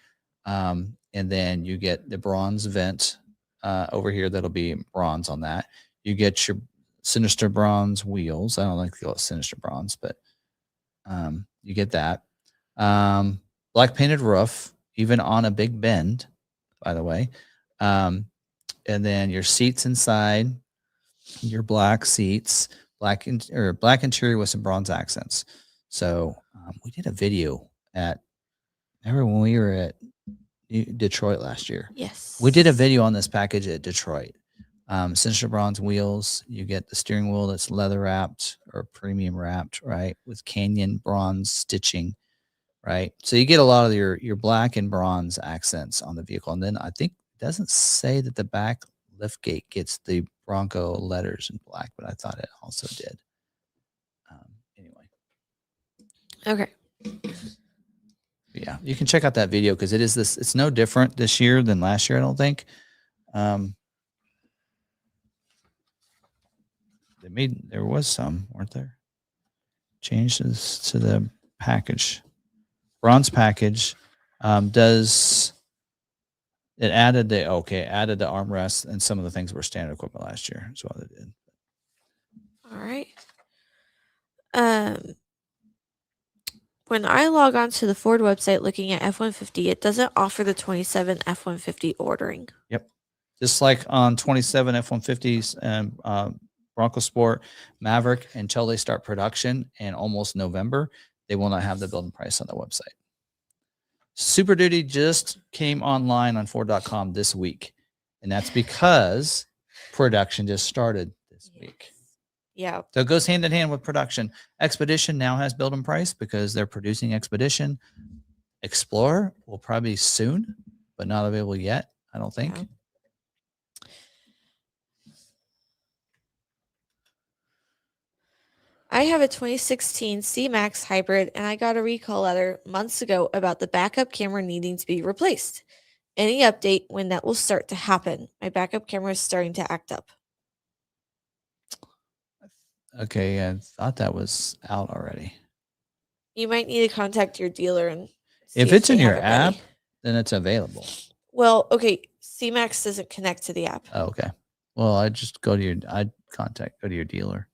And then you get the bronze vent over here that'll be bronze on that. You get your sinister bronze wheels. I don't like to call it sinister bronze, but you get that. Black painted roof, even on a big bend, by the way. And then your seats inside, your black seats, black interior with some bronze accents. So we did a video remember when we were at Detroit last year? Yes. We did a video on this package at Detroit. Sinister bronze wheels. You get the steering wheel that's leather wrapped or premium wrapped, right? With Canyon bronze stitching, right? So you get a lot of your black and bronze accents on the vehicle. And then I think it doesn't say that the back liftgate gets the Bronco letters in black, but I thought it also did. Anyway. Okay. Yeah, you can check out that video because it's no different this year than last year, I don't think. There was some, weren't there? Changes to the package. Bronze package does it added the armrest and some of the things were standard equipment last year. That's what they did. All right. When I log on to the Ford website looking at F-150, it doesn't offer the 27 F-150 ordering. Yep. Just like on 27 F-150s and Bronco Sport, Maverick, until they start production in almost November, they will not have the building price on the website. Super Duty just came online on Ford.com this week, and that's because production just started this week. Yeah. So it goes hand in hand with production. Expedition now has build and price because they're producing Expedition. Explorer will probably soon, but not available yet, I don't think. Yeah. I have a 2016 C-Max hybrid, and I got a recall letter months ago about the backup camera needing to be replaced. Any update when that will start to happen? My backup camera is starting to act up. Okay, I thought that was out already. You might need to contact your dealer and see if it's in they your have it app, ready. then it's available. Well, okay, C-Max doesn't connect to the app. Oh, okay. Well, I just go to your dealer.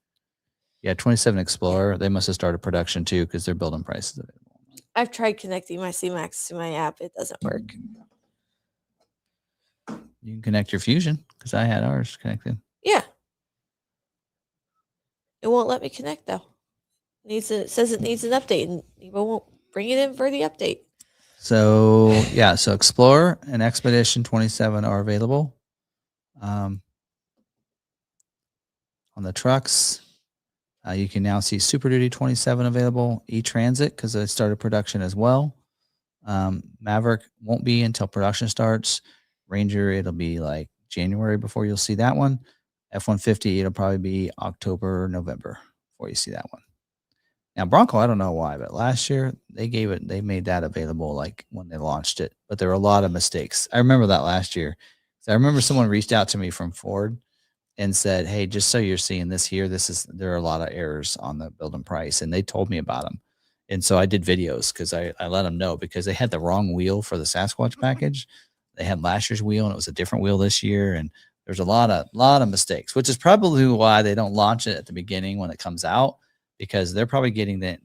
Yeah, 27 Explorer. They must have started production too because they're building prices available. I've tried connecting my C-Max to my app. It doesn't work. You can connect your Fusion because I had ours connected. Yeah. It won't let me connect though. It says it needs an update, and Evo won't bring it in for the update. So yeah, so Explorer and Expedition 27 are available. On the trucks, you can now see Super Duty 27 available. E-Transit because they started production as well. Maverick won't be until production starts. Ranger, it'll be like January before you'll see that one. F-150, it'll probably be October, November before you see that one. Now, Bronco, I don't know why, but last year they made that available like when they launched it, but there were a lot of mistakes. I remember that last year. So I remember someone reached out to me from Ford and said, "Hey, just so you're seeing this here, there are a lot of errors on the build and price," and they told me about them. And so I did videos because I let them know because they had the wrong wheel for the Sasquatch package. They had last year's wheel and it was a different wheel this year, and there's a lot of mistakes, which is probably why they don't launch it at the beginning when it comes out, because they're probably getting that.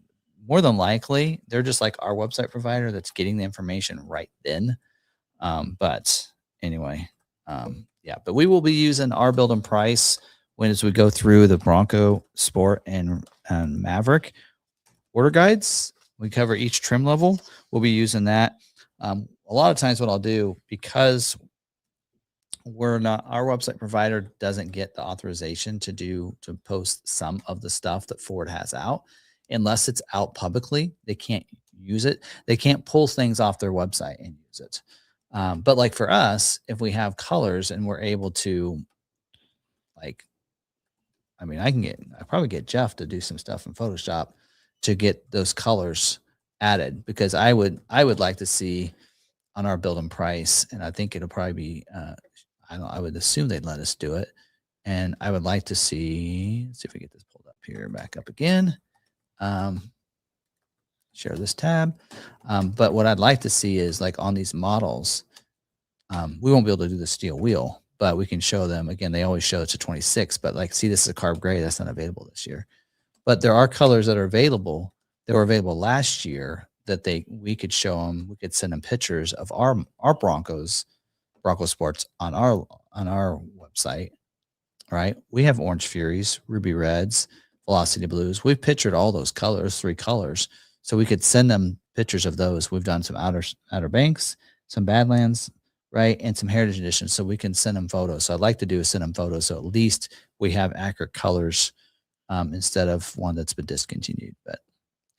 More than likely, they're just like our website provider that's getting the information right then. But anyway, yeah, but we will be using our build and price as we go through the Bronco Sport and Maverick order guides. We cover each trim level. We'll be using that A lot of times what I'll do, because our website provider doesn't get the authorization to post some of the stuff that Ford has out unless it's out publicly. They can't use it. They can't pull things off their website and use it. But like for us, if we have colors and we're able to, like, I mean, I probably get Jeff to do some stuff in Photoshop to get those colors added, because I would like to see on our build and price, and I think it'll probably be, I would assume they'd let us do it. And I would like to see, let's see if we get this pulled up here, back up again. Share this tab. But what I'd like to see is, like, on these models, we won't be able to do the steel wheel, but we can show them again. They always show it's a 26, but like, see, this is a carb gray. That's not available this year, but there are colors that are available. They were available last year that we could show them. We could send them pictures of our Bronco Sports on our website. Right. We have Orange Furies, Ruby Reds, Velocity Blues. We've pictured all those colors, 3 colors. So we could send them pictures of those. We've done some Outer Banks, some Badlands, right, and some Heritage Editions. So we can send them photos. So I'd like to do is send them photos, so at least we have accurate colors instead of one that's been discontinued. But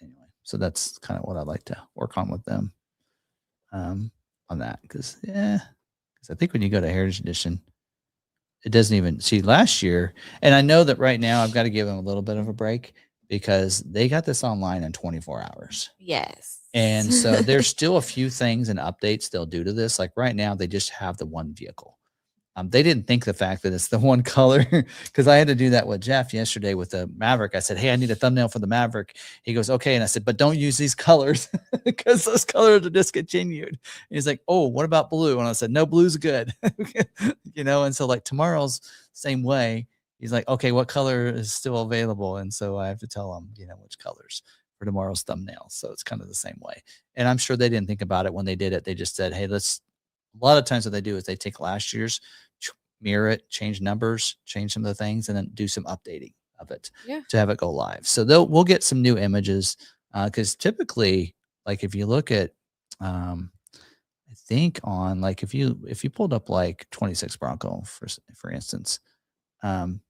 anyway, so that's kind of what I'd like to work on with them on that, because I think when you go to Heritage Edition, it doesn't even see last year. And I know that right now I've got to give them a little bit of a break because they got this online in 24 hours. Yes. And so there's still a few things and updates they'll do to this. Like right now, they just have the one vehicle. They didn't think the fact that it's the one color, because I had to do that with Jeff yesterday with the Maverick. I said, hey, I need a thumbnail for the Maverick. He goes, okay. And I said, but don't use these colors because those colors are discontinued. And he's like, oh, what about blue? And I said, no, blue's good. And so like tomorrow's same way. He's like, okay, what color is still available? And so I have to tell him, which colors for tomorrow's thumbnail. So it's kind of the same way. And I'm sure they didn't think about it when they did it. They just said, hey, a lot of times what they do is they take last year's, mirror it, change numbers, change some of the things, and then do some updating of it to have it go live. So we'll get some new images, because typically, like if you look at, I think on, like, if you pulled up like 26 Bronco for instance, and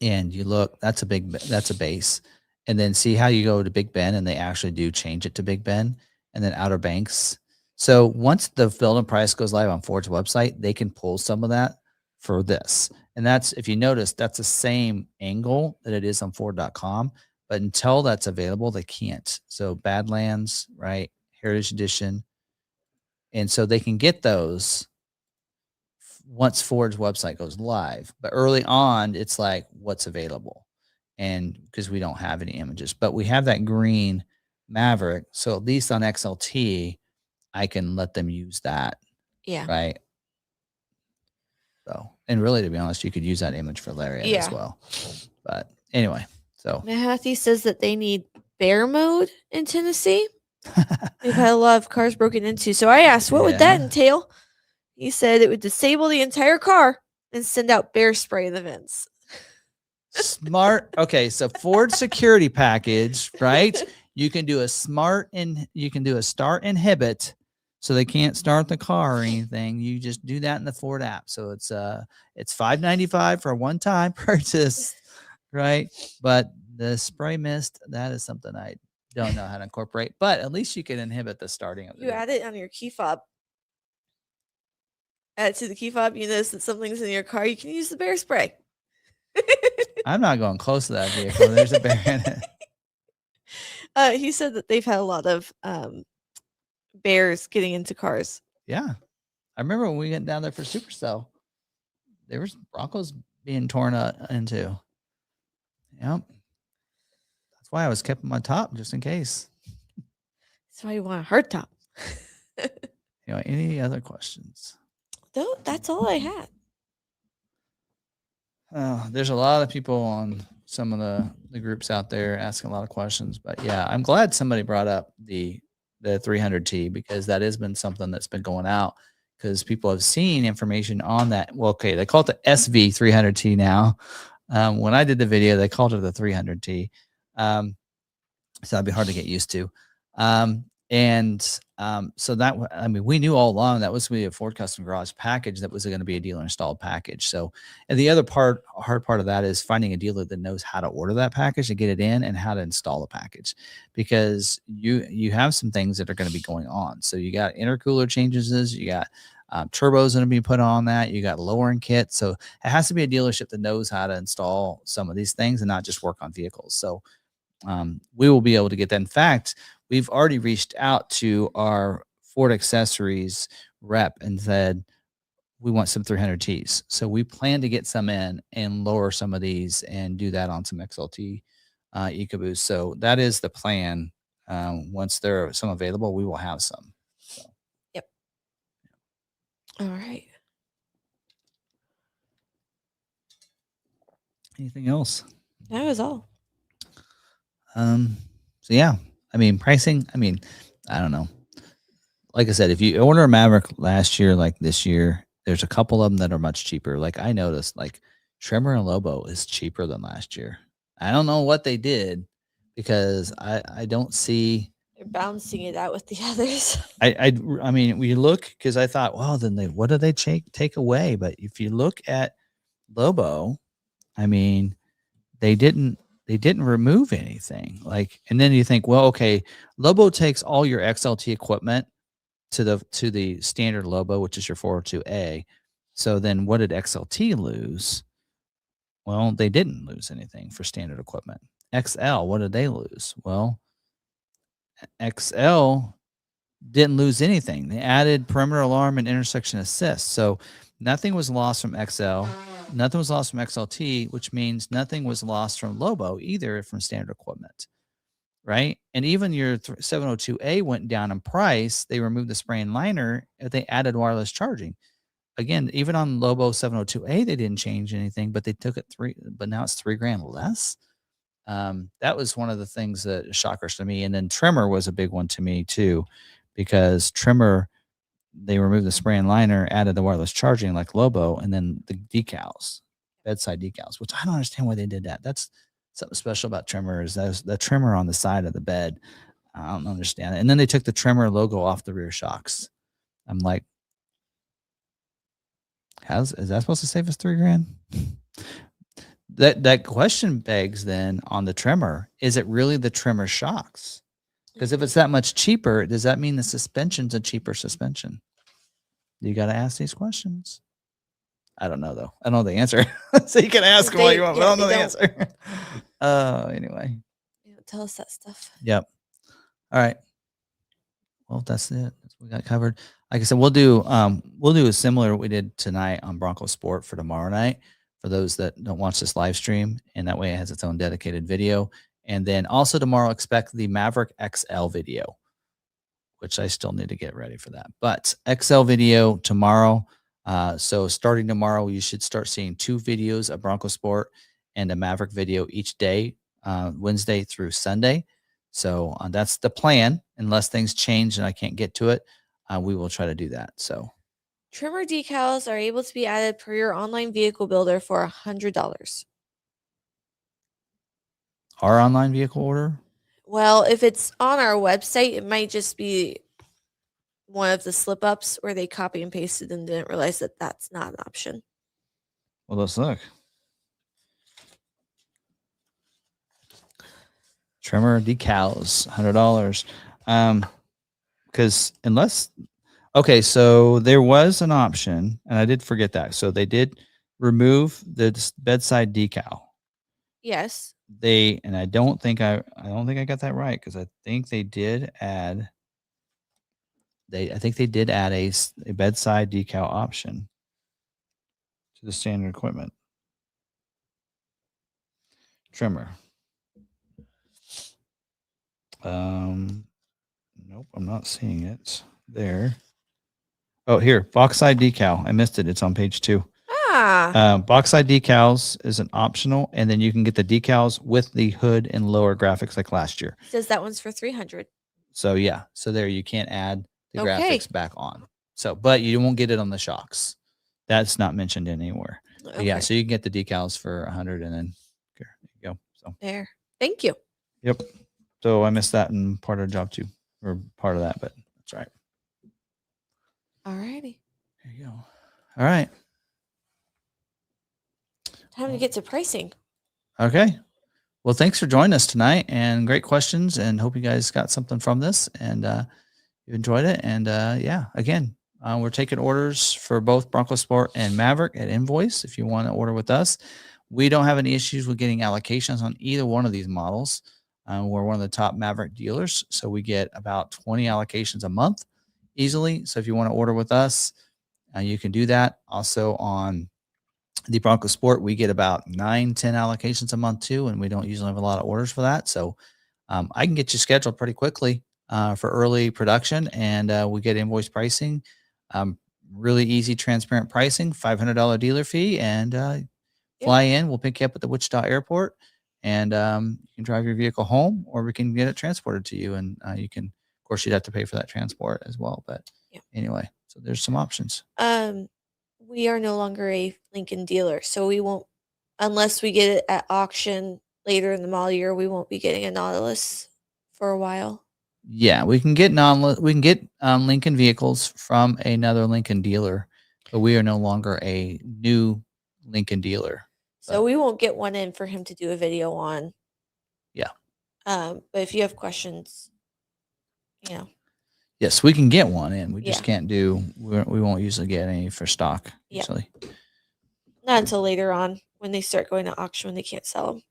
you look, that's a base, and then see how you go to Big Ben, and they actually do change it to Big Ben, and then Outer Banks. So once the build and price goes live on Ford's website, they can pull some of that for this. And that's, if you notice, that's the same angle that it is on Ford.com. But until that's available, they can't. So Badlands, right? Heritage Edition. And so they can get those once Ford's website goes live. But early on, it's like what's available. And because we don't have any images, but we have that green Maverick. So at least on XLT, I can let them use that. Yeah. Right. So, and really, to be honest, you could use that image for Lariat as well. But anyway, so McArthur says that they need bear mode in Tennessee. They've had a lot of cars broken into. So I asked, what would that entail? He said it would disable the entire car and send out bear spray in the vents. Smart. Okay. So Ford security package, right? You can do a start inhibit, so they can't start the car or anything. You just do that in the Ford app. So it's $5.95 for a one-time purchase, right? But the spray mist, that is something I don't know how to incorporate. But at least you can inhibit the starting of it. You add it on your key fob. Add it to the key fob. You notice that something's in your car. You can use the bear spray. I'm not going close to that vehicle. There's a bear in it. He said that they've had a lot of bears getting into cars. Yeah. I remember when we went down there for Supercell, there was Broncos being torn into. Yep. That's why I was keeping my top just in case. That's why you want a hard top. Any other questions? No, that's all I had. There's a lot of people on some of the groups out there asking a lot of questions, but yeah, I'm glad somebody brought up the 300T, because that has been something that's been going out, because people have seen information on that. Well, okay, they call it the SV 300T now. When I did the video, they called it the 300T. So that'd be hard to get used to. And so that I mean, we knew all along that was going to be a Ford Custom Garage package. That was going to be a dealer installed package. So, and the other hard part of that is finding a dealer that knows how to order that package and get it in, and how to install the package, because you have some things that are going to be going on. So you got intercooler changes, you got turbos going to be put on that, you got lowering kits. So it has to be a dealership that knows how to install some of these things and not just work on vehicles. So we will be able to get that. In fact, we've already reached out to our Ford accessories rep and said, we want some 300Ts. So we plan to get some in and lower some of these and do that on some XLT EcoBoost. So that is the plan. Once there are some available, we will have some. So. Yep. All right. Anything else? That was all. So yeah, I mean, pricing, I mean, I don't know. Like I said, if you order a Maverick last year, like this year, there's a couple of them that are much cheaper. Like I noticed, like Tremor and Lobo is cheaper than last year. I don't know what they did, because I don't see. They're balancing it out with the others. I mean, we look, because I thought, well, then what do they take away? But if you look at Lobo, I mean, they didn't remove anything. Like, and then you think, well, okay, Lobo takes all your XLT equipment to the standard Lobo, which is your 402A. So then what did XLT lose? Well, they didn't lose anything for standard equipment. XL, what did they lose? Well, XL didn't lose anything. They added perimeter alarm and intersection assist. So nothing was lost from XL. Nothing was lost from XLT, which means nothing was lost from Lobo either, from standard equipment. Right. And even your 702A went down in price. They removed the spray and liner. They added wireless charging. Again, even on Lobo 702A, they didn't change anything, but they took it but now it's $3,000 less. That was one of the things that shockers to me. And then Tremor was a big one to me too, because Tremor, they removed the spray and liner, added the wireless charging like Lobo, and then the decals, bedside decals, which I don't understand why they did that. That's something special about Tremor, is the Tremor on the side of the bed. I don't understand it. And then they took the Tremor logo off the rear shocks. I'm like, is that supposed to save us $3,000? That question begs then on the Tremor, is it really the Tremor shocks? Because if it's that much cheaper, does that mean the suspension's a cheaper suspension? You got to ask these questions. I don't know, though. I don't know the answer. So you can ask them all you want, but I don't know the answer. Anyway. They don't tell us that stuff. Yep. All right. Well, that's it. That's what we got covered. Like I said, we'll do a similar what we did tonight on Bronco Sport for tomorrow night, for those that don't watch this live stream, and that way it has its own dedicated video. And then also tomorrow, expect the Maverick XL video, which I still need to get ready for that. But XL video tomorrow. So starting tomorrow, you should start seeing 2 videos of Bronco Sport and a Maverick video each day, Wednesday through Sunday. So that's the plan. Unless things change and I can't get to it, we will try to do that. So Tremor decals are able to be added per your online vehicle builder for $100. Our online vehicle order? Well, if it's on our website, it might just be one of the slip ups where they copy and pasted and didn't realize that that's not an option. Well, let's look. Tremor decals, $100. Because okay, so there was an option, and I did forget that. So they did remove the bedside decal. Yes. And I don't think I got that right, because I think they did add. I think they did add a bedside decal option to the standard equipment. Tremor. Nope, I'm not seeing it there. Oh, here, box side decal. I missed it. It's on page 2. Box side decals is an optional, and then you can get the decals with the hood and lower graphics like last year. Says that one's for $300. So yeah, so there you can't add the graphics back on. So, but you won't get it on the shocks. That's not mentioned anywhere. Okay. Yeah, so you can get the decals for $100, and then there you go. So there. Thank you. Yep. So I missed that in part of the job too. we're part of that, but that's right. All righty. There you go. All right. Time to get to pricing. Okay. Well, thanks for joining us tonight, and great questions, and hope you guys got something from this and you enjoyed it. And yeah, again, we're taking orders for both Bronco Sport and Maverick at invoice. If you want to order with us, we don't have any issues with getting allocations on either one of these models. We're one of the top Maverick dealers, so we get about 20 allocations a month easily. So if you want to order with us, you can do that. Also on the Bronco Sport, we get about 9-10 allocations a month too, and we don't usually have a lot of orders for that. So I can get you scheduled pretty quickly for early production, and we get invoice pricing, really easy, transparent pricing, $500 dealer fee, and fly in. We'll pick you up at the Wichita airport, and you can drive your vehicle home, or we can get it transported to you, and you can, of course, you'd have to pay for that transport as well. But anyway, so there's some options. We are no longer a Lincoln dealer, so we won't, unless we get it at auction later in the model year, we won't be getting a Nautilus for a while. Yeah, we can get Lincoln vehicles from another Lincoln dealer, but we are no longer a new Lincoln dealer. So we won't get one in for him to do a video on. Yeah. But if you have questions, Yes, we can get one in. We just can't do. We won't usually get any for stock. Usually. Not until later on when they start going to auction when they can't sell them.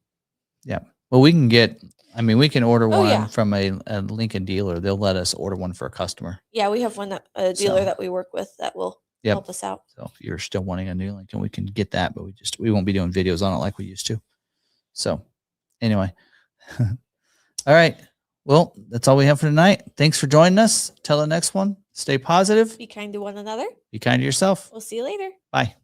Yeah. Well, we can get. I mean, we can order one from a Lincoln dealer. They'll let us order one for a customer. Yeah, we have one a dealer that we work with that will help us out. So if you're still wanting a new Lincoln, we can get that, but we won't be doing videos on it like we used to. So anyway, all right. Well, that's all we have for tonight. Thanks for joining us. Till the next one, stay positive. Be kind to one another. Be kind to yourself. We'll see you later. Bye.